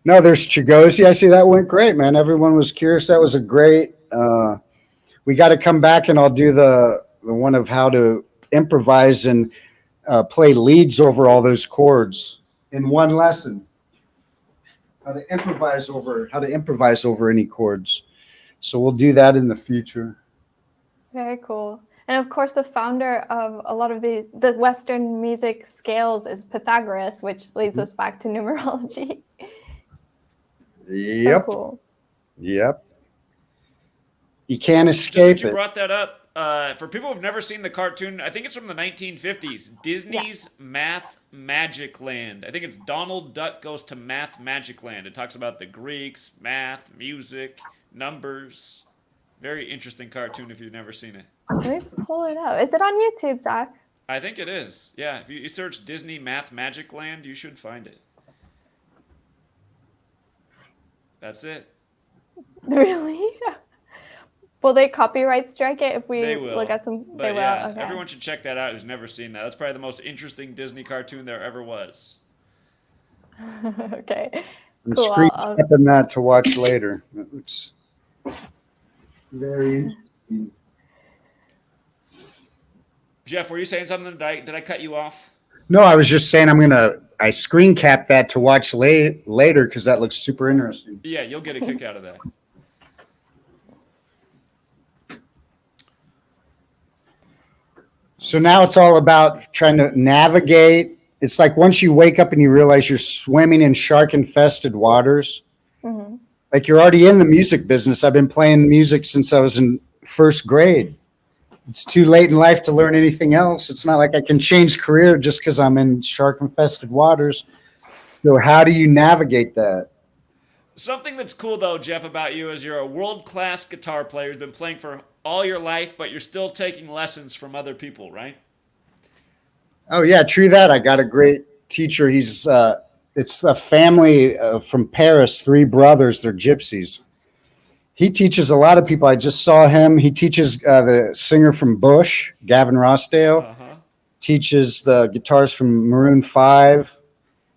No, there's Chigozi. I see that went great, man. Everyone was curious. That was a great. We got to come back, and I'll do the one of how to improvise and play leads over all those chords in one lesson. How to improvise over any chords. So we'll do that in the future. Very cool. And of course, the founder of a lot of the Western music scales is Pythagoras, which leads us back to numerology. Yep. So cool. Yep. You can't escape it. You brought that up. For people who've never seen the cartoon, I think it's from the 1950s. Disney's Math Magic Land. I think it's Donald Duck Goes to Math Magic Land. It talks about the Greeks, math, music, numbers. Very interesting cartoon if you've never seen it. Let me pull it up. Is it on YouTube, Zach? I think it is. Yeah, if you search Disney Math Magic Land, you should find it. That's it. Really? Will they copyright strike it if we look at some? But they will. yeah, okay. Everyone should check that out who's never seen that. That's probably the most interesting Disney cartoon there ever was. Okay. I'm cool. screenshotting that to watch later. It looks very interesting. Jeff, were you saying something? Did I cut you off? No, I was just saying I screen cap that to watch later because that looks super interesting. Yeah, you'll get a kick out of that. So now it's all about trying to navigate. It's like once you wake up and you realize you're swimming in shark-infested waters, mm-hmm. Like you're already in the music business. I've been playing music since I was in first grade. It's too late in life to learn anything else. It's not like I can change career just because I'm in shark-infested waters. So how do you navigate that? Something that's cool, though, Jeff, about you is you're a world-class guitar player who's been playing for all your life, but you're still taking lessons from other people, right? Oh, yeah, true that. I got a great teacher. He's it's a family from Paris, 3 brothers. They're gypsies. He teaches a lot of people. I just saw him. He teaches the singer from Bush, Gavin Rossdale. Uh-huh. Teaches the guitars from Maroon 5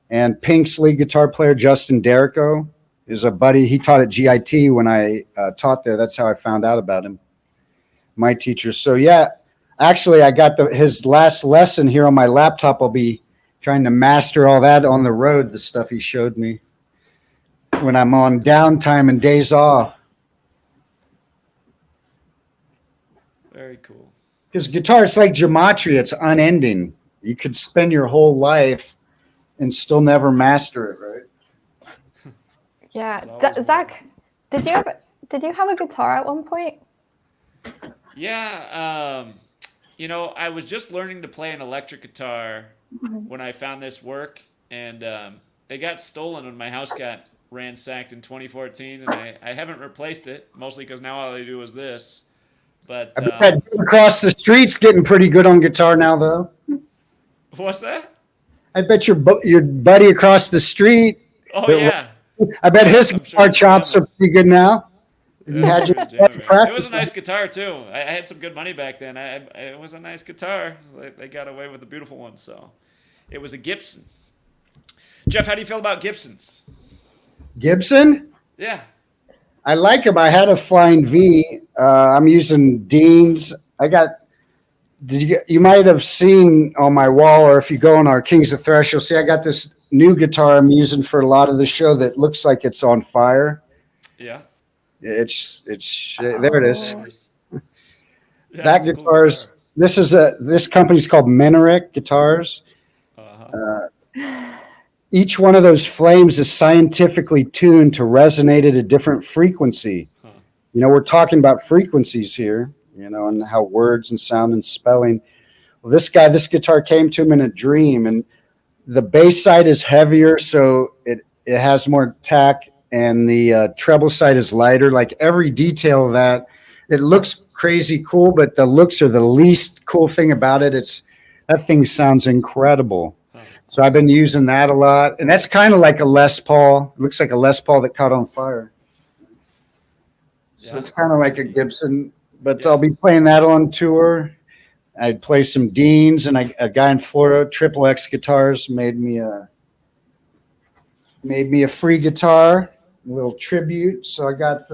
and Pink's lead guitar player, Justin Derrico. is a buddy. He taught at GIT when I taught there. That's how I found out about him, my teacher. So yeah, actually, I got his last lesson here on my laptop. I'll be trying to master all that on the road, the stuff he showed me when I'm on downtime and days off. Very cool. Because guitar, it's like gematria. It's unending. You could spend your whole life and still never master it, right? Yeah. Zach, did you have a guitar at one point? Yeah. I was just learning to play an electric guitar when I found this work, and it got stolen when my house got ransacked in 2014, and I haven't replaced it, mostly because now all I do is this. But I bet that dude across the street's getting pretty good on guitar now, though. what's that? I bet your buddy across the street. Oh yeah. I bet his I'm guitar sure he's chops are pretty good now. You Yeah, had sure your he's jamming, man. It practice. was a nice guitar too. I had some good money back then. It was a nice guitar. They got away with the beautiful one, so it was a Gibson. Jeff, how do you feel about Gibsons? Gibson? Yeah. I like him. I had a Flying V. I'm using Dean's. You might have seen on my wall, or if you go on our Kings of Thrash, you'll see I got this new guitar I'm using for a lot of the show that looks like it's on fire. Yeah. It's there it is. Yeah, That it's a cool guitar is this company's called Minaret Guitars. Uh-huh. Each one of those flames is scientifically tuned to resonate at a different frequency. Huh. We're talking about frequencies here, and how words and sound and spelling. Well, this guitar came to him in a dream, and the bass side is heavier, so it has more tack, and the treble side is lighter. Like every detail of that, it looks crazy cool, but the looks are the least cool thing about it. That thing sounds incredible. So I've been using that a lot, and that's kind of like a Les Paul. It looks like a Les Paul that caught on fire. So it's kind of like a Gibson, but I'll be playing that on tour. I'd play some Deans, and a guy in Florida, Triple X Guitars, made me a free guitar, a little tribute. So I got,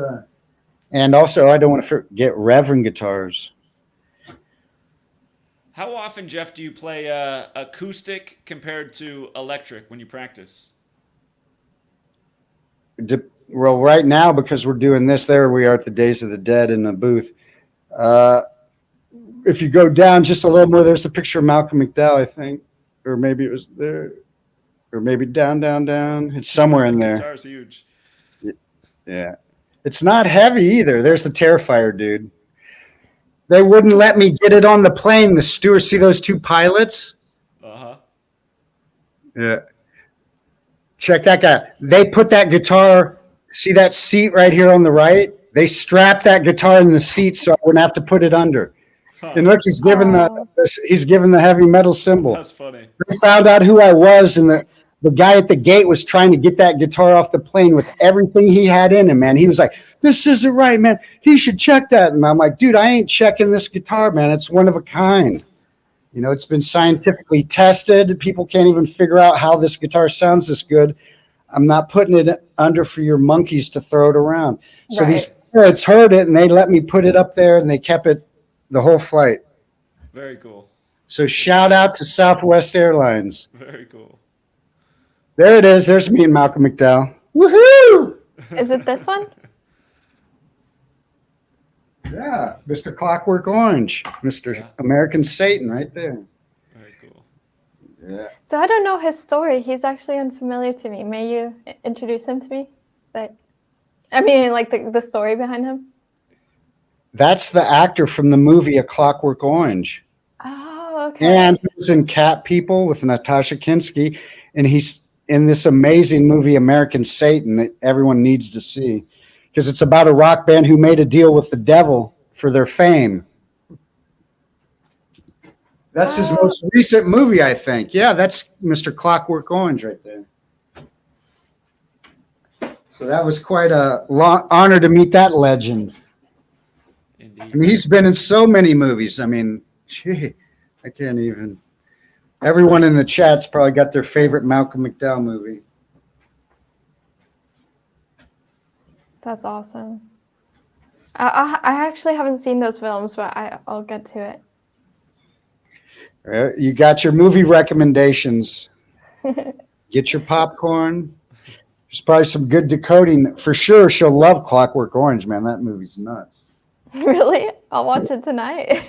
and also I don't want to forget Reverend Guitars. How often, Jeff, do you play acoustic compared to electric when you practice? Well, right now, because we're doing this, there we are at the Days of the Dead in the booth. If you go down just a little more, there's a picture of Malcolm McDowell, I think, or maybe it was there, or maybe down. It's somewhere in there. Guitar's huge. Yeah, it's not heavy either. There's the Terrifier, dude. They wouldn't let me get it on the plane. The stewards, see those two pilots? Uh-huh. Yeah. Check that guy. They put that guitar, see that seat right here on the right? They strapped that guitar in the seat so I wouldn't have to put it under. Huh. And look, he's given the heavy metal symbol. That's funny. They found out who I was, and the guy at the gate was trying to get that guitar off the plane with everything he had in him, man. He was like, "This isn't right, man. He should check that." And I'm like, "Dude, I ain't checking this guitar, man. It's one of a kind. It's been scientifically tested. People can't even figure out how this guitar sounds this good. I'm not putting it under for your monkeys to throw it around." So these parents heard it, and they let me put it up there, and they kept it the whole flight. Very cool. So shout out to Southwest Airlines. Very cool. There it is. There's me and Malcolm McDowell. Woohoo! Is it this one? Yeah, Mr. Clockwork Orange, Mr. American Satan, right there. Very cool. Yeah. So I don't know his story. He's actually unfamiliar to me. May you introduce him to me? Like the story behind him? That's the actor from the movie A Clockwork Orange. Oh, okay. And he was in Cat People with Natasha Kinski, and he's in this amazing movie American Satan that everyone needs to see, because it's about a rock band who made a deal with the devil for their fame. That's his most recent movie, I think. Yeah, that's Mr. Clockwork Orange right there. So that was quite a honor to meet that legend. Indeed. I mean, he's been in so many movies. I mean, gee, I can't even. Everyone in the chat's probably got their favorite Malcolm McDowell movie. That's awesome. I actually haven't seen those films, but I'll get to You got your movie recommendations. Get your popcorn. There's probably some good decoding. For sure, she'll love Clockwork Orange, man. That movie's nuts. Really? I'll watch it tonight.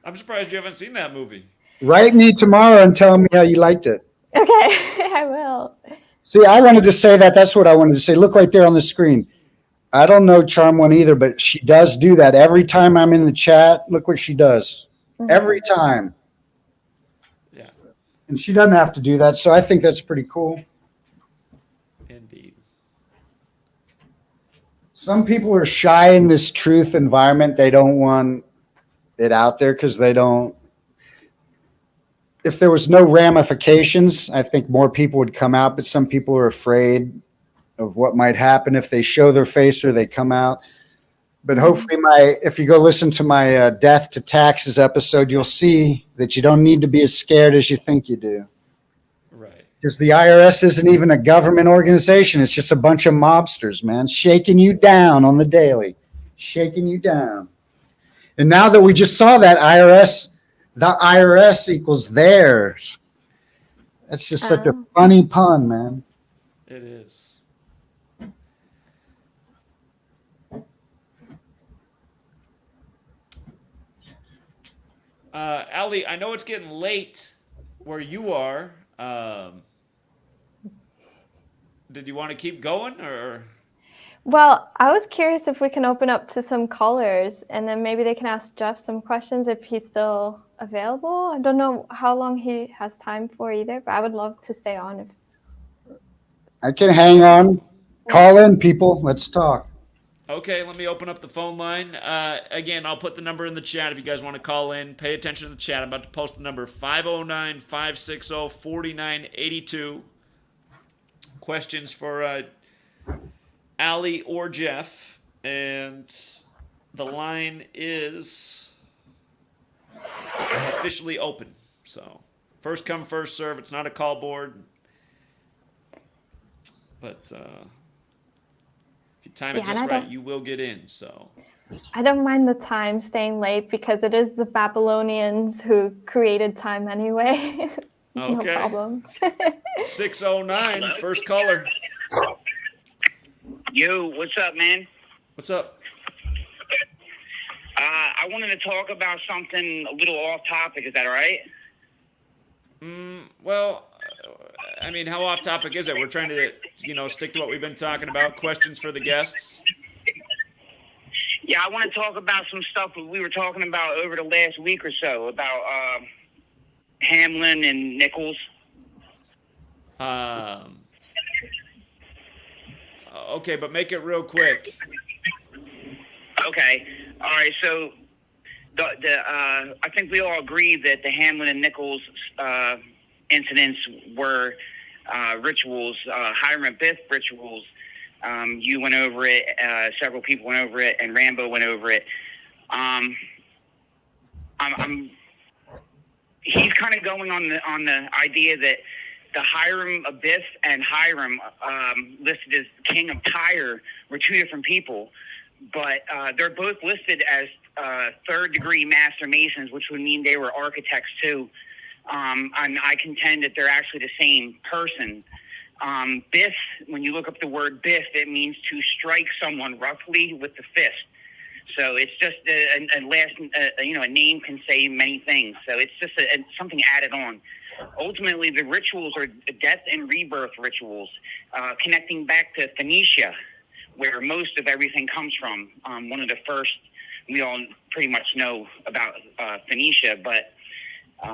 I'm surprised you haven't seen that movie. Write me tomorrow and tell me how you liked it. Okay, I will. See, I wanted to say that. That's what I wanted to say. Look right there on the screen. I don't know Charm One either, but she does do that. Every time I'm in the chat, look what she does. Every time. Yeah. And she doesn't have to do that, so I think that's pretty cool. Indeed. Some people are shy in this truth environment. They don't want it out there because they don't. If there was no ramifications, I think more people would come out, but some people are afraid of what might happen if they show their face or they come out. But hopefully if you go listen to my Death to Taxes episode, you'll see that you don't need to be as scared as you think you do. Right. Because the IRS isn't even a government organization. It's just a bunch of mobsters, man, shaking you down on the daily, shaking you down. And now that we just saw that the IRS equals theirs. That's just such a funny pun, man. It is. Allie, I know it's getting late where you are. Did you want to keep going or? Well, I was curious if we can open up to some callers and then maybe they can ask Jeff some questions if he's still available. I don't know how long he has time for either, but I would love to stay on. If I can hang on. Call in, people. Let's talk. Okay, let me open up the phone line. Again, I'll put the number in the chat if you guys want to call in. Pay attention to the chat. I'm about to post the number 509-560-4982. Questions for Allie or Jeff. And the line is officially open. So, first come, first serve. It's not a call board. But if you time it just right, you will get in. So I don't mind the time staying late because it is the Babylonians who created time anyway. No problem. 609, first caller. Yo, what's up, man? What's up? I wanted to talk about something a little off topic. Is that all right? Well, I mean, how off topic is it? We're trying to, stick to what we've been talking about. Questions for the guests. Yeah, I want to talk about some stuff that we were talking about over the last week or so about Hamlin and Nichols. Okay, but make it real quick. Okay. All right. So I think we all agree that the Hamlin and Nichols incidents were rituals, Hiram Biff rituals. You went over it. Several people went over it, and Rambo went over it. He's kind of going on the idea that the Hiram Abiff and Hiram listed as King of Tyre were two different people, but they're both listed as third-degree master masons, which would mean they were architects too. And I contend that they're actually the same person. Biff, when you look up the word Biff, it means to strike someone roughly with the fist. So it's just a name can say many things. So it's just something added on. Ultimately, the rituals are death and rebirth rituals, connecting back to Phoenicia, where most of everything comes from. One of the first, we all pretty much know about Phoenicia, but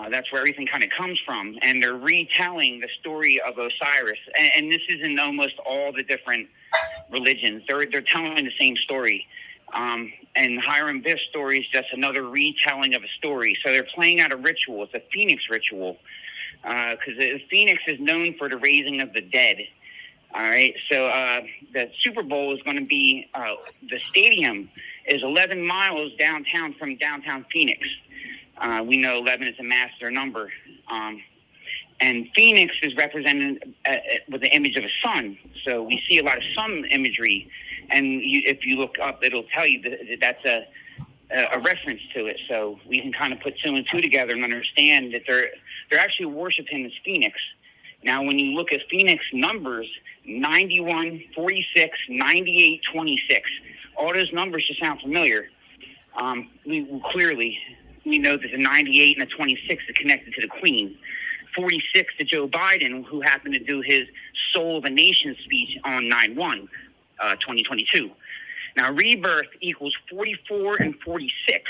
that's where everything kind of comes from. And they're retelling the story of Osiris. And this is in almost all the different religions. They're telling the same story. And Hiram Biff's story is just another retelling of a story. So they're playing out a ritual. It's a phoenix ritual. Because the phoenix is known for the raising of the dead. All right. So the Super Bowl is going to be, the stadium is 11 miles downtown from downtown Phoenix. We know 11 is a master number. And Phoenix is represented with the image of a sun. So we see a lot of sun imagery and if you look up, it'll tell you that that's a reference to it. So we can kind of put two and two together and understand that they're actually worshiping this Phoenix. Now, when you look at Phoenix numbers, 91, 46, 98, 26, all those numbers just sound familiar. We know that the 98 and the 26 are connected to the Queen. 46 to Joe Biden, who happened to do his Soul of a Nation speech on 9/1, 2022. Now, rebirth equals 44 and 46.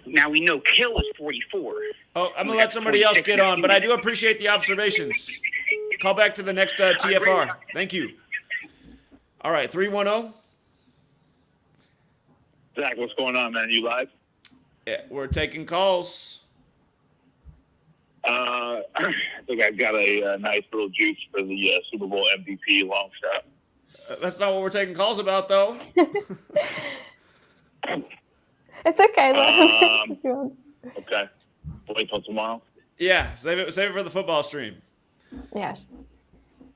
Now, we know kill is 44. Oh, I'm going to let somebody else get on, but I do appreciate the observations. Call back to the next TFR. Thank you. All right, 310. Zach, what's going on, man? You live? Yeah, we're taking calls. I think I've got a nice little juice for the Super Bowl MVP long shot. That's not what we're taking calls about, though. It's okay. Let him know. Okay. Wait till tomorrow? Yeah, save it for the football stream. Yes.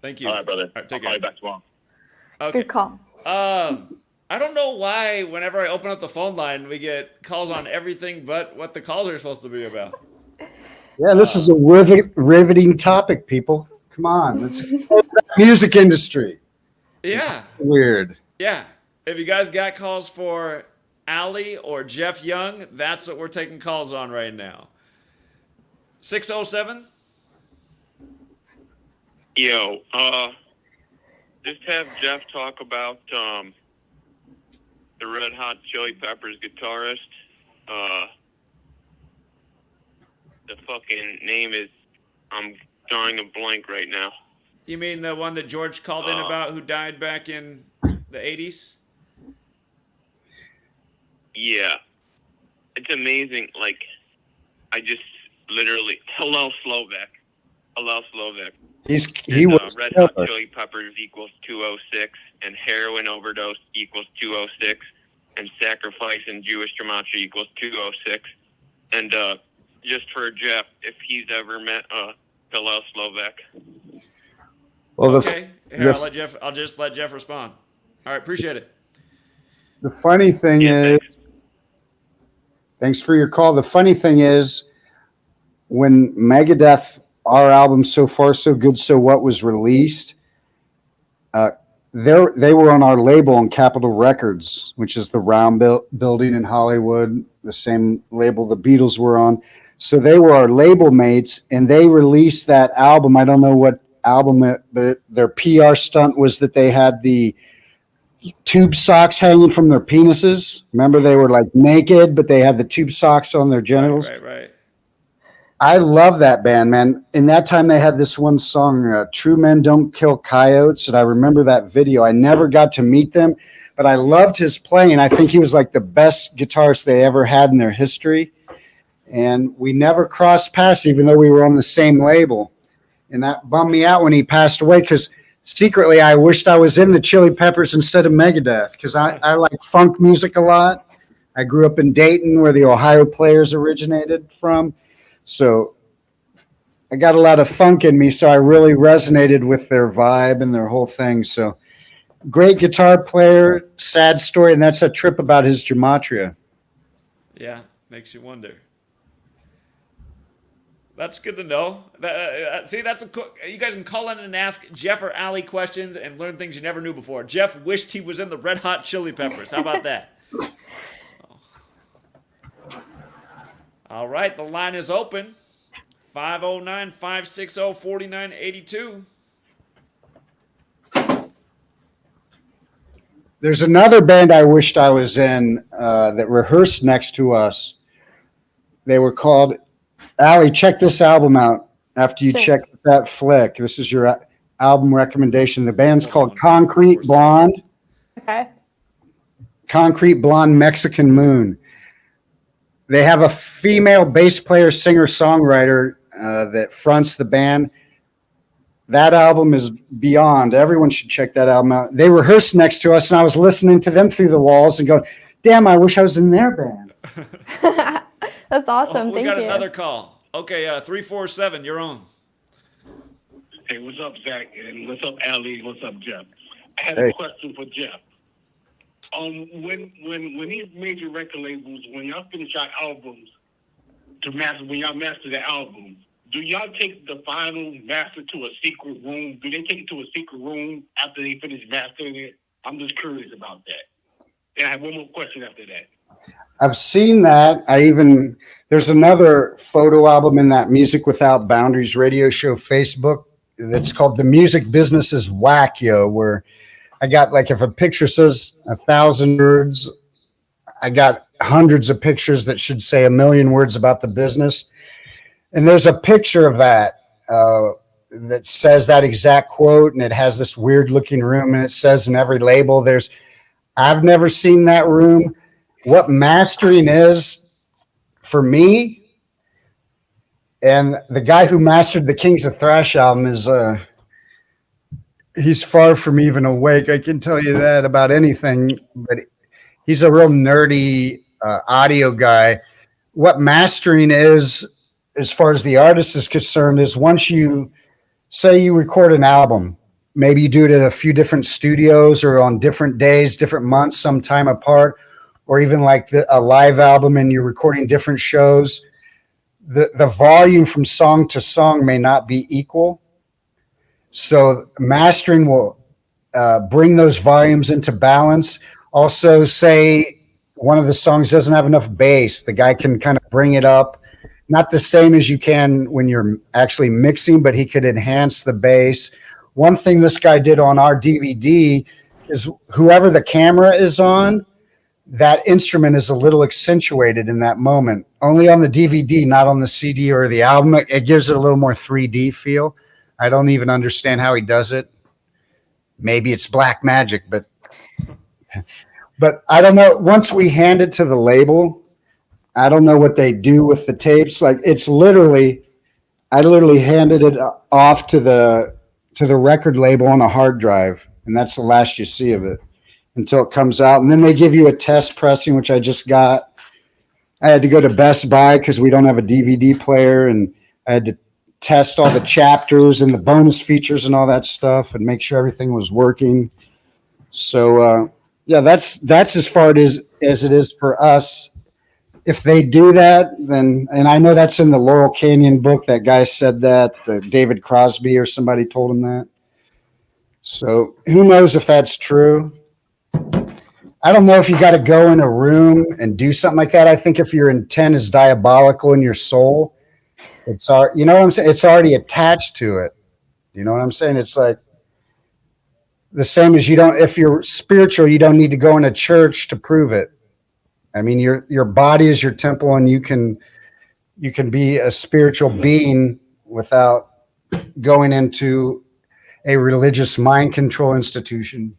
Thank you. All right, brother. All right, take I'll call care. you back tomorrow. Okay. Good call. I don't know why whenever I open up the phone line, we get calls on everything but what the calls are supposed to be about. Yeah, this is a riveting topic, people. Come on. It's the music industry. Yeah. Weird. Yeah. If you guys got calls for Allie or Jeff Young, that's what we're taking calls on right now. 607? Yo, just have Jeff talk about the Red Hot Chili Peppers guitarist. The fucking name is, I'm drawing a blank right now. You mean the one that George called in about who died back in the 80s? Yeah. It's amazing. Like, I just literally, hello Slovak. He was Red killer. Hot Chili Peppers equals 206, and heroin overdose equals 206, and sacrifice in Jewish Gematria equals 206. And just for Jeff, if he's ever met Hillel Slovak. Well, Okay. Here, I'll just let Jeff respond. All right, appreciate it. the funny thing is, thanks for your call. The funny thing is, when Megadeth, our album So Far So Good So What was released, they were on our label on Capitol Records, which is the round building in Hollywood, the same label the Beatles were on. So they were our label mates, and they released that album. I don't know what album, but their PR stunt was that they had the tube socks hanging from their penises. Remember, they were like naked, but they had the tube socks on their genitals. Right. I love that band, man. In that time, they had this one song, True Men Don't Kill Coyotes, and I remember that video. I never got to meet them, but I loved his playing. I think he was like the best guitarist they ever had in their history, and we never crossed paths, even though we were on the same label, and that bummed me out when he passed away, because secretly I wished I was in the Chili Peppers instead of Megadeth, because I like funk music a lot. I grew up in Dayton, where the Ohio Players originated from. So I got a lot of funk in me, so I really resonated with their vibe and their whole thing. So great guitar player, sad story, and that's a trip about his Gematria. Yeah, makes you wonder. That's good to know. See, you guys can call in and ask Jeff or Allie questions and learn things you never knew before. Jeff wished he was in the Red Hot Chili Peppers. How about that? All right, the line is open. 509-560-4982. There's another band I wished I was in that rehearsed next to us. They were called, Allie, check this album out after you check that flick. This is your album recommendation. The band's called Concrete Blonde. Okay. Concrete Blonde Mexican Moon. They have a female bass player, singer, songwriter that fronts the band. That album is beyond. Everyone should check that album out. They rehearsed next to us, and I was listening to them through the walls and going, damn, I wish I was in their band. That's awesome. We Thank got you. another call. Okay, 347, you're on. Hey, what's up, Zach? And what's up, Allie? What's up, Jeff? I had Hey. a question for Jeff. When these major record labels, when y'all finish your albums to master, when y'all master the album, do y'all take the final master to a secret room? Do they take it to a secret room after they finish mastering it? I'm just curious about that. And I have one more question after that. I've seen that. There's another photo album in that Music Without Boundaries radio show Facebook that's called The Music Business is Whack, Yo, where I got, like, if a picture says 1,000 words, I got hundreds of pictures that should say 1,000,000 words about the business. And there's a picture of that that says that exact quote, and it has this weird looking room, and it says in every label, I've never seen that room. What mastering is for me, and the guy who mastered the Kings of Thrash album is he's far from even awake. I can tell you that about anything, but he's a real nerdy audio guy. What mastering is, as far as the artist is concerned, is once you say you record an album, maybe you do it at a few different studios or on different days, different months, some time apart, or even like a live album and you're recording different shows. The volume from song to song may not be equal. So mastering will bring those volumes into balance. Also, say one of the songs doesn't have enough bass, the guy can kind of bring it up. Not the same as you can when you're actually mixing, but he could enhance the bass. One thing this guy did on our DVD is whoever the camera is on, that instrument is a little accentuated in that moment. Only on the DVD, not on the CD or the album. It gives it a little more 3D feel. I don't even understand how he does it. Maybe it's black magic, but I don't know. Once we hand it to the label, I don't know what they do with the tapes. Like, I literally handed it off to the record label on a hard drive, and that's the last you see of it until it comes out. And then they give you a test pressing, which I just got. I had to go to Best Buy because we don't have a DVD player, and I had to test all the chapters and the bonus features and all that stuff and make sure everything was working. So yeah, that's as far as it is for us. If they do that, then, and I know that's in the Laurel Canyon book, that guy said that, David Crosby or somebody told him that. So who knows if that's true. I don't know if you got to go in a room and do something like that. I think if your intent is diabolical in your soul, you know what I'm saying? It's already attached to it. You know what I'm saying? It's like the same as if you're spiritual, you don't need to go in a church to prove it. I mean, your body is your temple, and you can be a spiritual being without going into a religious mind control institution.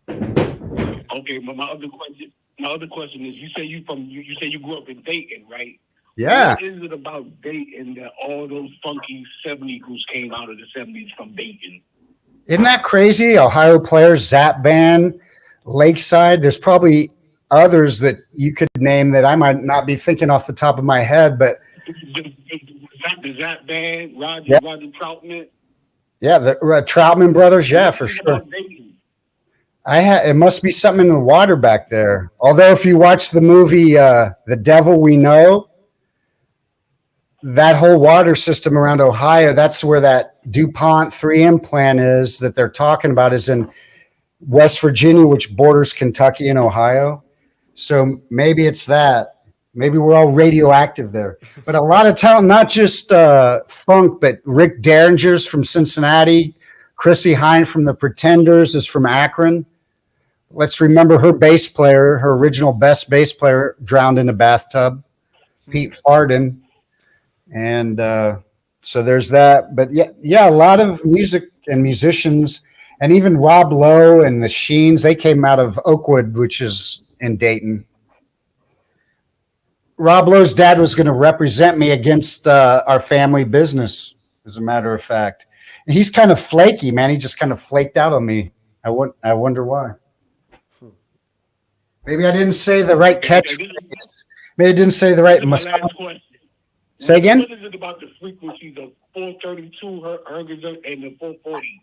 Okay, but my other question is, you say you grew up in Dayton, right? Yeah. What is it about Dayton that all those funky 70 groups came out of the 70s from Dayton? Isn't that crazy? Ohio Players, Zap Band, Lakeside. There's probably others that you could name that I might not be thinking off the top of my head, but the Zap Band, Roger Troutman. Yeah, the Troutman brothers. Yeah, for sure. It must be something in the water back there. Although if you watch the movie The Devil We Know, that whole water system around Ohio, that's where that DuPont 3M plant is that they're talking about, is in West Virginia, which borders Kentucky and Ohio. So maybe it's that. Maybe we're all radioactive there. But a lot of talent, not just funk, but Rick Derringer's from Cincinnati. Chrissy Hine from the Pretenders is from Akron. Let's remember her bass player, her original best bass player, drowned in a bathtub, Pete Farden. And so there's that. But yeah, a lot of music and musicians, and even Rob Lowe and the Sheens, they came out of Oakwood, which is in Dayton. Rob Lowe's dad was going to represent me against our family business, as a matter of fact. And he's kind of flaky, man. He just kind of flaked out on me. I wonder why. Maybe I didn't say the right catchphrase. Maybe I didn't say the right. Last question. Say again? What is it about the frequencies of 432 hertz and the 440?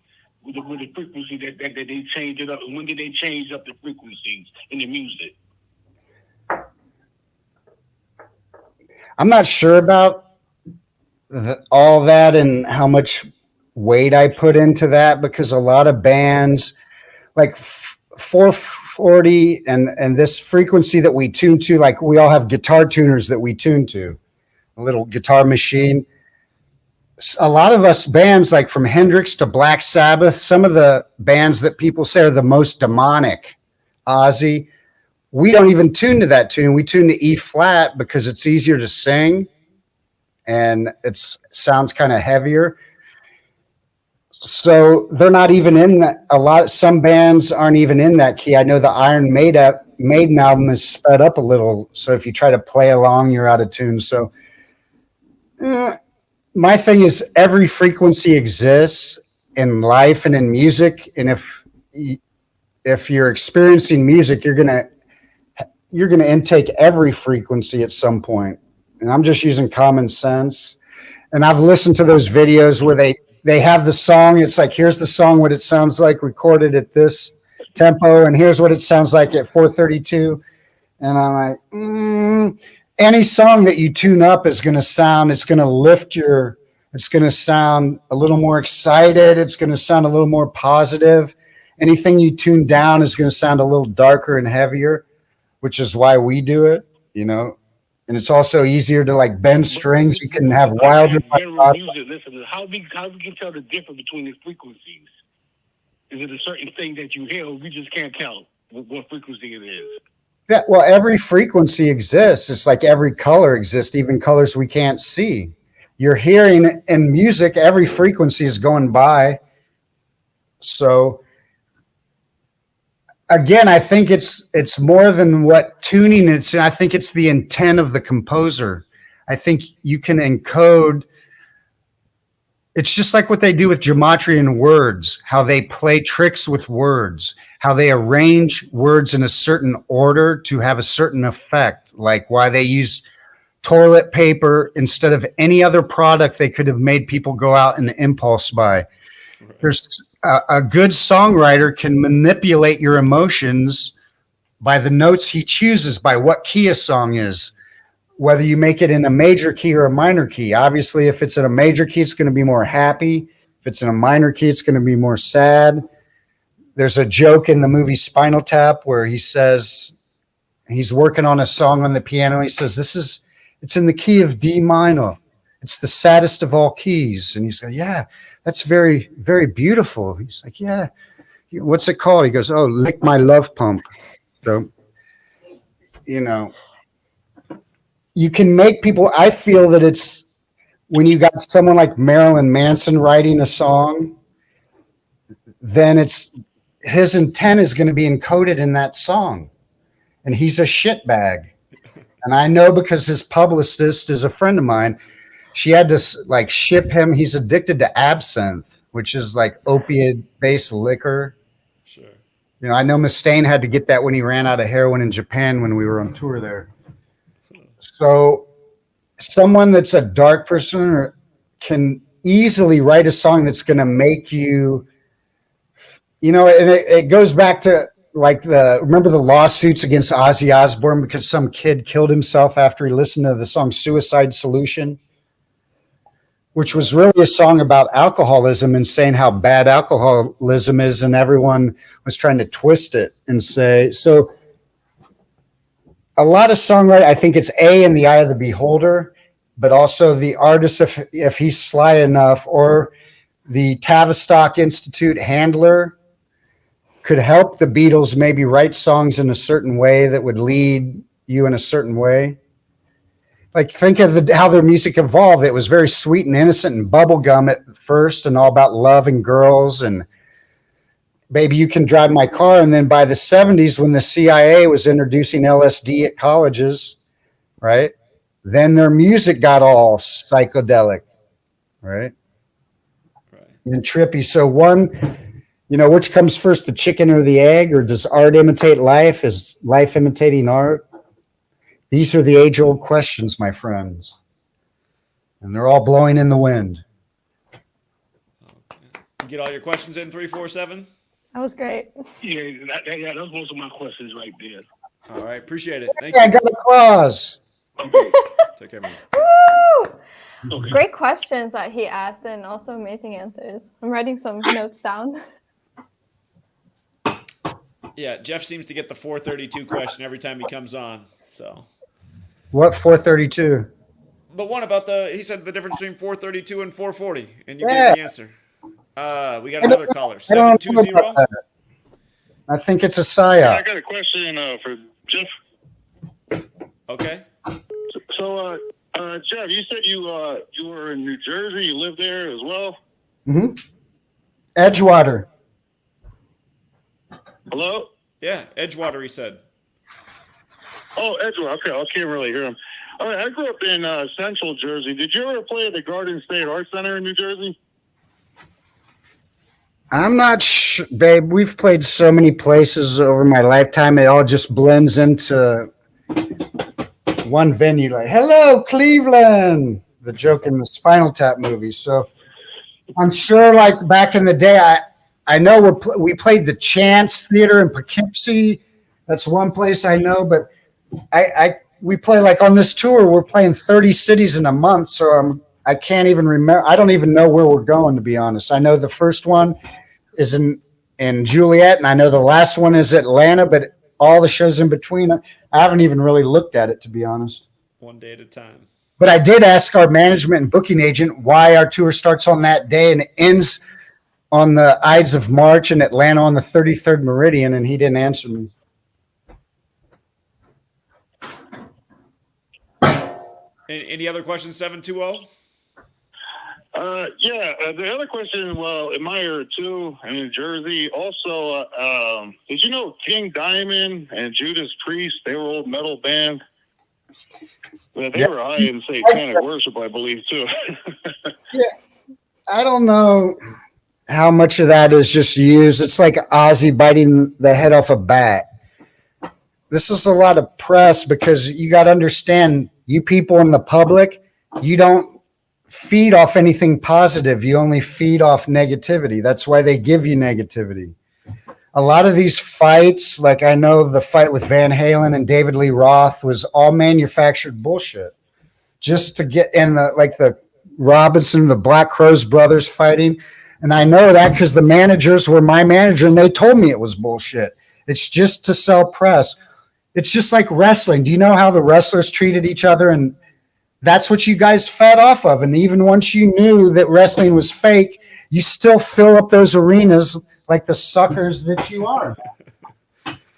with the frequency that they change it up? And when did they change up the frequencies in the music? I'm not sure about all that and how much weight I put into that, because a lot of bands like 440 and this frequency that we tune to, like we all have guitar tuners that we tune to, a little guitar machine. A lot of us bands, like from Hendrix to Black Sabbath, some of the bands that people say are the most demonic, Ozzy, we don't even tune to that tune. We tune to E flat because it's easier to sing and it sounds kind of heavier. So they're not even in that. Some bands aren't even in that key. I know the Iron Maiden album is sped up a little. So if you try to play along, you're out of tune. So my thing is every frequency exists in life and in music. And if you're experiencing music, you're going to intake every frequency at some point. And I'm just using common sense. And I've listened to those videos where they have the song. It's like, here's the song, what it sounds like recorded at this tempo. And here's what it sounds like at 432. And I'm like, any song that you tune up is going to sound, it's going to lift it's going to sound a little more excited. It's going to sound a little more positive. Anything you tune down is going to sound a little darker and heavier, which is why we do it, and it's also easier to like bend strings. You can have wilder. Music listeners, how we can tell the difference between these frequencies? Is it a certain thing that you hear, or we just can't tell what frequency it is? Yeah, well, every frequency exists. It's like every color exists, even colors we can't see. You're hearing in music, every frequency is going by. So again, I think it's more than what tuning is. I think it's the intent of the composer. I think you can encode. It's just like what they do with Gematria and words, how they play tricks with words, how they arrange words in a certain order to have a certain effect, like why they use toilet paper instead of any other product they could have made people go out and impulse buy. There's a good songwriter can manipulate your emotions by the notes he chooses, by what key a song is, whether you make it in a major key or a minor key. Obviously, if it's in a major key, it's going to be more happy. If it's in a minor key, it's going to be more sad. There's a joke in the movie Spinal Tap where he says he's working on a song on the piano. He says, it's in the key of D minor. It's the saddest of all keys. And he's like, yeah, that's very, very beautiful. He's like, yeah, what's it called? He goes, oh, Lick My Love Pump. So, you can make people, I feel that it's when you got someone like Marilyn Manson writing a song, then his intent is going to be encoded in that song. And he's a shitbag. And I know because his publicist is a friend of mine. She had to like ship him. He's addicted to absinthe, which is like opiate-based liquor. Sure. I know Mustaine had to get that when he ran out of heroin in Japan when we were on tour there. So someone that's a dark person can easily write a song that's going to make you, and it goes back to like remember the lawsuits against Ozzy Osbourne because some kid killed himself after he listened to the song Suicide Solution, which was really a song about alcoholism and saying how bad alcoholism is, and everyone was trying to twist it and say, so a lot of songwriting, I think it's in the eye of the beholder, but also the artist, if he's sly enough, or the Tavistock Institute handler could help the Beatles maybe write songs in a certain way that would lead you in a certain way. Like think of how their music evolved. It was very sweet and innocent and bubblegum at first and all about love and girls and baby, you can drive my car. And then by the 70s, when the CIA was introducing LSD at colleges, right, then their music got all psychedelic, right? And trippy. So which comes first, the chicken or the egg, or does art imitate life? Is life imitating art? These are the age-old questions, my friends. And they're all blowing in the wind. get all your questions in 347? That was great. Yeah, that's most of my questions right there. All right, appreciate it. Thank Yeah, I you. got a clause. Okay. Take care, man. Woo! Okay. Great questions that he asked and also amazing answers. I'm writing some notes down. Yeah, Jeff seems to get the 432 question every time he comes on. So What 432? the one about he said the difference between 432 and 440, and you Yeah. gave the answer. We got another caller, I don't know 720. about that. I think it's a Yeah, I psyop. got a question for Jeff. Okay. So, Jeff, you said you were in New Jersey. You lived there as well. Mm-hmm. Edgewater. Hello. Yeah, Edgewater, he said. Oh, Edgewater. Okay, I can't really hear him. All right, I grew up in Central Jersey. Did you ever play at the Garden State Arts Center in New Jersey? I'm not sure, babe. We've played so many places over my lifetime. It all just blends into one venue. Like, hello, Cleveland. The joke in the Spinal Tap movie. So I'm sure, like back in the day, I know we played the Chance Theater in Poughkeepsie. That's one place I know. But we play like on this tour. We're playing 30 cities in a month. So I can't even remember. I don't even know where we're going, to be honest. I know the first one is in Juliet, and I know the last one is Atlanta, but all the shows in between, I haven't even really looked at it, to be honest. One day at a time. But I did ask our management and booking agent why our tour starts on that day and ends on the Ides of March in Atlanta on the 33rd Meridian, and he didn't answer me. Any other questions, 720? The other question, well, in my area too, in New Jersey, also, did you know King Diamond and Judas Priest, they were old metal band? Well, they were high in satanic worship, I believe, too. Yeah, I don't know how much of that is just used. It's like Ozzy biting the head off a bat. This is a lot of press because you got to understand, you people in the public, you don't feed off anything positive. You only feed off negativity. That's why they give you negativity. A lot of these fights, like I know the fight with Van Halen and David Lee Roth was all manufactured bullshit. Just to get in the Robinson, the Black Crowes brothers fighting. And I know that because the managers were my manager and they told me it was bullshit. It's just to sell press. It's just like wrestling. Do you know how the wrestlers treated each other? And that's what you guys fed off of. And even once you knew that wrestling was fake, you still fill up those arenas like the suckers that you are.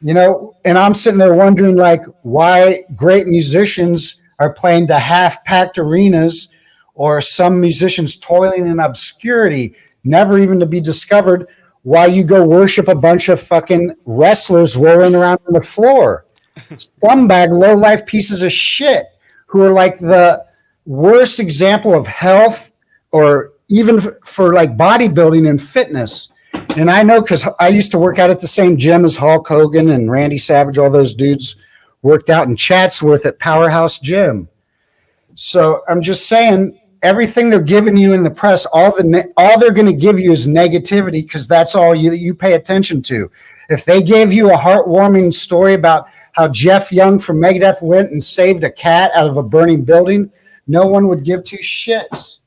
You know, and I'm sitting there wondering, like, why great musicians are playing to half-packed arenas or some musicians toiling in obscurity, never even to be discovered, while you go worship a bunch of fucking wrestlers rolling around on the floor. Scumbag, low-life pieces of shit who are like the worst example of health or even for like bodybuilding and fitness. And I know because I used to work out at the same gym as Hulk Hogan and Randy Savage. All those dudes worked out in Chatsworth at Powerhouse Gym. So I'm just saying, everything they're giving you in the press, all they're going to give you is negativity because that's all you pay attention to. If they gave you a heartwarming story about how Jeff Young from Megadeth went and saved a cat out of a burning building, no one would give two shits.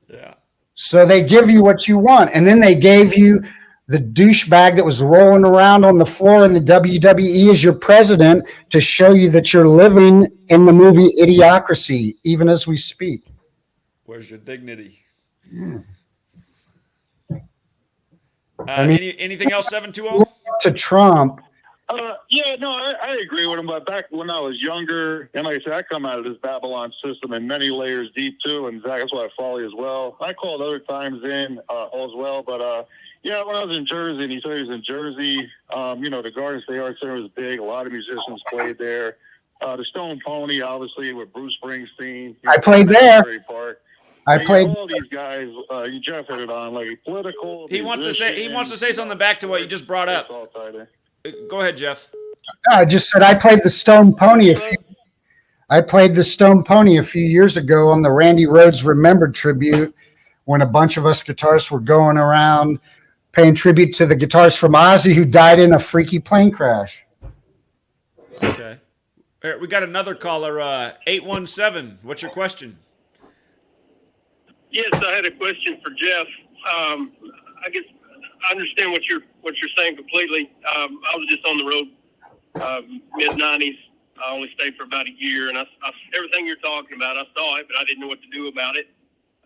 Yeah. So they give you what you want. And then they gave you the douchebag that was rolling around on the floor in the WWE as your president to show you that you're living in the movie Idiocracy, even as we speak. Where's your dignity? Yeah. Anything else, 720? To Trump. I agree with him. But back when I was younger, and like I said, I come out of this Babylon system and many layers deep too, and Zach, that's why I follow you as well. I called other times in as well, but when I was in Jersey, and he said he was in Jersey, the Garden State Arts Center was big. A lot of musicians played there. The Stone Pony, obviously, with Bruce Springsteen. I played there. Park. I played all these guys. You Jeff hit it on, like political. He wants to say something back to what you just brought up. Go ahead, Jeff. I just said I played the Stone Pony a few years ago on the Randy Rhoads Remembered tribute when a bunch of us guitarists were going around paying tribute to the guitarist from Ozzy who died in a freaky plane crash. Okay. All right, we got another caller, 817. What's your question? Yes, I had a question for Jeff. I guess I understand what you're saying completely. I was just on the road mid-90s. I only stayed for about a year, and I everything you're talking about, I saw it, but I didn't know what to do about it.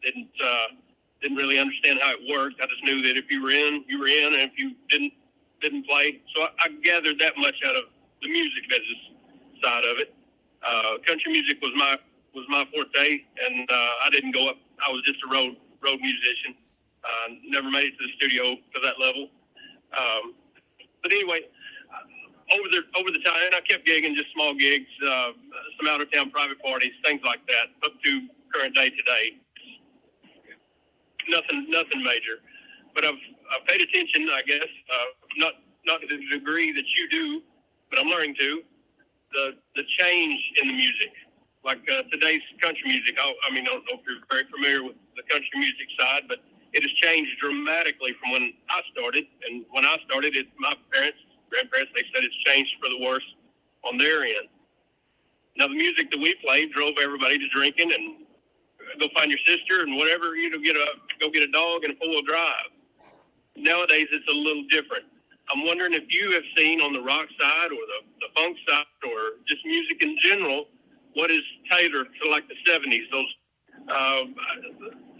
Didn't really understand how it worked. I just knew that if you were in, you were in, and if you didn't play. So I gathered that much out of the music business side of it. Country music was my forte, and I didn't go up. I was just a road musician. Never made it to the studio to that level. But anyway, over the time, and I kept gigging, just small gigs, some out of town private parties, things like that, up to current day today. Nothing major. But I've paid attention, I guess, not to the degree that you do, but I'm learning to. The change in the music, like today's country music. I don't know if you're very familiar with the country music side, but it has changed dramatically from when I started. And when I started, my grandparents, they said it's changed for the worse on their end. Now, the music that we played drove everybody to drinking and go find your sister and whatever, go get a dog and a four-wheel drive. Nowadays, it's a little different. I'm wondering if you have seen on the rock side or the funk side or just music in general, what is tailored to like the 70s, those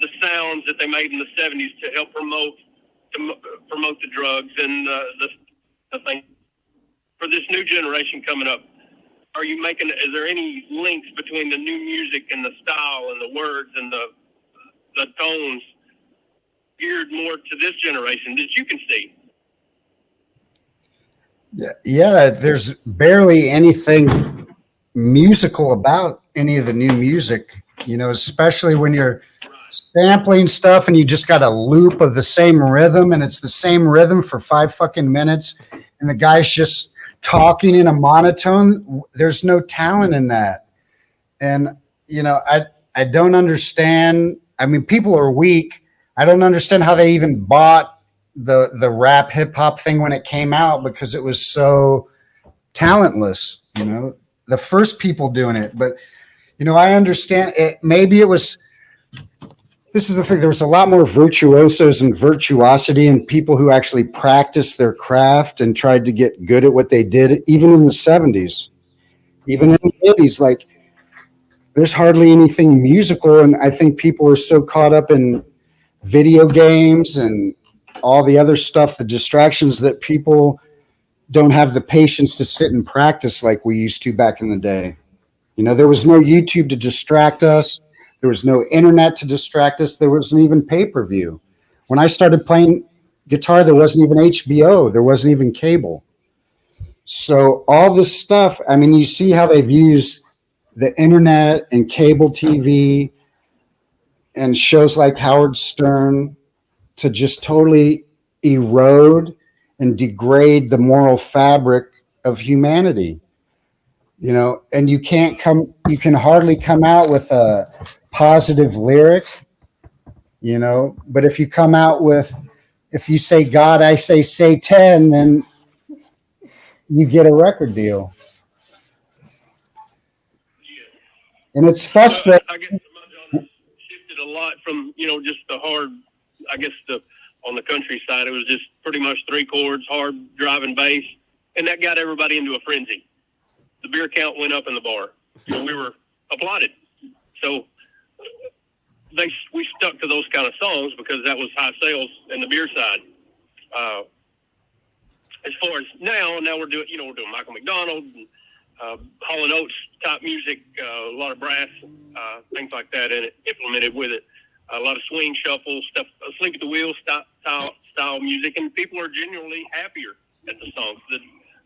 the sounds that they made in the 70s to help promote the drugs and the thing. For this new generation coming up, is there any links between the new music and the style and the words and the tones geared more to this generation that you can see? Yeah, there's barely anything musical about any of the new music, especially when you're sampling stuff and you just got a loop of the same rhythm and it's the same rhythm for 5 fucking minutes and the guy's just talking in a monotone. There's no talent in that. And, I don't understand. I mean, people are weak. I don't understand how they even bought the rap hip hop thing when it came out because it was so talentless, the first people doing it. But, I understand it. Maybe it was, this is the thing. There was a lot more virtuosos and virtuosity and people who actually practiced their craft and tried to get good at what they did, even in the 70s, even in the 80s. Like, there's hardly anything musical. And I think people are so caught up in video games and all the other stuff, the distractions, that people don't have the patience to sit and practice like we used to back in the day. There was no YouTube to distract us. There was no internet to distract us. There wasn't even pay-per-view. When I started playing guitar, there wasn't even HBO. There wasn't even cable. So all this stuff, I mean, you see how they've used the internet and cable TV and shows like Howard Stern to just totally erode and degrade the moral fabric of humanity. And you can hardly come out with a positive lyric, but if you come out with, if you say God, I say Satan, then you get a record deal. And it's frustrating. I guess my genre shifted a lot from, just the hard, I guess on the country side, it was just pretty much 3 chords, hard driving bass, and that got everybody into a frenzy. The beer count went up in the bar. We were applauded. So we stuck to those kind of songs because that was high sales in the beer side. As far as now we're doing, we're doing Michael McDonald, and, Hall & Oates type music, a lot of brass, things like that in it, implemented with it. A lot of swing, shuffle, stuff, sleep at the wheel style music, and people are genuinely happier at the songs.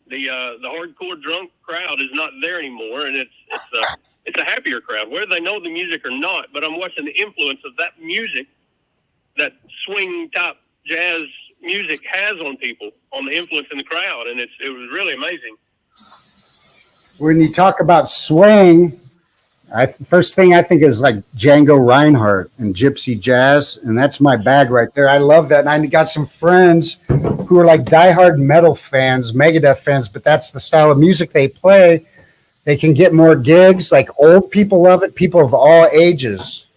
The hardcore drunk crowd is not there anymore, and it's a happier crowd, whether they know the music or not. But I'm watching the influence of that music, that swing type jazz music has on people, on the influence in the crowd, and it was really amazing. When you talk about swing, First thing I think is like Django Reinhardt and Gypsy Jazz, and that's my bag right there. I love that, and I got some friends who are like diehard metal fans, Megadeth fans, but that's the style of music they play. They can get more gigs. Like old people love it, people of all ages.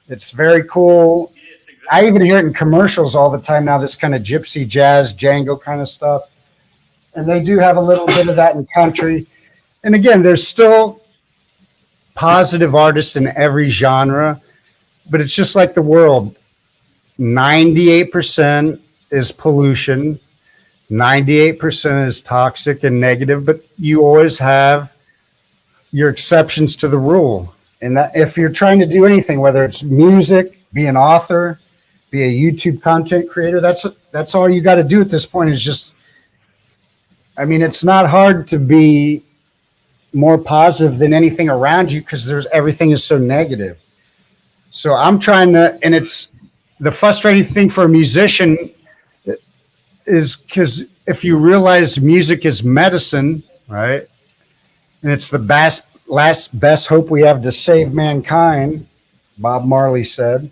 It's very cool. I even hear it in commercials all the time now, this kind of gypsy jazz, Django kind of stuff. And they do have a little bit of that in country. And again, there's still positive artists in every genre, but it's just like the world. 98% is pollution, 98% is toxic and negative, but you always have your exceptions to the rule. And that if you're trying to do anything, whether it's music, be an author, be a YouTube content creator, that's all you got to do at this point is just, I mean, it's not hard to be more positive than anything around you because everything is so negative. So I'm trying to, and it's the frustrating thing for a musician is because if you realize music is medicine, right? And it's the last best hope we have to save mankind, Bob Marley said,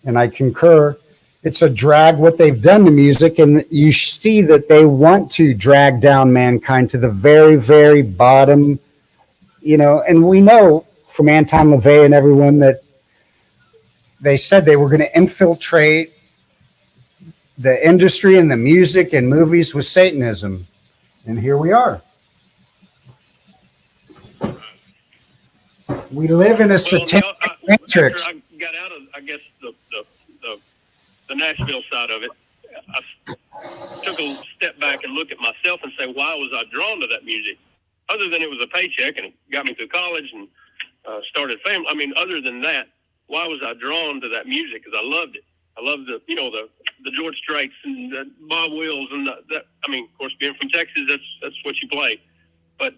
and I concur. It's a drag what they've done to music, and you see that they want to drag down mankind to the very, very bottom, and we know from Anton LaVey and everyone that they said they were going to infiltrate the industry and the music and movies with Satanism. And here we are. We live in a satanic matrix. I got out of, I guess, the Nashville side of it. I took a step back and looked at myself and say, why was I drawn to that music? Other than it was a paycheck and it got me through college and started family. I mean, other than that, why was I drawn to that music? Because I loved it. I loved the George Straits and the Bob Wills and that. I mean, of course, being from Texas, that's what you play. But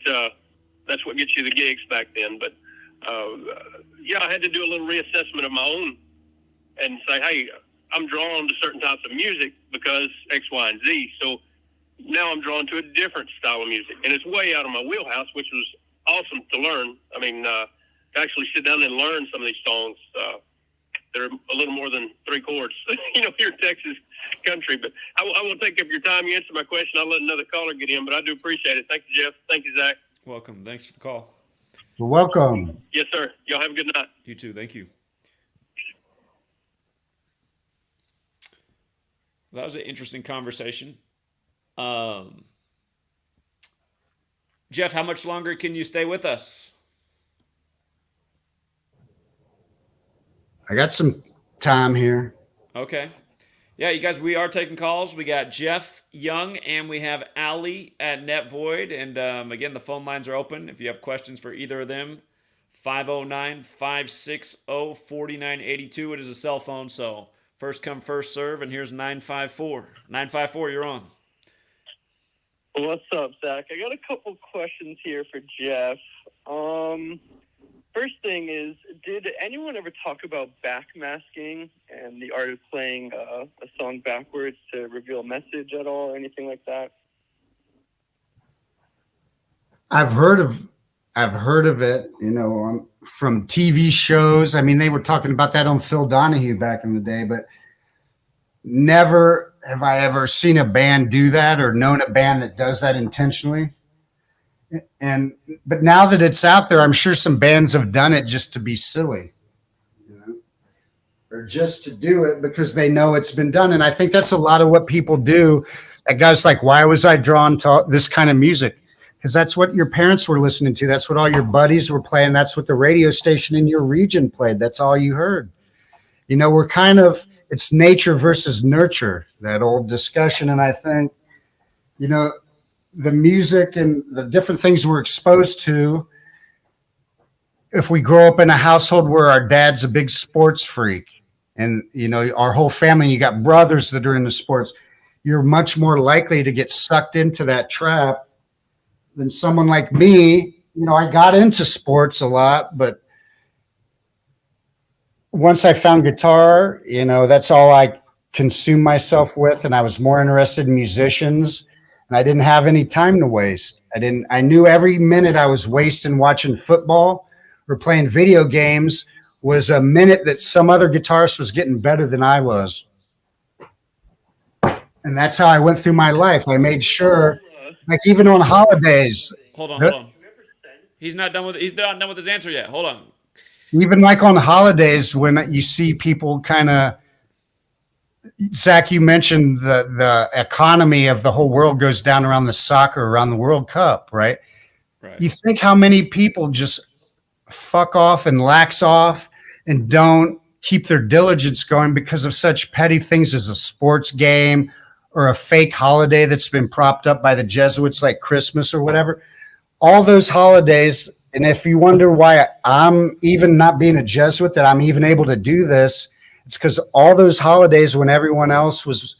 that's what gets you the gigs back then. But yeah, I had to do a little reassessment of my own and say, hey, I'm drawn to certain types of music because X, Y, and Z. So now I'm drawn to a different style of music, and it's way out of my wheelhouse, which was awesome to learn. I mean, to actually sit down and learn some of these songs. They're a little more than 3 chords, here in Texas country. But I won't take up your time. You answered my question. I'll let another caller get in, but I do appreciate it. Thank you, Jeff. Thank you, Zach. Welcome. Thanks for the call. You're welcome. Yes, sir. Y'all have a good night. You too. Thank you. That was an interesting conversation. Jeff, how much longer can you stay with us? I got some time here. Okay. Yeah, you guys, we are taking calls. We got Jeff Young and we have Allie at NetVoid. And again, the phone lines are open. If you have questions for either of them, 509-560-4982. It is a cell phone, so first come, first serve. And here's 954. 954, you're on. What's up, Zach? I got a couple questions here for Jeff. First thing is, did anyone ever talk about backmasking and the art of playing a song backwards to reveal a message at all, or anything like that? I've heard of it, from TV shows. I mean, they were talking about that on Phil Donahue back in the day, but never have I ever seen a band do that or known a band that does that intentionally. But now that it's out there, I'm sure some bands have done it just to be silly, or just to do it because they know it's been done. And I think that's a lot of what people do. That guy's like, why was I drawn to this kind of music? Because that's what your parents were listening to. That's what all your buddies were playing. That's what the radio station in your region played. That's all you heard. We're kind of, it's nature versus nurture, that old discussion. And I think, the music and the different things we're exposed to, if we grow up in a household where our dad's a big sports freak and, our whole family, you got brothers that are into sports, you're much more likely to get sucked into that trap than someone like me. I got into sports a lot, but once I found guitar, that's all I consumed myself with. And I was more interested in musicians. And I didn't have any time to waste. I knew every minute I was wasting watching football or playing video games was a minute that some other guitarist was getting better than I was. And that's how I went through my life. I made sure, like even on holidays. Hold on. He's not done with his answer yet. Hold on. Even like on holidays when you see people kind of, Zach, you mentioned the economy of the whole world goes down around the soccer, around the World Cup, right? Right. You think how many people just fuck off and lax off and don't keep their diligence going because of such petty things as a sports game or a fake holiday that's been propped up by the Jesuits like Christmas or whatever. All those holidays, and if you wonder why I'm even not being a Jesuit, that I'm even able to do this, it's because all those holidays when everyone else was,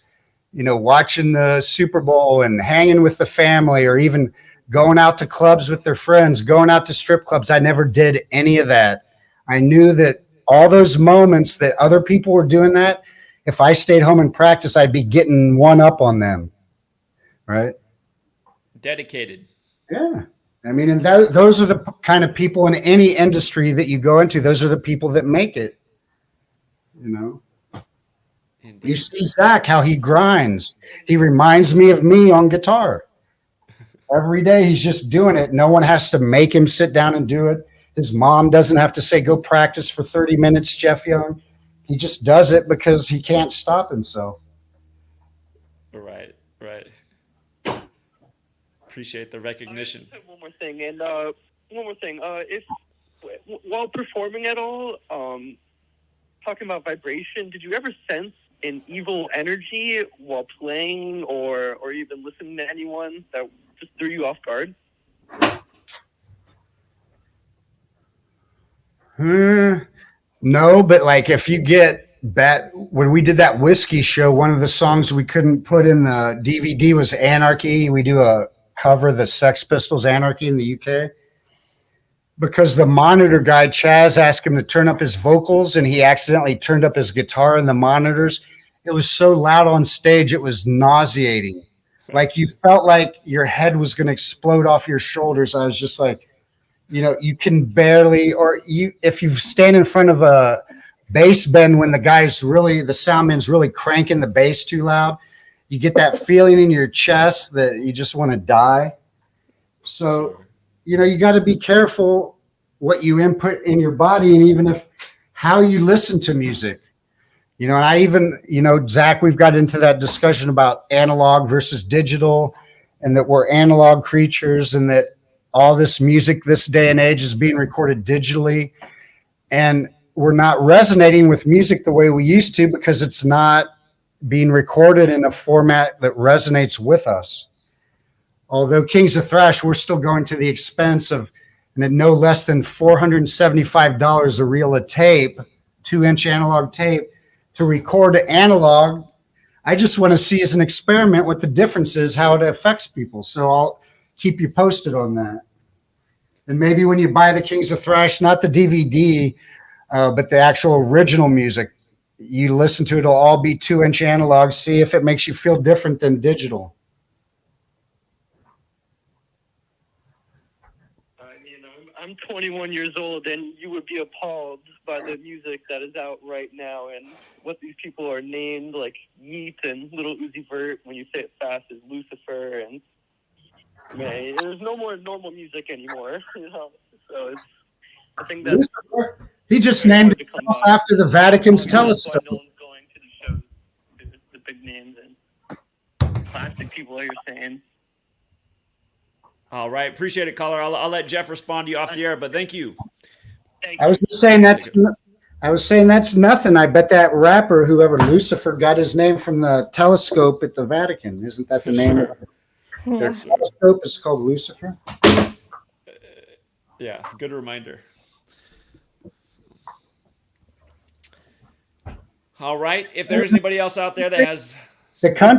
watching the Super Bowl and hanging with the family or even going out to clubs with their friends, going out to strip clubs, I never did any of that. I knew that all those moments that other people were doing that, if I stayed home and practiced, I'd be getting one up on them, right? Dedicated. Yeah. I mean, and those are the kind of people in any industry that you go into. Those are the people that make it, Indeed. You see Zach, how he grinds. He reminds me of me on guitar. Every day he's just doing it. No one has to make him sit down and do it. His mom doesn't have to say, go practice for 30 minutes, Jeff Young. He just does it because he can't stop himself. Right. Appreciate the recognition. One more thing, if while performing at all, talking about vibration, did you ever sense an evil energy while playing or even listening to anyone that just threw you off guard? No, but like if you get when we did that whiskey show, one of the songs we couldn't put in the DVD was Anarchy. We do a cover, the Sex Pistols Anarchy in the UK, because the monitor guy, Chaz, asked him to turn up his vocals and he accidentally turned up his guitar in the monitors. It was so loud on stage, it was nauseating. Like you felt like your head was going to explode off your shoulders. I was just like, you can barely, if you stand in front of a bass bend when the soundman's really cranking the bass too loud, you get that feeling in your chest that you just want to die. So, you got to be careful what you input in your body, and even how you listen to music. And I even, Zach, we've got into that discussion about analog versus digital, and that we're analog creatures, and that all this music this day and age is being recorded digitally. And we're not resonating with music the way we used to because it's not being recorded in a format that resonates with us. Although Kings of Thrash, we're still going to the expense of, and at no less than $475 a reel of tape, 2-inch analog tape, to record analog. I just want to see as an experiment what the difference is, how it affects people. So I'll keep you posted on that. And maybe when you buy the Kings of Thrash, not the DVD, but the actual original music, you listen to it, it'll all be 2-inch analog. See if it makes you feel different than digital. I'm 21 years old, and you would be appalled by the music that is out right now and what these people are named, like Yeet and Little Uzi Vert. When you say it fast, is Lucifer, and man, there's no more normal music anymore. So I think that Lucifer. He just named himself after the Vatican's telescope. No one's going to the shows, the big names and classic people that you're saying. All right. Appreciate it, caller. I'll let Jeff respond to you off the air, but thank you. I was just saying that's nothing. I bet that rapper, whoever Lucifer, got his name from the telescope at the Vatican. Isn't that the name of it? Their telescope is called Lucifer. Yeah, good reminder. All right. If there's anybody else out there that has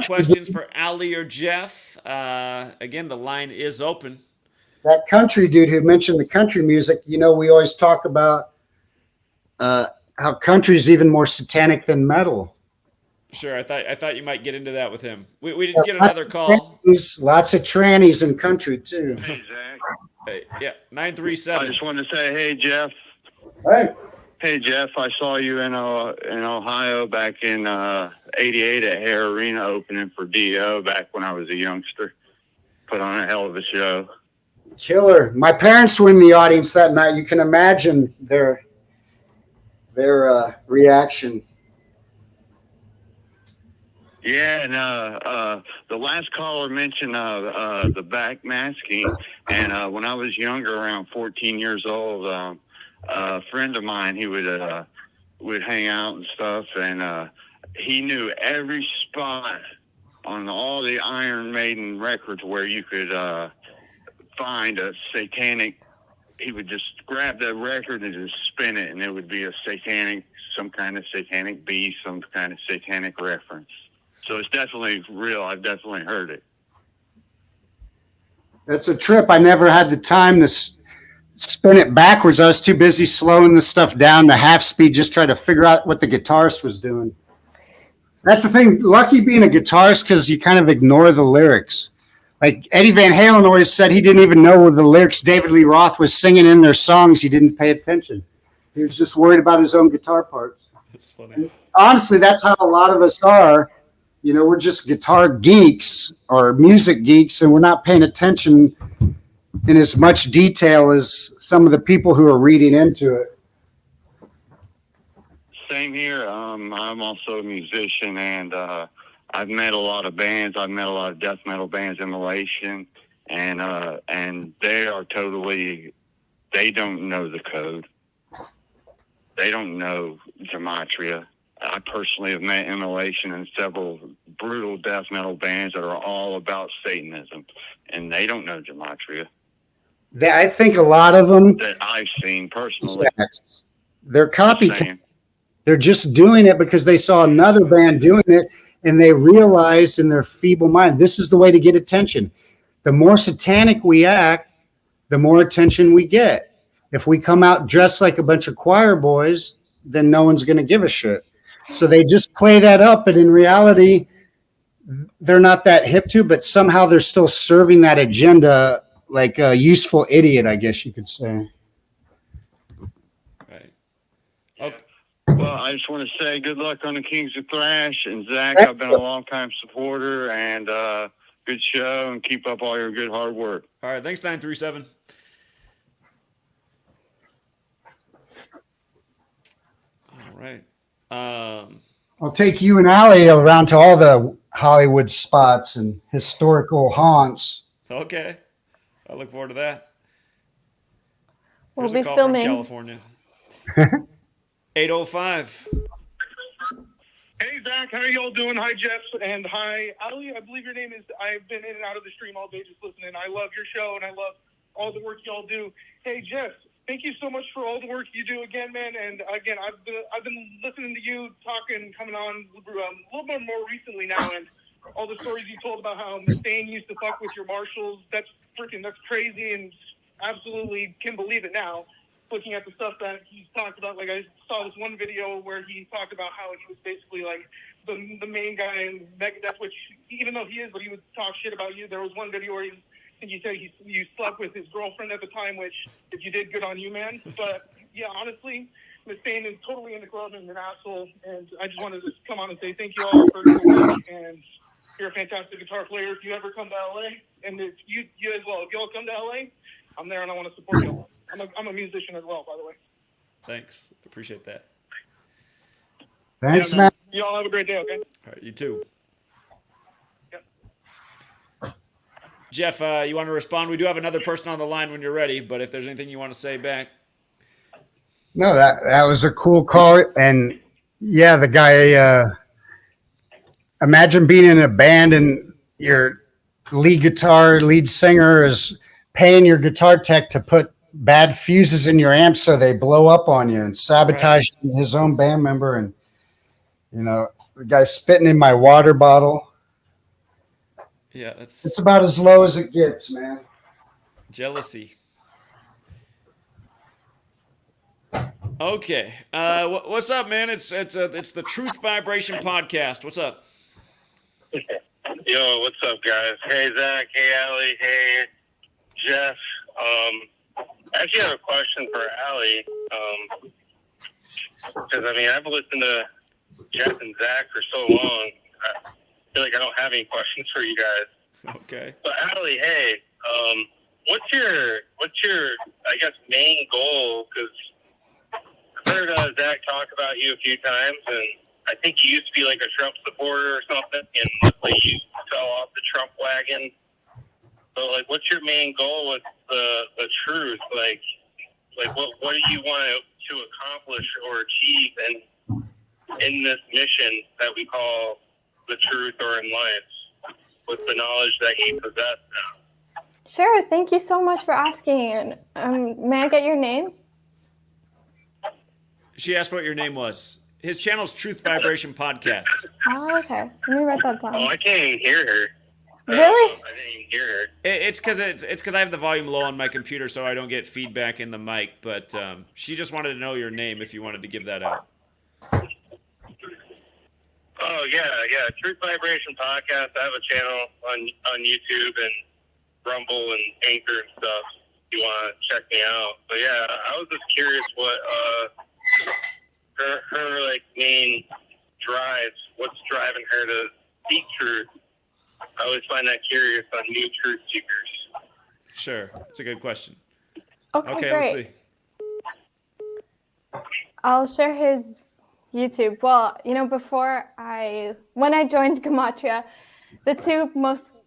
questions for Ali or Jeff, again, the line is open. That country dude who mentioned the country music, we always talk about how country is even more satanic than metal. Sure, I thought you might get into that with him. We didn't get another call. Lots of trannies in country too. Hey, Zach. Yeah, I 937. just wanted to say, hey, Jeff. Hey. Hey, Jeff, I saw you in Ohio back in '88 at Hare Arena opening for Dio back when I was a youngster. Put on a hell of a show. Killer. My parents were in the audience that night. You can imagine their reaction. Yeah, and the last caller mentioned the back masking, and when I was younger, around 14 years old, a friend of mine, he would hang out and stuff, and he knew every spot on all the Iron Maiden records where you could find a satanic. He would just grab that record and just spin it, and it would be some kind of satanic beast, some kind of satanic reference. So it's definitely real. I've definitely heard it. That's a trip. I never had the time to spin it backwards. I was too busy slowing the stuff down to half speed, just trying to figure out what the guitarist was doing. That's the thing. Lucky being a guitarist because you kind of ignore the lyrics. Like Eddie Van Halen always said he didn't even know the lyrics David Lee Roth was singing in their songs. He didn't pay attention. He was just worried about his own guitar parts. That's funny. And honestly, that's how a lot of us are. You know, we're just guitar geeks or music geeks, and we're not paying attention in as much detail as some of the people who are reading into it. Same here. I'm also a musician, and I've met a lot of bands. I've met a lot of death metal bands, Immolation, and they are totally. They don't know the code. They don't know Gematria. I personally have met Immolation and several brutal death metal bands that are all about Satanism, and they don't know Gematria. I think a lot of them that I've seen personally. They're copycats. They're just doing it because they saw another band doing it, and they realized in their feeble mind, this is the way to get attention. The more satanic we act, the more attention we get. If we come out dressed like a bunch of choir boys, then no one's going to give a shit. So they just play that up, but in reality, they're not that hip to, but somehow they're still serving that agenda like a useful idiot, I guess you could say. Right. Okay. Well, I just want to say good luck on the Kings of Thrash. And Zach, I've been a long-time supporter, and good show, and keep up all your good hard work. All right. Thanks, 937. All right. I'll take you and Allie around to all the Hollywood spots and historical haunts. Okay. I look forward to that. We'll Here's be a call filming. from California. 805. Hey, Zach, how are y'all doing? Hi, Jeff, and hi, Ali. I believe your name is. I've been in and out of the stream all day just listening. I love your show, and I love all the work y'all do. Hey, Jeff, thank you so much for all the work you do again, man. And again, I've been listening to you talking, coming on a little bit more recently now, and all the stories you told about how Mustaine used to fuck with your marshals. That's crazy, and absolutely can believe it now. Looking at the stuff that he's talked about, like I saw this one video where he talked about how he was basically like the main guy in Megadeth, which even though he is, but he would talk shit about you. There was one video where you said you slept with his girlfriend at the time, which if you did, good on you, man. But yeah, honestly, Mustaine is totally in the club and an asshole, and I just wanted to come on and say thank you all for the work, and you're a fantastic guitar player. If you ever come to LA, and if you as well, if y'all come to LA, I'm there and I want to support y'all. I'm a musician as well, by the way. Thanks. Appreciate that. Thanks, Yeah, man. Y'all have a great day, okay? All right, you too. Yep. Jeff, you want to respond? We do have another person on the line when you're ready, but if there's anything you want to say back. No, that was a cool call. And yeah, the guy, imagine being in a band and your lead singer is paying your guitar tech to put bad fuses in your amp so they blow up on you and sabotage his own band member. And, you know, the guy spitting in my water bottle. Yeah, it's about as low as it gets, man. Jealousy. Okay. What's up, man? It's the Truth Vibration podcast. What's up? Yo, what's up, guys? Hey, Zach. Hey, Allie. Hey, Jeff. I actually have a question for Allie. Because, I mean, I've listened to Jeff and Zach for so long. I feel like I don't have any questions for you guys. Okay. But Allie, hey, what's your, I guess, main goal? Because I've heard Zach talk about you a few times, and I think you used to be like a Trump supporter or something, and like you fell off the Trump wagon. So, like, what's your main goal with the truth? Like what do you want to accomplish or achieve in this mission that we call the truth or in life with the knowledge that you possess now? Sure. Thank you so much for asking. May I get your name? She asked what your name was. His channel's Truth Vibration Podcast. Oh, okay. Let me write that down. Oh, I can't even hear her. Really? I didn't even hear her. It's because I have the volume low on my computer, so I don't get feedback in the mic. But she just wanted to know your name if you wanted to give that out. Oh yeah. Truth Vibration Podcast. I have a channel on YouTube and Rumble and Anchor and stuff. If you want to check me out. But yeah, I was just curious what her like main drives. What's driving her to seek truth? I always find that curious on new truth seekers. Sure, that's a good question. Okay, let's great. see. I'll share his YouTube. Well, when I joined Gematria, the two most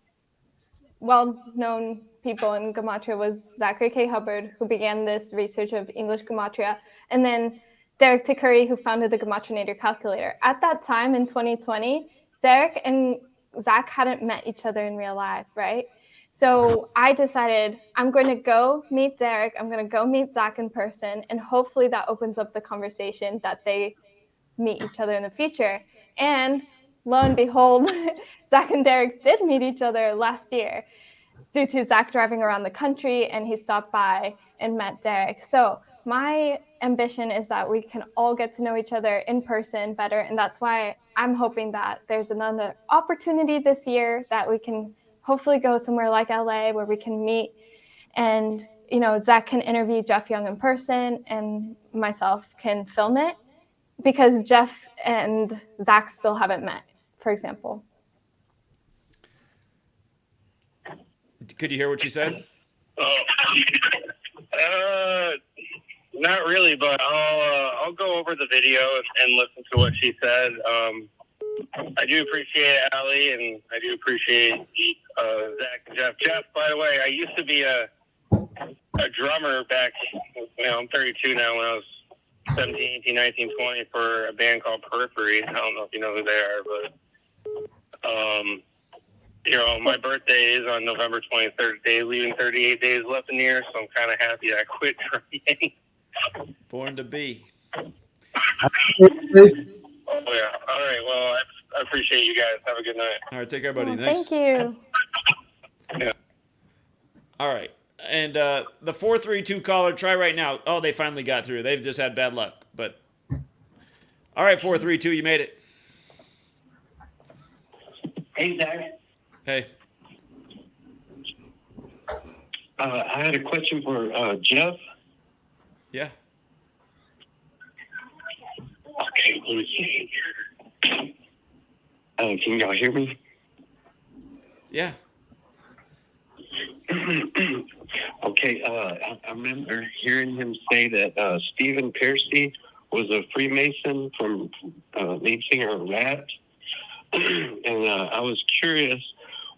well-known people in Gematria was Zachary K. Hubbard, who began this research of English Gematria, and then Derek Tikuri, who founded the Gematrinator calculator. At that time in 2020, Derek and Zach hadn't met each other in real life, right? So I decided I'm going to go meet Derek. I'm going to go meet Zach in person, and hopefully that opens up the conversation that they meet each other in the future. And lo and behold, Zach and Derek did meet each other last year due to Zach driving around the country, and he stopped by and met Derek. So my ambition is that we can all get to know each other in person better, and that's why I'm hoping that there's another opportunity this year that we can hopefully go somewhere like LA where we can meet, and Zach can interview Jeff Young in person and myself can film it, because Jeff and Zach still haven't met, for example. Could you hear what she said? Not really, but I'll go over the video and listen to what she said. I do appreciate Allie, and I do appreciate Zach and Jeff. Jeff, by the way, I used to be a drummer back, I'm 32 now, when I was 17, 18, 19, 20 for a band called Periphery. I don't know if you know who they are, but my birthday is on November 23rd, day leaving 38 days left in the year, so I'm kind of happy I quit drumming. Born to be. Oh, yeah. All right. Well, I appreciate you guys. Have a good night. All right, take care, buddy. Oh, Thanks. thank you. Yeah. All right. And the 432 caller, try right now. Oh, they finally got through. They've just had bad luck. But all right, 432, you made it. Hey, Zach. Hey. I had a question for Jeff. Yeah. Okay, let me see. Can y'all hear me? Yeah. Okay, I remember hearing him say that Stephen Piercy was a Freemason from lead singer of Rat. And I was curious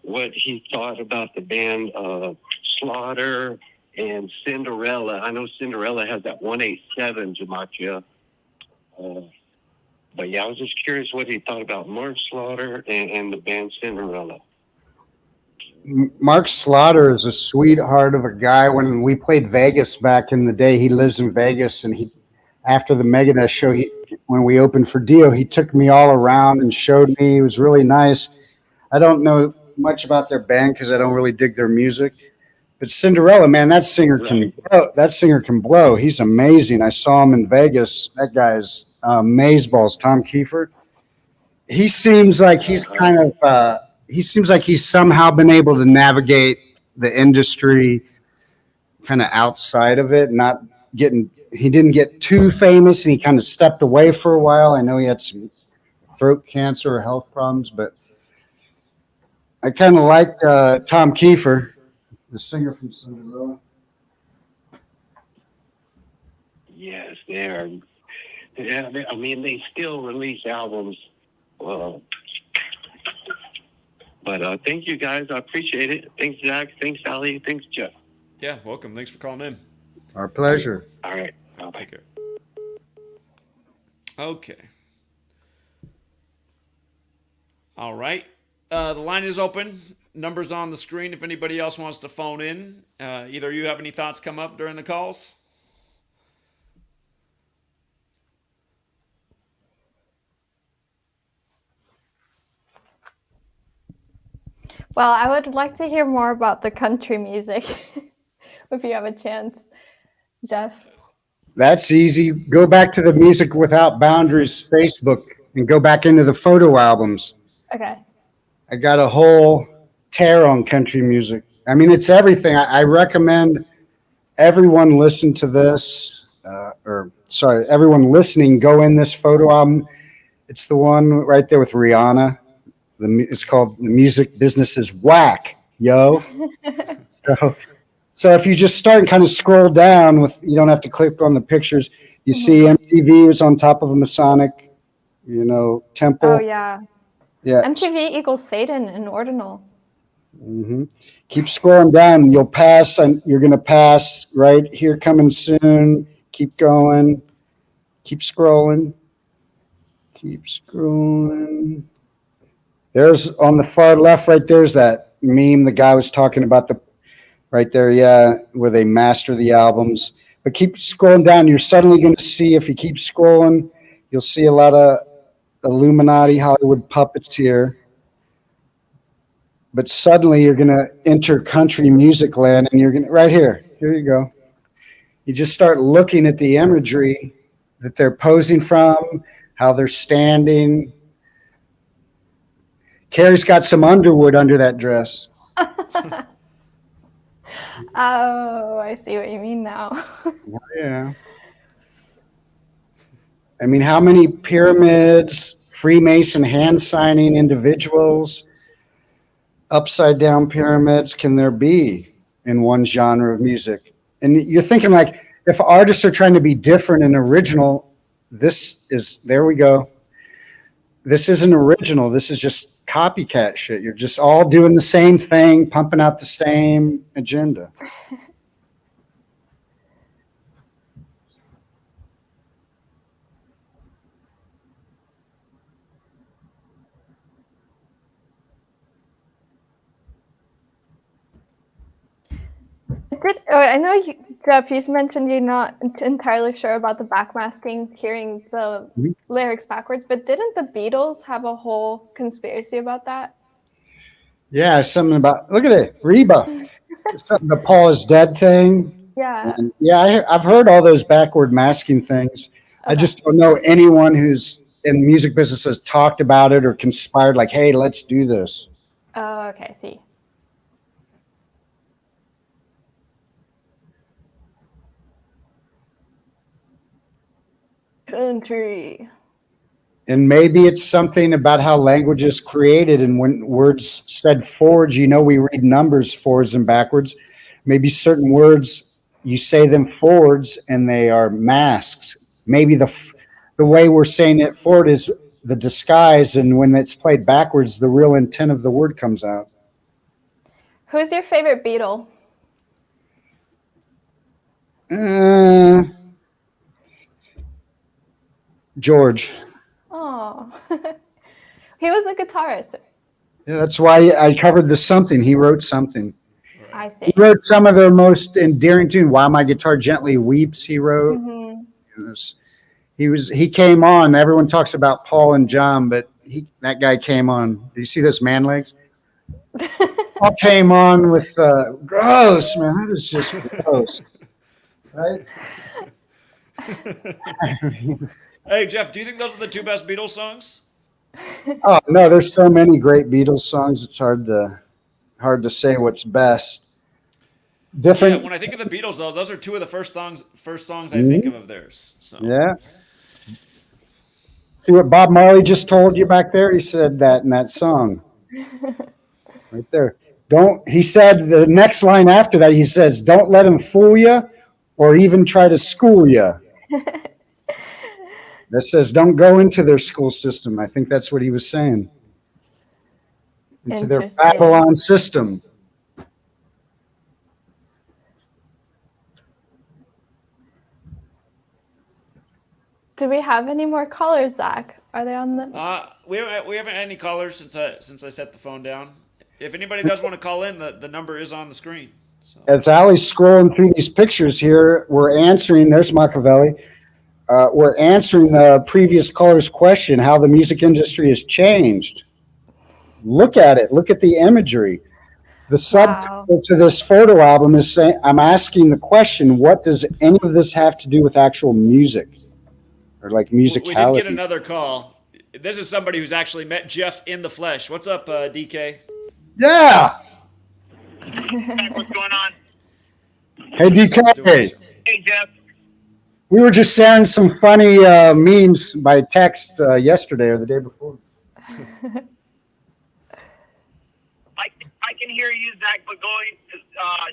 what he thought about the band Slaughter and Cinderella. I know Cinderella has that 187 Gematria. But yeah, I was just curious what he thought about Mark Slaughter and the band Cinderella. Mark Slaughter is a sweetheart of a guy. When we played Vegas back in the day, he lives in Vegas, and after the Megadeth show, when we opened for Dio, he took me all around and showed me. He was really nice. I don't know much about their band because I don't really dig their music. But Cinderella, man, that singer can blow. That singer can blow. He's amazing. I saw him in Vegas. That guy's amazeballs. Tom Kiefer. He seems like he's he seems like he's somehow been able to navigate the industry kind of outside of it, not getting. He didn't get too famous, and he kind of stepped away for a while. I know he had some throat cancer or health problems, but I kind of liked Tom Kiefer, the singer from Cinderella. Yes, they are. Yeah, I mean, they still release albums. But thank you guys. I appreciate it. Thanks, Zach. Thanks, Ali. Thanks, Jeff. Yeah, welcome. Thanks for calling in. Our pleasure. All right. Bye-bye. Take care. Okay. All right. The line is open. Numbers on the screen if anybody else wants to phone in. Either you have any thoughts come up during the calls? Well, I would like to hear more about the country music if you have a chance, Jeff. That's easy. Go back to the Music Without Boundaries Facebook and go back into the photo albums. Okay. I got a whole tear on country music. I mean, it's everything. I recommend everyone listen to this, everyone listening, go in this photo album. It's the one right there with Rihanna. It's called The Music Business is Whack, yo. So if you just start and kind of scroll down you don't have to click on the pictures. You see MTV was on top of a Masonic, temple. Oh, yeah. Yeah. MTV equals Satan in ordinal. Mm-hmm. Keep scrolling down. You'll pass, and you're going to pass right here coming soon. Keep going. Keep scrolling. Keep scrolling. There's on the far left, right there's that meme the guy was talking about right there, yeah, where they master the albums. But keep scrolling down. You're suddenly going to see, if you keep scrolling, you'll see a lot of Illuminati Hollywood puppets here. But suddenly you're going to enter country music land, and you're going to, right here you go. You just start looking at the imagery that they're posing from, how they're standing. Carrie's got some Underwood under that dress. Oh, I see what you mean now. Yeah. I mean, how many pyramids, Freemason hand signing individuals, upside down pyramids can there be in one genre of music? And you're thinking, like, if artists are trying to be different and original, there we go. This isn't original. This is just copycat shit. You're just all doing the same thing, pumping out the same agenda. I know, Jeff, you mentioned you're not entirely sure about the backmasking, hearing the lyrics backwards, but didn't the Beatles have a whole conspiracy about that? Yeah, something about, look at it, Reba. The Paul is dead thing. Yeah. And yeah, I've heard all those backward masking things. Okay. I just don't know anyone who's in the music business has talked about it or conspired, like, hey, let's do this. Oh, okay, I see. Country. And maybe it's something about how language is created, and when words said forwards, we read numbers forwards and backwards. Maybe certain words, you say them forwards and they are masked. Maybe the way we're saying it forward is the disguise, and when it's played backwards, the real intent of the word comes out. Who's your favorite Beatle? George. Oh, he was a guitarist. Yeah, that's why I covered the something. He wrote something. I see. He wrote some of their most endearing tunes. While My Guitar Gently Weeps, he wrote. Mm-hmm. He came on. Everyone talks about Paul and John, but that guy came on. Do you see those man legs? Paul came on with gross, man. That is just gross. Right? Hey, Jeff, do you think those are the two best Beatles songs? Oh, no, there's so many great Beatles songs. It's hard to say what's best. different. Yeah, when I think of the Beatles, though, those are two of the first songs I think of theirs. So. Yeah. See what Bob Marley just told you back there? He said that in that song. Right there. He said the next line after that, he says, don't let him fool you or even try to school you. That says, don't go into their school system. I think that's what he was saying. Into their Babylon system. Do we have any more callers, Zach? Are they on the? We haven't had any callers since I set the phone down. If anybody does want to call in, the number is on the screen. So. As Allie's scrolling through these pictures here, we're answering. There's Machiavelli. We're answering the previous caller's question: how the music industry has changed. Look at it. Look at the imagery. The subtitle to this photo album is saying, I'm asking the question, what does any of this have to do with actual music or like musicality? We did get another call. This is somebody who's actually met Jeff in the flesh. What's up, DK? Yeah. What's going on? Hey, DK. Hey, Jeff. We were just sharing some funny memes by text yesterday or the day before. I can hear you, Zach, but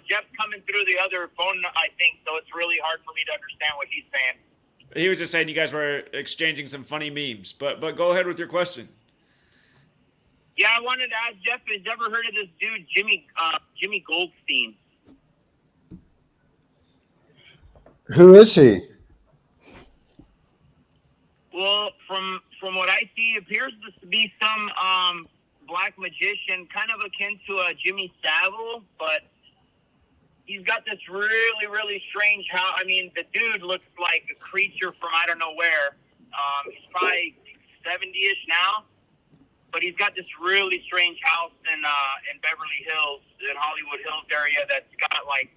Jeff's coming through the other phone, I think, so it's really hard for me to understand what he's saying. He was just saying you guys were exchanging some funny memes, but go ahead with your question. Yeah, I wanted to ask Jeff, has you ever heard of this dude, Jimmy Goldstein? Who is he? Well, from what I see, it appears to be some black magician, kind of akin to a Jimmy Savile, but he's got this really, really strange house. I mean, the dude looks like a creature from I don't know where. He's probably 70-ish now, but he's got this really strange house in Beverly Hills, in Hollywood Hills area that's got like,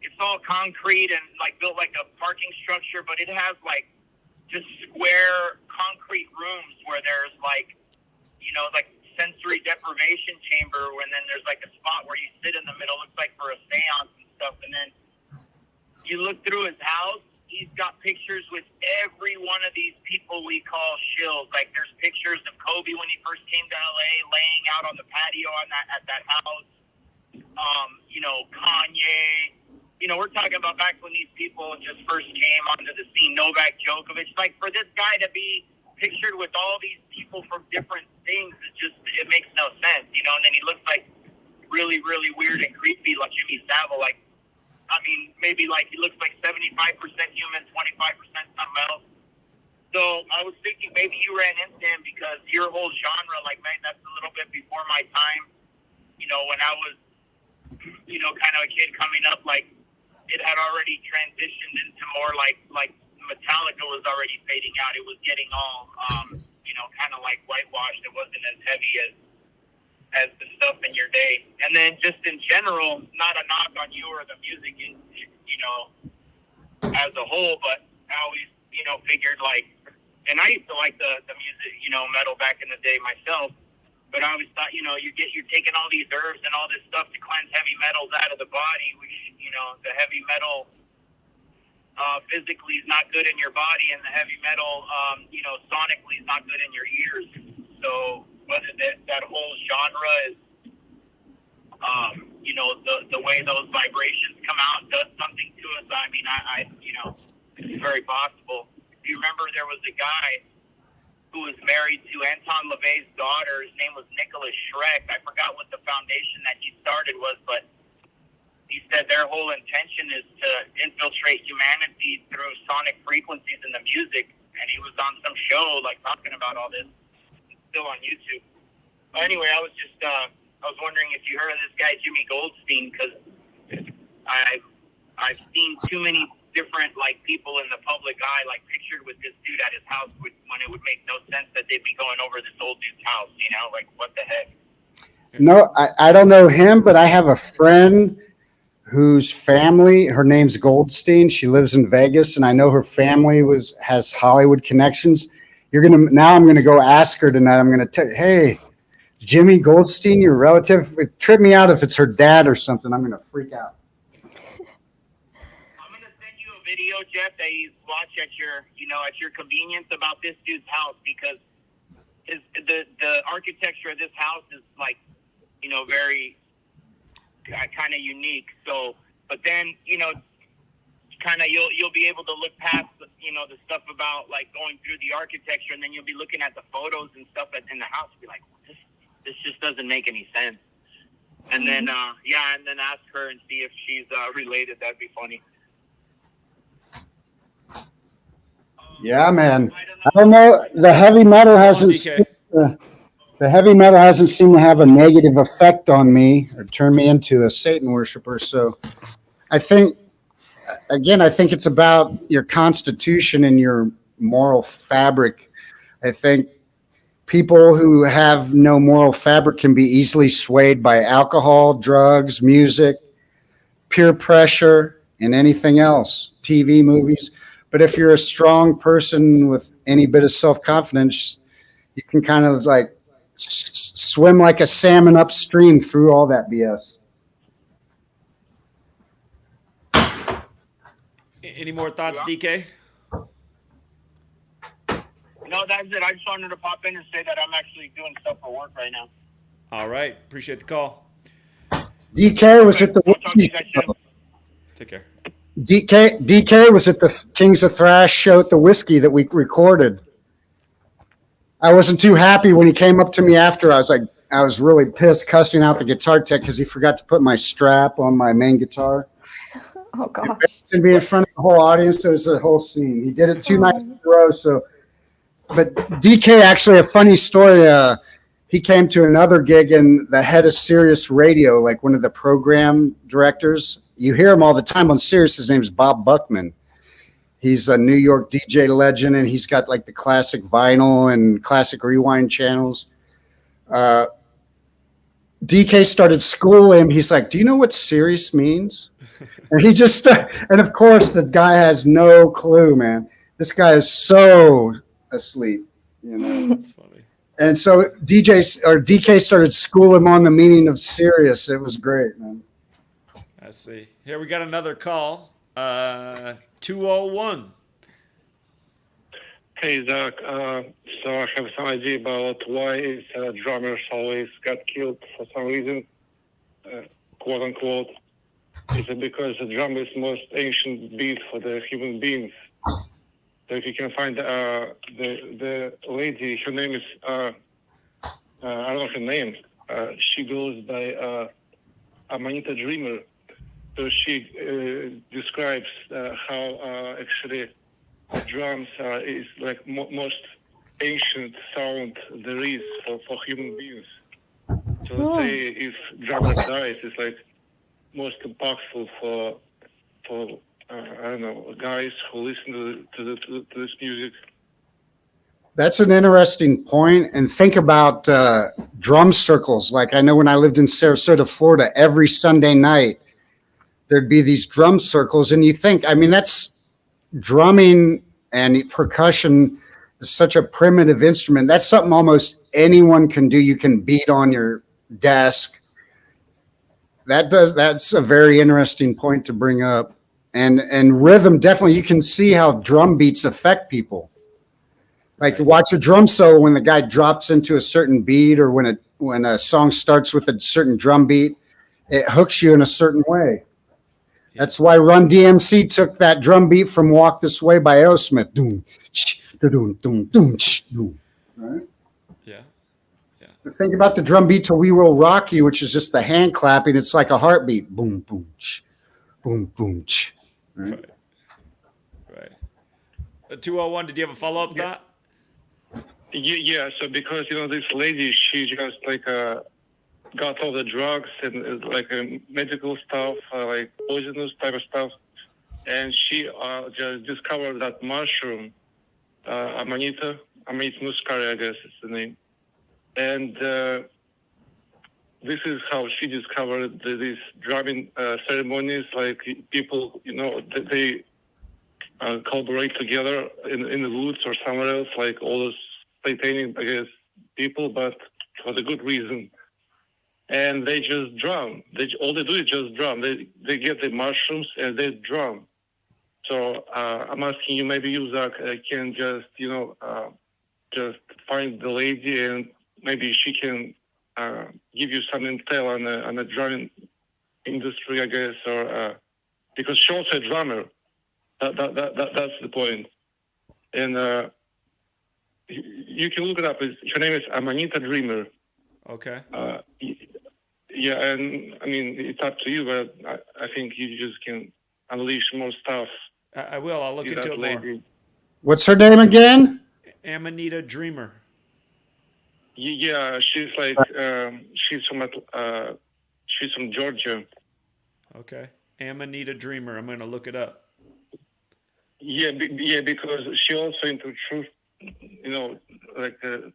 it's all concrete and like built like a parking structure, but it has like just square concrete rooms where there's like, you know, like sensory deprivation chamber, and then there's like a spot where you sit in the middle, looks like for a seance and stuff. And then you look through his house, he's got pictures with every one of these people we call shills. Like there's pictures of Kobe when he first came to LA laying out on the patio at that house. You know, Kanye. You know, we're talking about back when these people just first came onto the scene. Novak Djokovic. Like for this guy to be pictured with all these people from different things, it makes no sense, you know. And then he looks like really, really weird and creepy, like Jimmy Savile. Like, I mean, maybe like he looks like 75% human, 25% something else. So I was thinking maybe you ran into him because your whole genre, like, man, that's a little bit before my time. You know, when I was, you know, kind of a kid coming up, like it had already transitioned into more like Metallica was already fading out. It was getting all, you know, kind of like whitewashed. It wasn't as heavy as the stuff in your day. And then just in general, not a knock on you or the music, you know, as a whole, but I always, you know, figured like, and I used to like the music, you know, metal back in the day myself, but I always thought, you know, you're taking all these herbs and all this stuff to cleanse heavy metals out of the body, which, you know, the heavy metal physically is not good in your body, and the heavy metal, you know, sonically is not good in your ears. So whether that whole genre is, you know, the way those vibrations come out does something to us. I mean, I you know, it's very possible. If you remember, there was a guy who was married to Anton LaVey's daughter. His name was Nicholas Schreck. I forgot what the foundation that he started was, but he said their whole intention is to infiltrate humanity through sonic frequencies in the music. And he was on some show, like, talking about all this. It's still on YouTube. But anyway, I was just, I was wondering if you heard of this guy, Jimmy Goldstein, because I've seen too many different, like, people in the public eye, like, pictured with this dude at his house when it would make no sense that they'd be going over this old dude's house, you know? Like, what the heck? No, I don't know him, but I have a friend whose family, her name's Goldstein. She lives in Vegas, and I know her family has Hollywood connections. Now I'm gonna go ask her tonight. I'm gonna tell, hey, Jimmy Goldstein, your relative. Trip me out if it's her dad or something. I'm gonna freak out. video, Jeff, that you watch at your convenience about this dude's house, because the architecture of this house is like, very kind of unique. So, but then, kind of you'll be able to look past, the stuff about like going through the architecture, and then you'll be looking at the photos and stuff in the house and be like, this just doesn't make any sense. And then, and then ask her and see if she's related. That'd be funny. Yeah, man. I don't know. The heavy metal hasn't. The heavy metal hasn't seemed to have a negative effect on me or turn me into a Satan worshiper. So, I think it's about your constitution and your moral fabric. I think people who have no moral fabric can be easily swayed by alcohol, drugs, music, peer pressure, and anything else, TV, movies. But if you're a strong person with any bit of self-confidence, you can kind of like swim like a salmon upstream through all that BS. Any more thoughts, DK? No, that's it. I just wanted to pop in and say that I'm actually doing stuff for work right now. All right. Appreciate the call. DK was at the whiskey show. Take care. DK was at the Kings of Thrash show at the Whiskey that we recorded. I wasn't too happy when he came up to me after. I was really pissed, cussing out the guitar tech because he forgot to put my strap on my main guitar. Oh gosh! To be in front of the whole audience, there was a whole scene. He did it 2 nights in a row. So, but DK, actually, a funny story. He came to another gig, and the head of Sirius Radio, like one of the program directors, you hear him all the time on Sirius. His name's Bob Buckman. He's a New York DJ legend, and he's got like the classic vinyl and classic rewind channels. DK started schooling him. He's like, "Do you know what Sirius means?" And he just, and of course, the guy has no clue, man. This guy is so asleep, That's funny. And so DK started schooling him on the meaning of Sirius. It was great, man. I see. Here we got another call. 201. Hey, Zach. So I have some idea about why drummers always got killed for some reason, quote unquote. Is it because the drum is the most ancient beat for the human beings? So if you can find the lady, her name is, I don't know her name. She goes by Amanita Dreamer. So she describes how actually drums is like most ancient sound there is for human beings. So let's say if drummer dies, it's like most impactful for I don't know, guys who listen to this music. That's an interesting point. And think about drum circles. Like I know when I lived in Sarasota, Florida, every Sunday night, there'd be these drum circles. And you think, I mean, that's drumming and percussion is such a primitive instrument. That's something almost anyone can do. You can beat on your desk. That's a very interesting point to bring up. And rhythm, definitely, you can see how drum beats affect people. Like watch a drum solo when the guy drops into a certain beat, or when a song starts with a certain drum beat, it hooks you in a certain way. That's why Run DMC took that drum beat from Walk This Way by Aerosmith. Doom, doom, doom, doom, doom. Right? Yeah. Think about the drum beat to We Will Rock You, which is just the hand clapping. It's like a heartbeat. Boom, boom, boom, boom. Right. 201, did you have a follow-up thought? Yeah, so because, this lady, she just like got all the drugs and like medical stuff, like poisonous type of stuff. And she just discovered that mushroom, Amanita muscaria, I guess is the name. And this is how she discovered these drumming ceremonies. Like people, they collaborate together in the woods or somewhere else, like all those satanic, I guess, people, but for the good reason. And they just drum. All they do is just drum. They get the mushrooms and they drum. So I'm asking you, maybe you, Zach, can just, just find the lady and maybe she can give you some intel on the drumming industry, I guess, or because she also a drummer. That's the point. And you can look it up. Her name is Amanita Dreamer. Okay. Yeah, and I mean, it's up to you, but I think you just can unleash more stuff. I will. I'll look into it more. What's her name again? Amanita Dreamer. Yeah, she's like she's from Georgia. Okay. Amanita Dreamer. I'm going to look it up. Yeah, because she also into truth, like to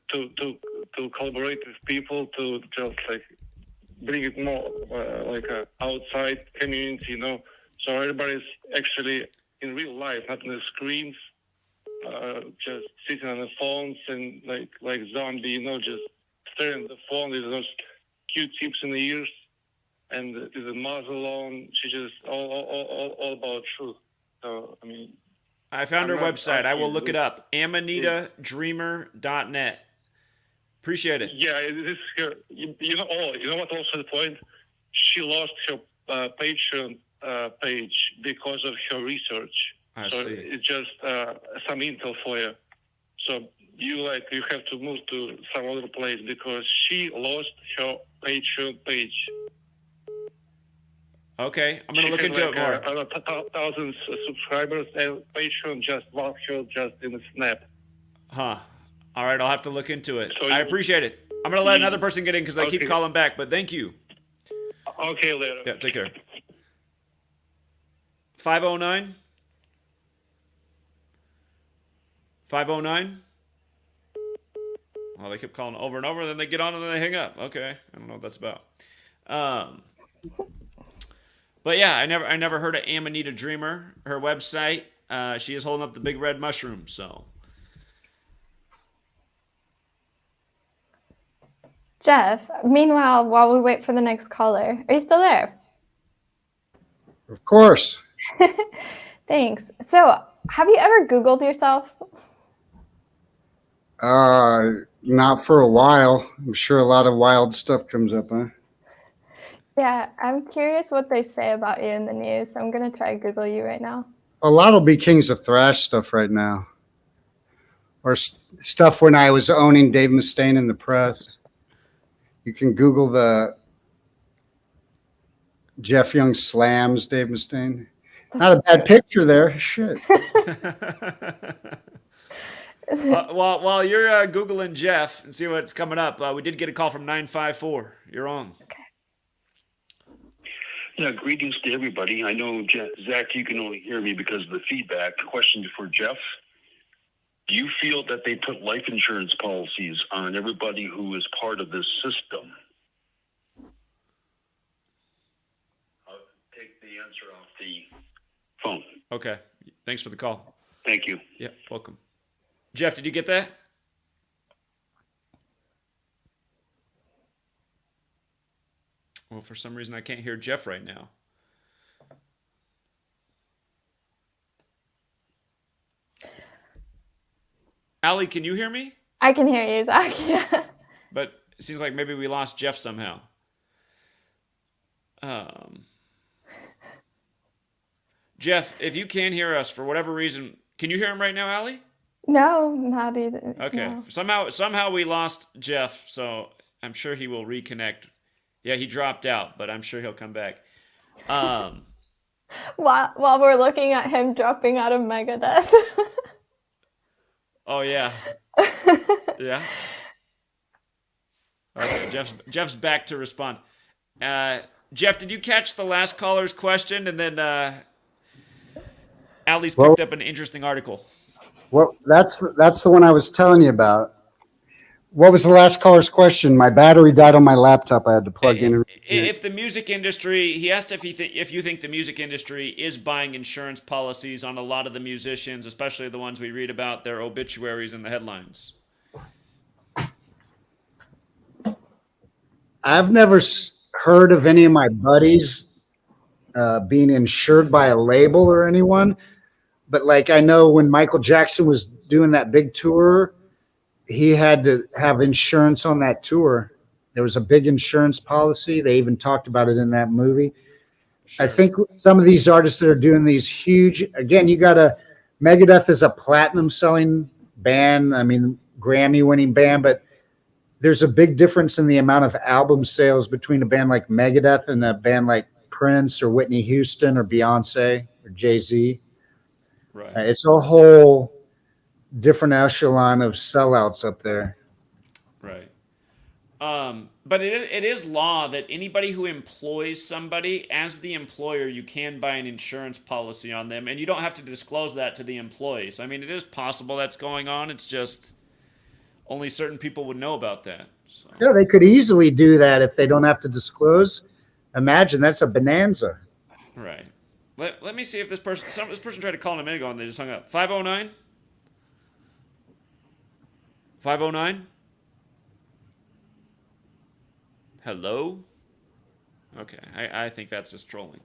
collaborate with people to just like bring it more like a outside community, So everybody's actually in real life, not in the screens, just sitting on the phones and like zombie, just staring at the phone. There's those cute tips in the ears, and there's a muzzle on. She's just all about truth. So I mean, I found her website. I will look it up. AmanitaDreamer.net. Appreciate it. Yeah, this her. You know what? Also the point, she lost her Patreon page because of her research. I so see. It's just some intel for you. So you have to move to some other place because she lost her Patreon page. Okay, I'm gonna look into it more. Thousands of subscribers, and Patreon just lost her just in a snap. Huh. All right, I'll have to look into it. So I appreciate it. I'm gonna let another person get in because I keep calling back. But thank you. Okay, later. Yeah, take care. 509. 509. Well, they kept calling over and over, then they get on and then they hang up. Okay, I don't know what that's about. But yeah, I never heard of Amanita Dreamer. Her website, she is holding up the big red mushroom. So, Jeff, meanwhile, while we wait for the next caller, are you still there? Of course. Thanks. So, have you ever Googled yourself? Not for a while. I'm sure a lot of wild stuff comes up, huh? Yeah, I'm curious what they say about you in the news. So I'm going to try to Google you right now. A lot will be Kings of Thrash stuff right now. Or stuff when I was owning Dave Mustaine in the press. You can Google the Jeff Young slams Dave Mustaine. Not a bad picture there. Shit. while you're Googling Jeff and see what's coming up, we did get a call from 954. You're on. Yeah, greetings to everybody. I know, Zach, you can only hear me because of the feedback. Question for Jeff. Do you feel that they put life insurance policies on everybody who is part of this system? I'll take the answer off the phone. Okay. Thanks for the call. Thank you. Yeah, welcome. Jeff, did you get that? Well, for some reason, I can't hear Jeff right now. Allie, can you hear me? I can hear you, Zach. Yeah. But it seems like maybe we lost Jeff somehow. Jeff, if you can hear us for whatever reason, can you hear him right now, Allie? No, not either. Okay. No. Somehow we lost Jeff, so I'm sure he will reconnect. Yeah, he dropped out, but I'm sure he'll come back. While we're looking at him dropping out of Megadeth. Oh yeah. Yeah. Okay, Jeff's back to respond. Jeff, did you catch the last caller's question? And then Allie's picked up an interesting article. Well, that's the one I was telling you about. What was the last caller's question? My battery died on my laptop. I had to plug in. If the music industry, he asked if you think the music industry is buying insurance policies on a lot of the musicians, especially the ones we read about their obituaries in the headlines. I've never heard of any of my buddies being insured by a label or anyone. But like I know when Michael Jackson was doing that big tour, he had to have insurance on that tour. There was a big insurance policy. They even talked about it in that movie. Sure. I think some of these artists that are doing these huge, again, you got to, Megadeth is a platinum selling band. I mean, Grammy winning band, but there's a big difference in the amount of album sales between a band like Megadeth and a band like Prince or Whitney Houston or Beyonce or Jay-Z. Right. It's a whole different echelon of sellouts up there. Right. But it is law that anybody who employs somebody, as the employer, you can buy an insurance policy on them, and you don't have to disclose that to the employees. I mean, it is possible that's going on. It's just only certain people would know about that. So. Yeah, they could easily do that if they don't have to disclose. Imagine that's a bonanza. Right. Let me see if this person tried to call in a minute ago and they just hung up. 509? 509? Hello? Okay, I think that's just trolling.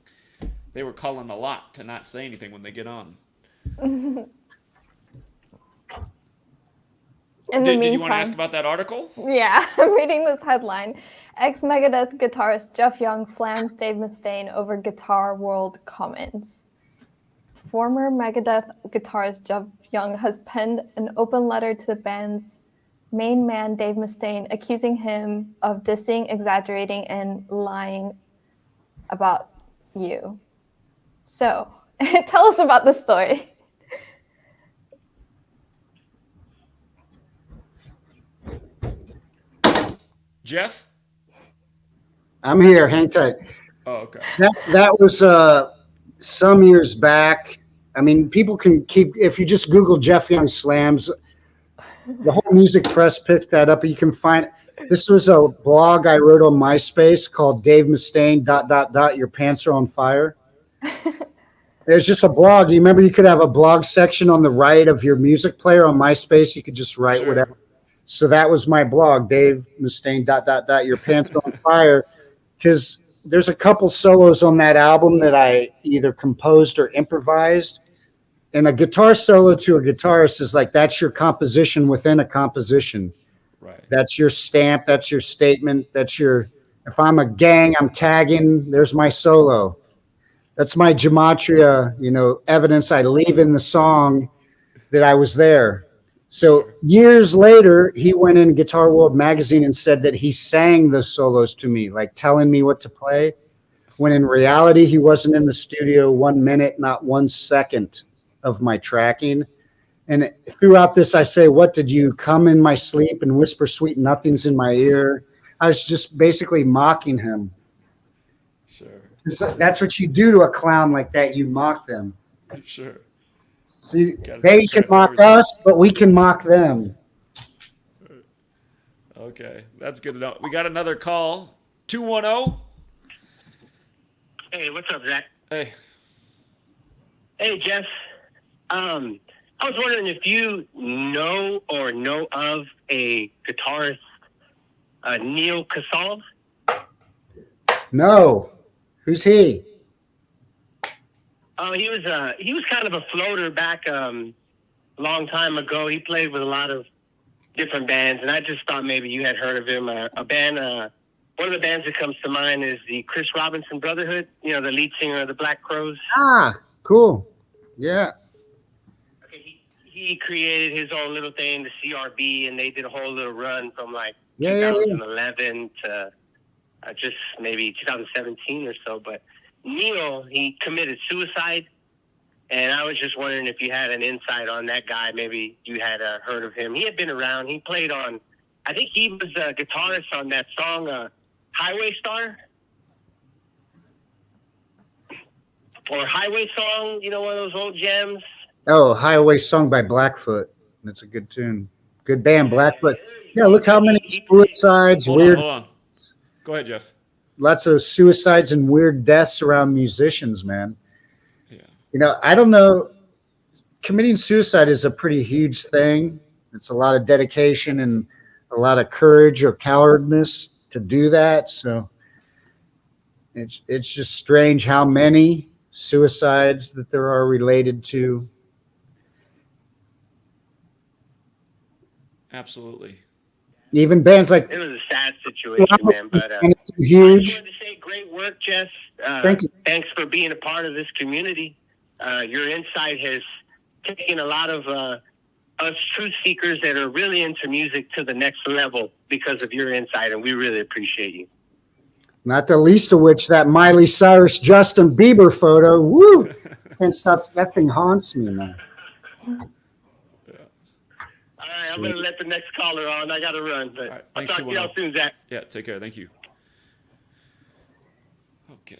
They were calling a lot to not say anything when they get on. Did you want to ask about that article? Yeah, I'm reading this headline. Ex-Megadeth guitarist Jeff Young slams Dave Mustaine over Guitar World comments. Former Megadeth guitarist Jeff Young has penned an open letter to the band's main man, Dave Mustaine, accusing him of dissing, exaggerating, and lying about you. So, tell us about the story. Jeff? I'm here. Hang tight. Oh, okay. That was some years back. I mean, people can keep, if you just Google Jeff Young slams, the whole music press picked that up. You can find, this was a blog I wrote on MySpace called Dave Mustaine ... Your pants are on fire. It's just a blog. You remember you could have a blog section on the right of your music player on MySpace. You could just write whatever. So that was my blog, Dave Mustaine ... Your pants are on fire. Because there's a couple solos on that album that I either composed or improvised. And a guitar solo to a guitarist is like, that's your composition within a composition. Right. That's your stamp. That's your statement. That's your, if I'm a gang, I'm tagging, there's my solo. That's my gematria, evidence I leave in the song that I was there. So years later, he went in Guitar World magazine and said that he sang the solos to me, like telling me what to play, when in reality, he wasn't in the studio 1 minute, not 1 second of my tracking. And throughout this, I say, what, did you come in my sleep and whisper sweet nothings in my ear? I was just basically mocking him. Sure. That's what you do to a clown like that. You mock them. Sure. See, they can mock us, but we can mock them. Okay, that's good to know. We got another call. 210. Hey, what's up, Zach? Hey. Hey, Jeff. I was wondering if you know of a guitarist, Neil Kasov? No. Who's he? Oh, he was kind of a floater back a long time ago. He played with a lot of different bands, and I just thought maybe you had heard of him. A band, one of the bands that comes to mind is the Chris Robinson Brotherhood. The lead singer of the Black Crowes. Ah, cool. Yeah. Okay, he created his own little thing, the CRB, and they did a whole little run from 2011 to just maybe 2017 or so. But Neil, he committed suicide, and I was just wondering if you had an insight on that guy. Maybe you had heard of him. He had been around. He played on, I think he was a guitarist on that song, Highway Star. Or Highway Song, one of those old gems. Oh, Highway Song by Blackfoot. That's a good tune. Good band, Blackfoot. Yeah, look how many suicides, Hold on. Go ahead, Jeff. Lots of suicides and weird deaths around musicians, man. Yeah. I don't know. Committing suicide is a pretty huge thing. It's a lot of dedication and a lot of courage or cowardness to do that. So it's just strange how many suicides that there are related to Absolutely. Even bands like It was a sad situation, man. But and it's I huge. just wanted to say, great work, Jess. Thank you. Thanks for being a part of this community. Your insight has taken a lot of us truth seekers that are really into music to the next level because of your insight, and we really appreciate you. Not the least of which that Miley Cyrus Justin Bieber photo. Woo! And stuff. That thing haunts me, man. All right, I'm going to let the next caller on. I got to run, but right, I'll thanks, talk to y'all soon, Zach. Yeah, take care. Thank you. Okay.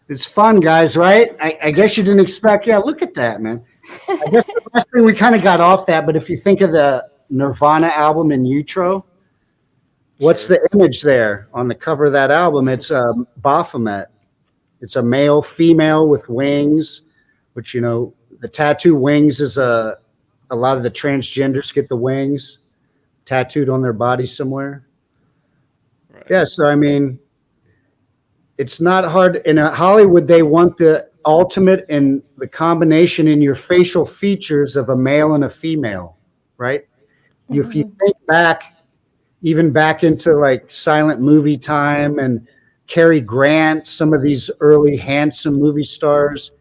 It's fun, guys, right? I guess you didn't expect. Yeah, look at that, man. I guess the last thing we kind of got off that, but if you think of the Nirvana album in Utro, what's the image there on the cover of that album? It's Baphomet. It's a male, female with wings, which, you know, the tattoo wings is a lot of the transgenders get the wings tattooed on their body somewhere. Right. Yeah, so I mean, it's not hard. In Hollywood, they want the ultimate in the combination in your facial features of a male and a female, right? If you think back, even back into like silent movie time and Cary Grant, some of these early handsome movie stars,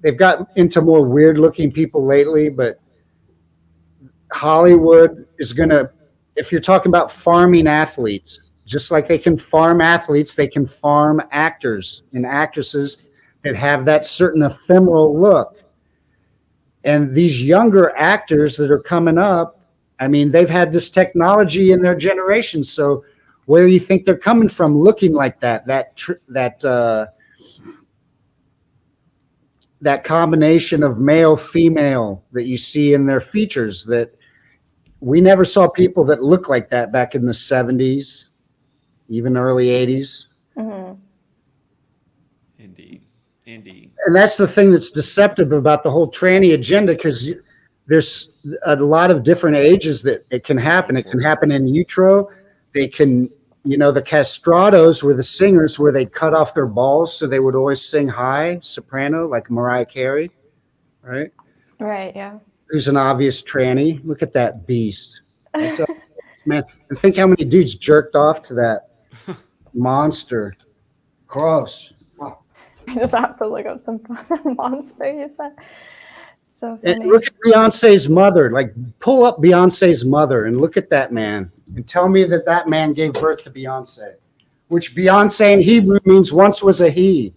they've got into more weird looking people lately, but Hollywood is going to, if you're talking about farming athletes, just like they can farm athletes, they can farm actors and actresses that have that certain ephemeral look. And these younger actors that are coming up, I mean, they've had this technology in their generation. So where do you think they're coming from looking like that? That combination of male, female that you see in their features, that we never saw people that look like that back in the 70s, even early 80s. Mm-hmm. Indeed. And that's the thing that's deceptive about the whole tranny agenda, because there's a lot of different ages that it can happen. It can happen in utero. They can, you know, the castratos were the singers where they cut off their balls so they would always sing high soprano, like Mariah Carey, right? Right, yeah. Who's an obvious tranny. Look at that beast. That's a man. And think how many dudes jerked off to that monster. Gross. I just have to look up some monster you said. So funny. And look at Beyonce's mother. Like, pull up Beyonce's mother and look at that man and tell me that that man gave birth to Beyonce, which Beyonce in Hebrew means once was a he.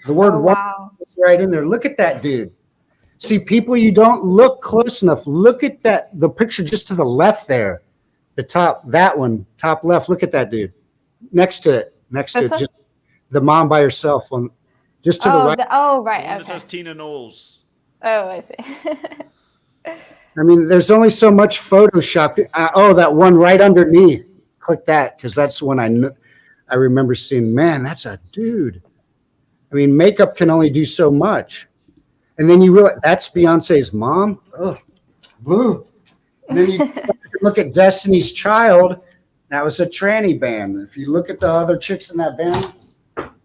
The word once is right in there. Look at that dude. See, people, you don't look close enough. Look at that, the picture just to the left there. The top, that one, top left. Look at that dude. Next to it, just the mom by herself, on just to the right. Right. The one that says Tina Knowles. Oh, I see. I mean, there's only so much Photoshop. That one right underneath. Click that, because that's when I remember seeing, man, that's a dude. I mean, makeup can only do so much. And then you realize that's Beyonce's mom. Ugh. Boo. And then you look at Destiny's Child. That was a tranny band. If you look at the other chicks in that band,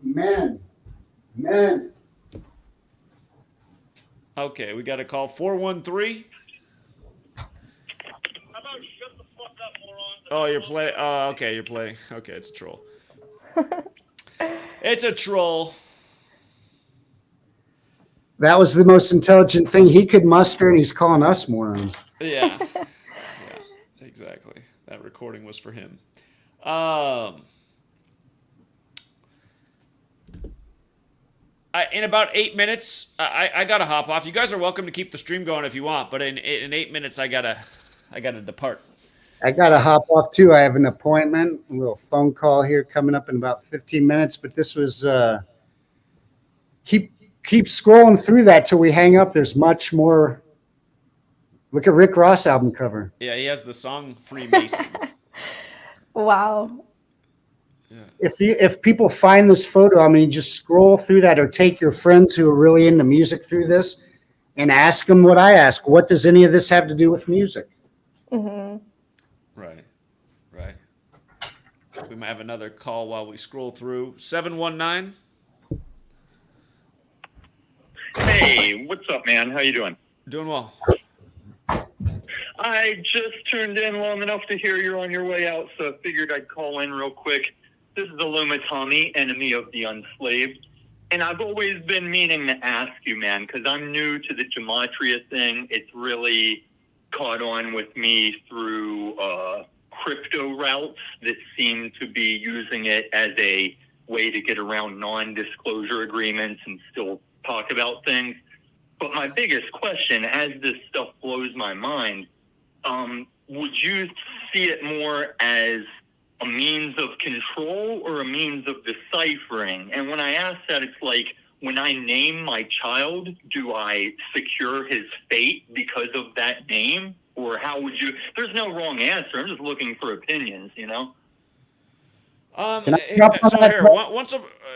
men. Okay, we got a call 413. Oh, you're playing. Okay, you're playing. Okay, it's a troll. It's a troll. That was the most intelligent thing he could muster, and he's calling us morons. Yeah, exactly. That recording was for him. In about 8 minutes, I gotta hop off. You guys are welcome to keep the stream going if you want, but in 8 minutes, I gotta depart. I gotta hop off too. I have an appointment, a little phone call here coming up in about 15 minutes. But this was keep scrolling through that till we hang up. There's much more. Look at Rick Ross album cover. Yeah, he has the song Freemason. Wow. Yeah. If people find this photo, I mean, just scroll through that, or take your friends who are really into music through this and ask them what I ask. What does any of this have to do with music? Mm-hmm. Right. We might have another call while we scroll through. 719. Hey, what's up, man? How you doing? Doing well. I just tuned in long enough to hear you're on your way out, so I figured I'd call in real quick. This is Aluma Tommy, enemy of the enslaved. And I've always been meaning to ask you, man, because I'm new to the Gematria thing. It's really caught on with me through crypto routes that seem to be using it as a way to get around non-disclosure agreements and still talk about things. But my biggest question, as this stuff blows my mind, would you see it more as a means of control or a means of deciphering? And when I ask that, it's like, when I name my child, do I secure his fate because of that name? Or how would you? There's no wrong answer. I'm just looking for opinions, you know? Can I jump on So that? here,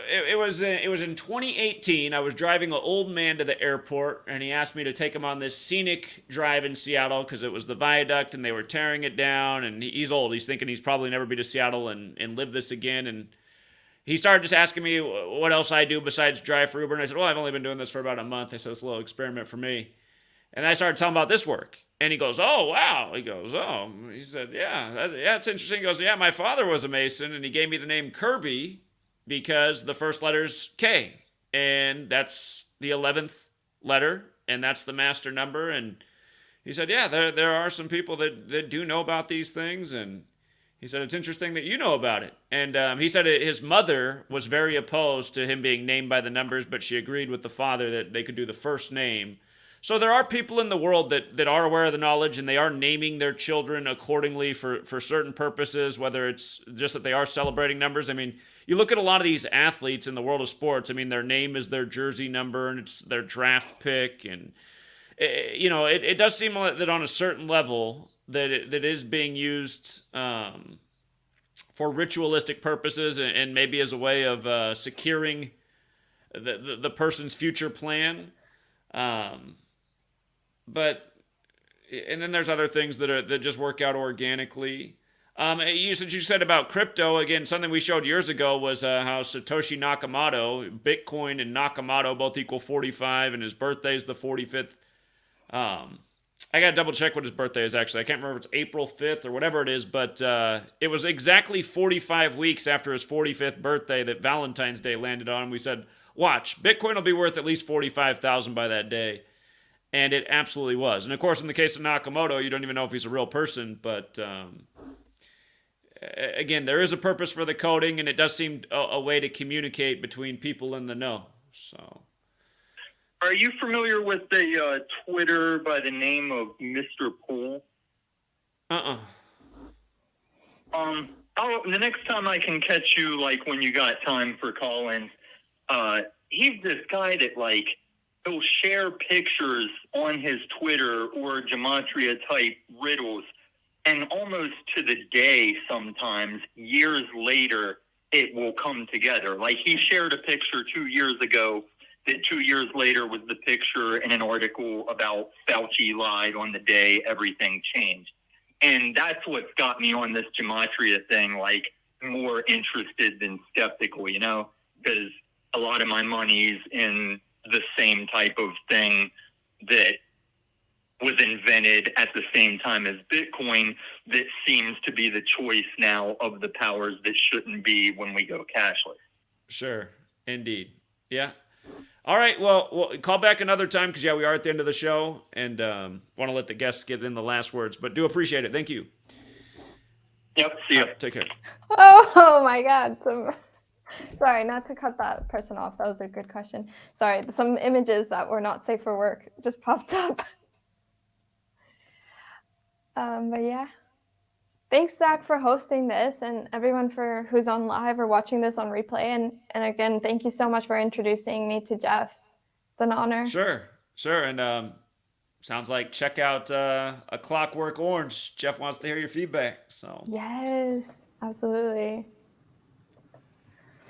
it was in 2018. I was driving an old man to the airport, and he asked me to take him on this scenic drive in Seattle because it was the viaduct, and they were tearing it down. And he's old. He's thinking he's probably never been to Seattle and live this again. And he started just asking me what else I do besides drive for Uber. And I said, well, I've only been doing this for about a month. I said, it's a little experiment for me. And I started telling him about this work. And he goes, oh, wow. He goes, oh. He said, yeah, it's interesting. He goes, yeah, my father was a Mason, and he gave me the name Kirby because the first letter's K. And that's the 11th letter, and that's the master number. And he said, yeah, there are some people that do know about these things. And he said, it's interesting that you know about it. And he said his mother was very opposed to him being named by the numbers, but she agreed with the father that they could do the first name. So there are people in the world that are aware of the knowledge, and they are naming their children accordingly for certain purposes, whether it's just that they are celebrating numbers. I mean, you look at a lot of these athletes in the world of sports. I mean, their name is their jersey number, and it's their draft pick. And, it does seem that on a certain level that it is being used for ritualistic purposes and maybe as a way of securing the person's future plan. But and then there's other things that just work out organically. You said about crypto again. Something we showed years ago was how Satoshi Nakamoto, Bitcoin and Nakamoto both equal 45, and his birthday is the 45th. I gotta double check what his birthday is actually. I can't remember if it's April 5th or whatever it is, but it was exactly 45 weeks after his 45th birthday that Valentine's Day landed on. We said, watch, Bitcoin will be worth at least 45,000 by that day. And it absolutely was. And of course, in the case of Nakamoto, you don't even know if he's a real person. But again, there is a purpose for the coding, and it does seem a way to communicate between people in the know. So, are you familiar with the Twitter by the name of Mr. Pool? The next time I can catch you, like when you got time for call-ins, he's this guy that he'll share pictures on his Twitter or Gematria type riddles, and almost to the day sometimes, years later, it will come together. Like he shared a picture 2 years ago that 2 years later was the picture in an article about Fauci lied on the day everything changed. And that's what's got me on this Gematria thing, more interested than skeptical, because a lot of my money's in the same type of thing that was invented at the same time as Bitcoin that seems to be the choice now of the powers that shouldn't be when we go cashless. Sure. Indeed. Yeah. All right. Well, we'll call back another time because, we are at the end of the show and want to let the guests get in the last words, but do appreciate it. Thank you. Yep. See ya. Take care. Oh my God. Sorry, not to cut that person off. That was a good question. Sorry, some images that were not safe for work just popped up. But yeah. Thanks, Zach, for hosting this, and everyone who's on live or watching this on replay. And again, thank you so much for introducing me to Jeff. It's an honor. Sure. And sounds like check out A Clockwork Orange. Jeff wants to hear your feedback. So yes, absolutely.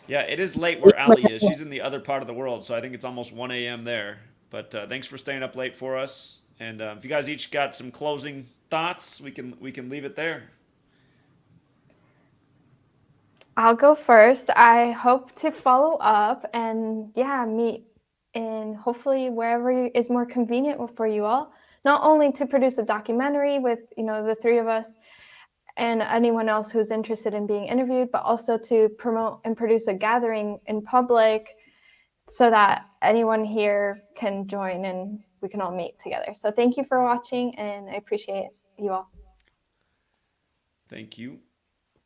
Yeah, it is late where Allie is. She's in the other part of the world, so I think it's almost 1 a.m. there. But thanks for staying up late for us. And if you guys each got some closing thoughts, we can leave it there. I'll go first. I hope to follow up and meet in hopefully wherever is more convenient for you all not only to produce a documentary with, the three of us and anyone else who's interested in being interviewed, but also to promote and produce a gathering in public so that anyone here can join and we can all meet together. So thank you for watching, and I appreciate you all. Thank you.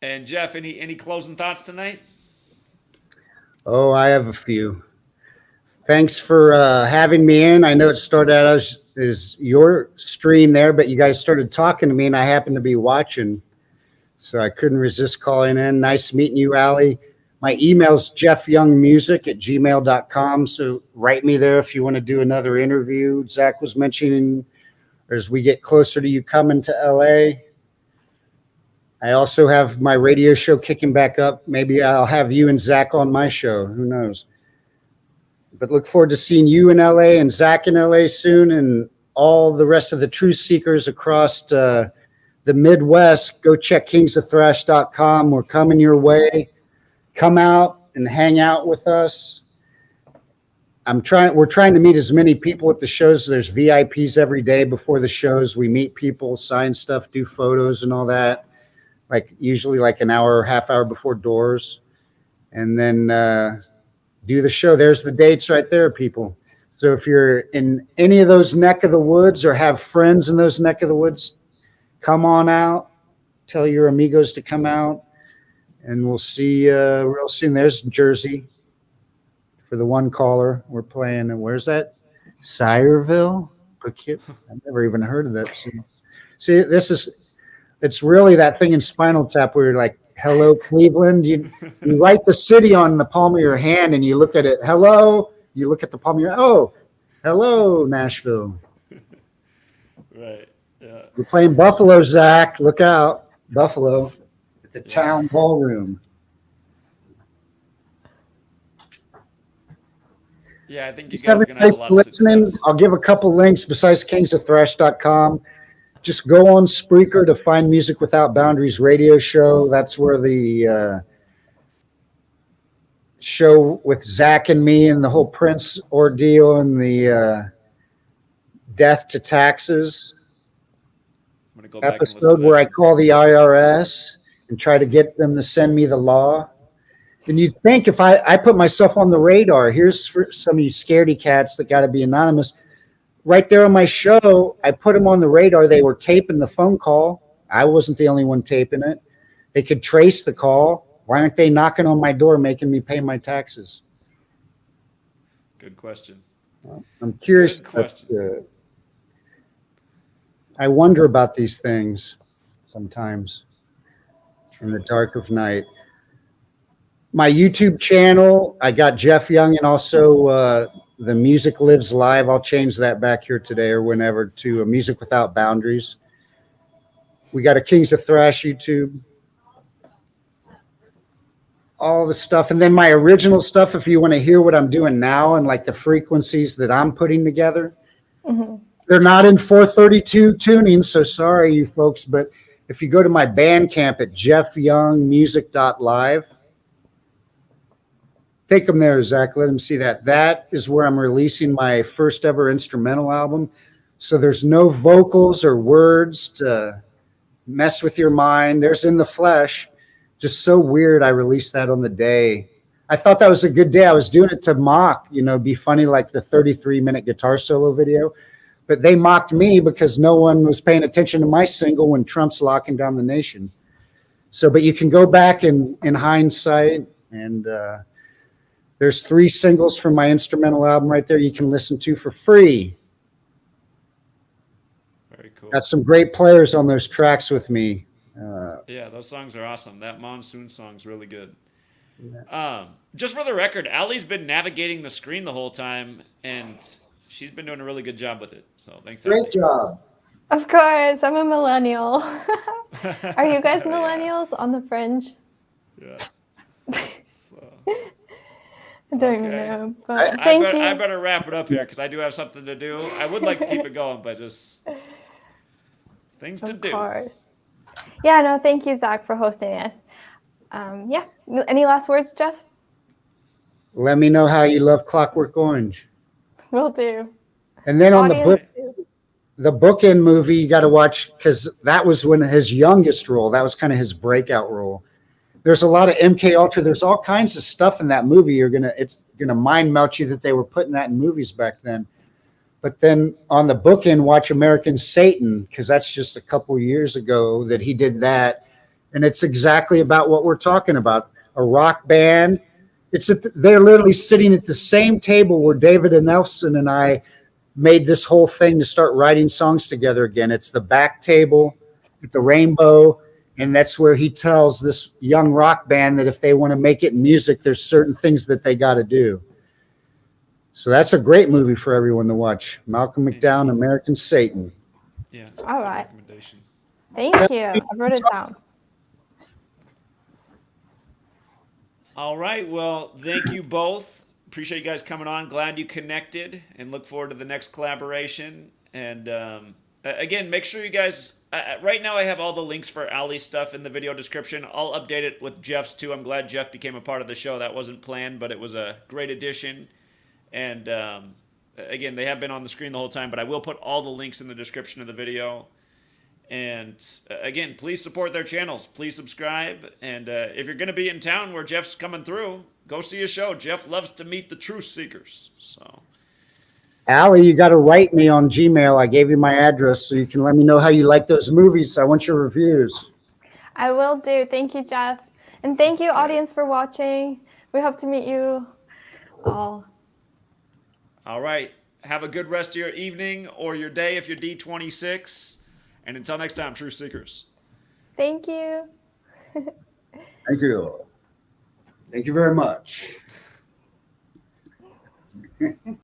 And Jeff, any closing thoughts tonight? Oh, I have a few. Thanks for having me in. I know it started out as your stream there, but you guys started talking to me, and I happened to be watching, so I couldn't resist calling in. Nice meeting you, Allie. My email's jeffyoungmusic@gmail.com, so write me there if you want to do another interview. Zach was mentioning as we get closer to you coming to LA. I also have my radio show kicking back up. Maybe I'll have you and Zach on my show. Who knows? But look forward to seeing you in LA and Zach in LA soon, and all the rest of the truth seekers across the Midwest. Go check kingsofthrash.com. We're coming your way. Come out and hang out with us. We're trying to meet as many people at the shows. There's VIPs every day before the shows. We meet people, sign stuff, do photos and all that. Usually an hour or half hour before doors, and then do the show. There's the dates right there, people. So if you're in any of those neck of the woods or have friends in those neck of the woods, come on out. Tell your amigos to come out, and we'll see real soon. There's Jersey for the one caller. We're playing. And where's that? Sireville? I've never even heard of that. See, it's really that thing in Spinal Tap where you're like, hello, Cleveland. You write the city on the palm of your hand and you look at it. Hello. You look at the palm of your hand. Oh, hello, Nashville. Right. Yeah. We're playing Buffalo, Zach. Look out. Buffalo at the town ballroom. Yeah, I think you guys are going to have a lot of listening. success. I'll give a couple links besides kingsofthrash.com. Just go on Spreaker to find Music Without Boundaries radio show. That's where the show with Zach and me and the whole Prince ordeal and the death to taxes episode where I call the IRS and try to get them to send me the law. And you'd think if I put myself on the radar, here's for some of you scaredy cats that got to be anonymous. Right there on my show, I put them on the radar. They were taping the phone call. I wasn't the only one taping it. They could trace the call. Why aren't they knocking on my door making me pay my taxes? Good question. I'm curious. Good question. I wonder about these things sometimes in the dark of night. My YouTube channel, I got Jeff Young and also the Music Lives Live. I'll change that back here today or whenever to Music Without Boundaries. We got a Kings of Thrash YouTube. All the stuff. And then my original stuff, if you want to hear what I'm doing now and like the frequencies that I'm putting together. Mm-hmm. They're not in 432 tuning, so sorry, you folks. But if you go to my Bandcamp at jeffyoungmusic.live, take them there, Zach. Let them see that. That is where I'm releasing my first ever instrumental album. So there's no vocals or words to mess with your mind. There's In the Flesh. Just so weird I released that on the day. I thought that was a good day. I was doing it to mock, be funny like the 33-minute guitar solo video. But they mocked me because no one was paying attention to my single when Trump's locking down the nation. So, but you can go back in hindsight and there's 3 singles from my instrumental album right there you can listen to for free. Very cool. Got some great players on those tracks with me. Yeah, those songs are awesome. That Monsoon song's really good. Yeah. Just for the record, Allie's been navigating the screen the whole time, and she's been doing a really good job with it. So thanks, Allie. Great job. Of course, I'm a millennial. Are you guys millennials on the fringe? Yeah. I don't even know. But thank you. I better wrap it up here because I do have something to do. I would like to keep it going, but just things to do. Of course. Yeah, no, thank you, Zach, for hosting us. Yeah. Any last words, Jeff? Let me know how you love Clockwork Orange. Will do. And then on the the bookend movie you got to watch because that was when his youngest role. That was kind of his breakout role. There's a lot of MK Ultra. There's all kinds of stuff in that movie. It's gonna mind melt you that they were putting that in movies back then. But then on the bookend, watch American Satan because that's just a couple years ago that he did that, and it's exactly about what we're talking about. A rock band. They're literally sitting at the same table where David and Nelson and I made this whole thing to start writing songs together again. It's the back table at the Rainbow, and that's where he tells this young rock band that if they want to make it in music, there's certain things that they got to do. So that's a great movie for everyone to watch. Malcolm McDowell, American Satan. Yeah. All right. Recommendation. Thank you. I wrote it down. All right. Well, thank you both. Appreciate you guys coming on. Glad you connected and look forward to the next collaboration. And again, make sure you guys, right now I have all the links for Ali's stuff in the video description. I'll update it with Jeff's too. I'm glad Jeff became a part of the show. That wasn't planned, but it was a great addition. And again, they have been on the screen the whole time, but I will put all the links in the description of the video. And again, please support their channels. Please subscribe. And if you're going to be in town where Jeff's coming through, go see a show. Jeff loves to meet the truth seekers. So, Ali, you got to write me on Gmail. I gave you my address so you can let me know how you like those movies. I want your reviews. I will do. Thank you, Jeff. And thank you, audience, for watching. We hope to meet you all. all right. Have a good rest of your evening or your day if you're D26. And until next time, Truth Seekers. Thank you. Thank you. Thank you very much.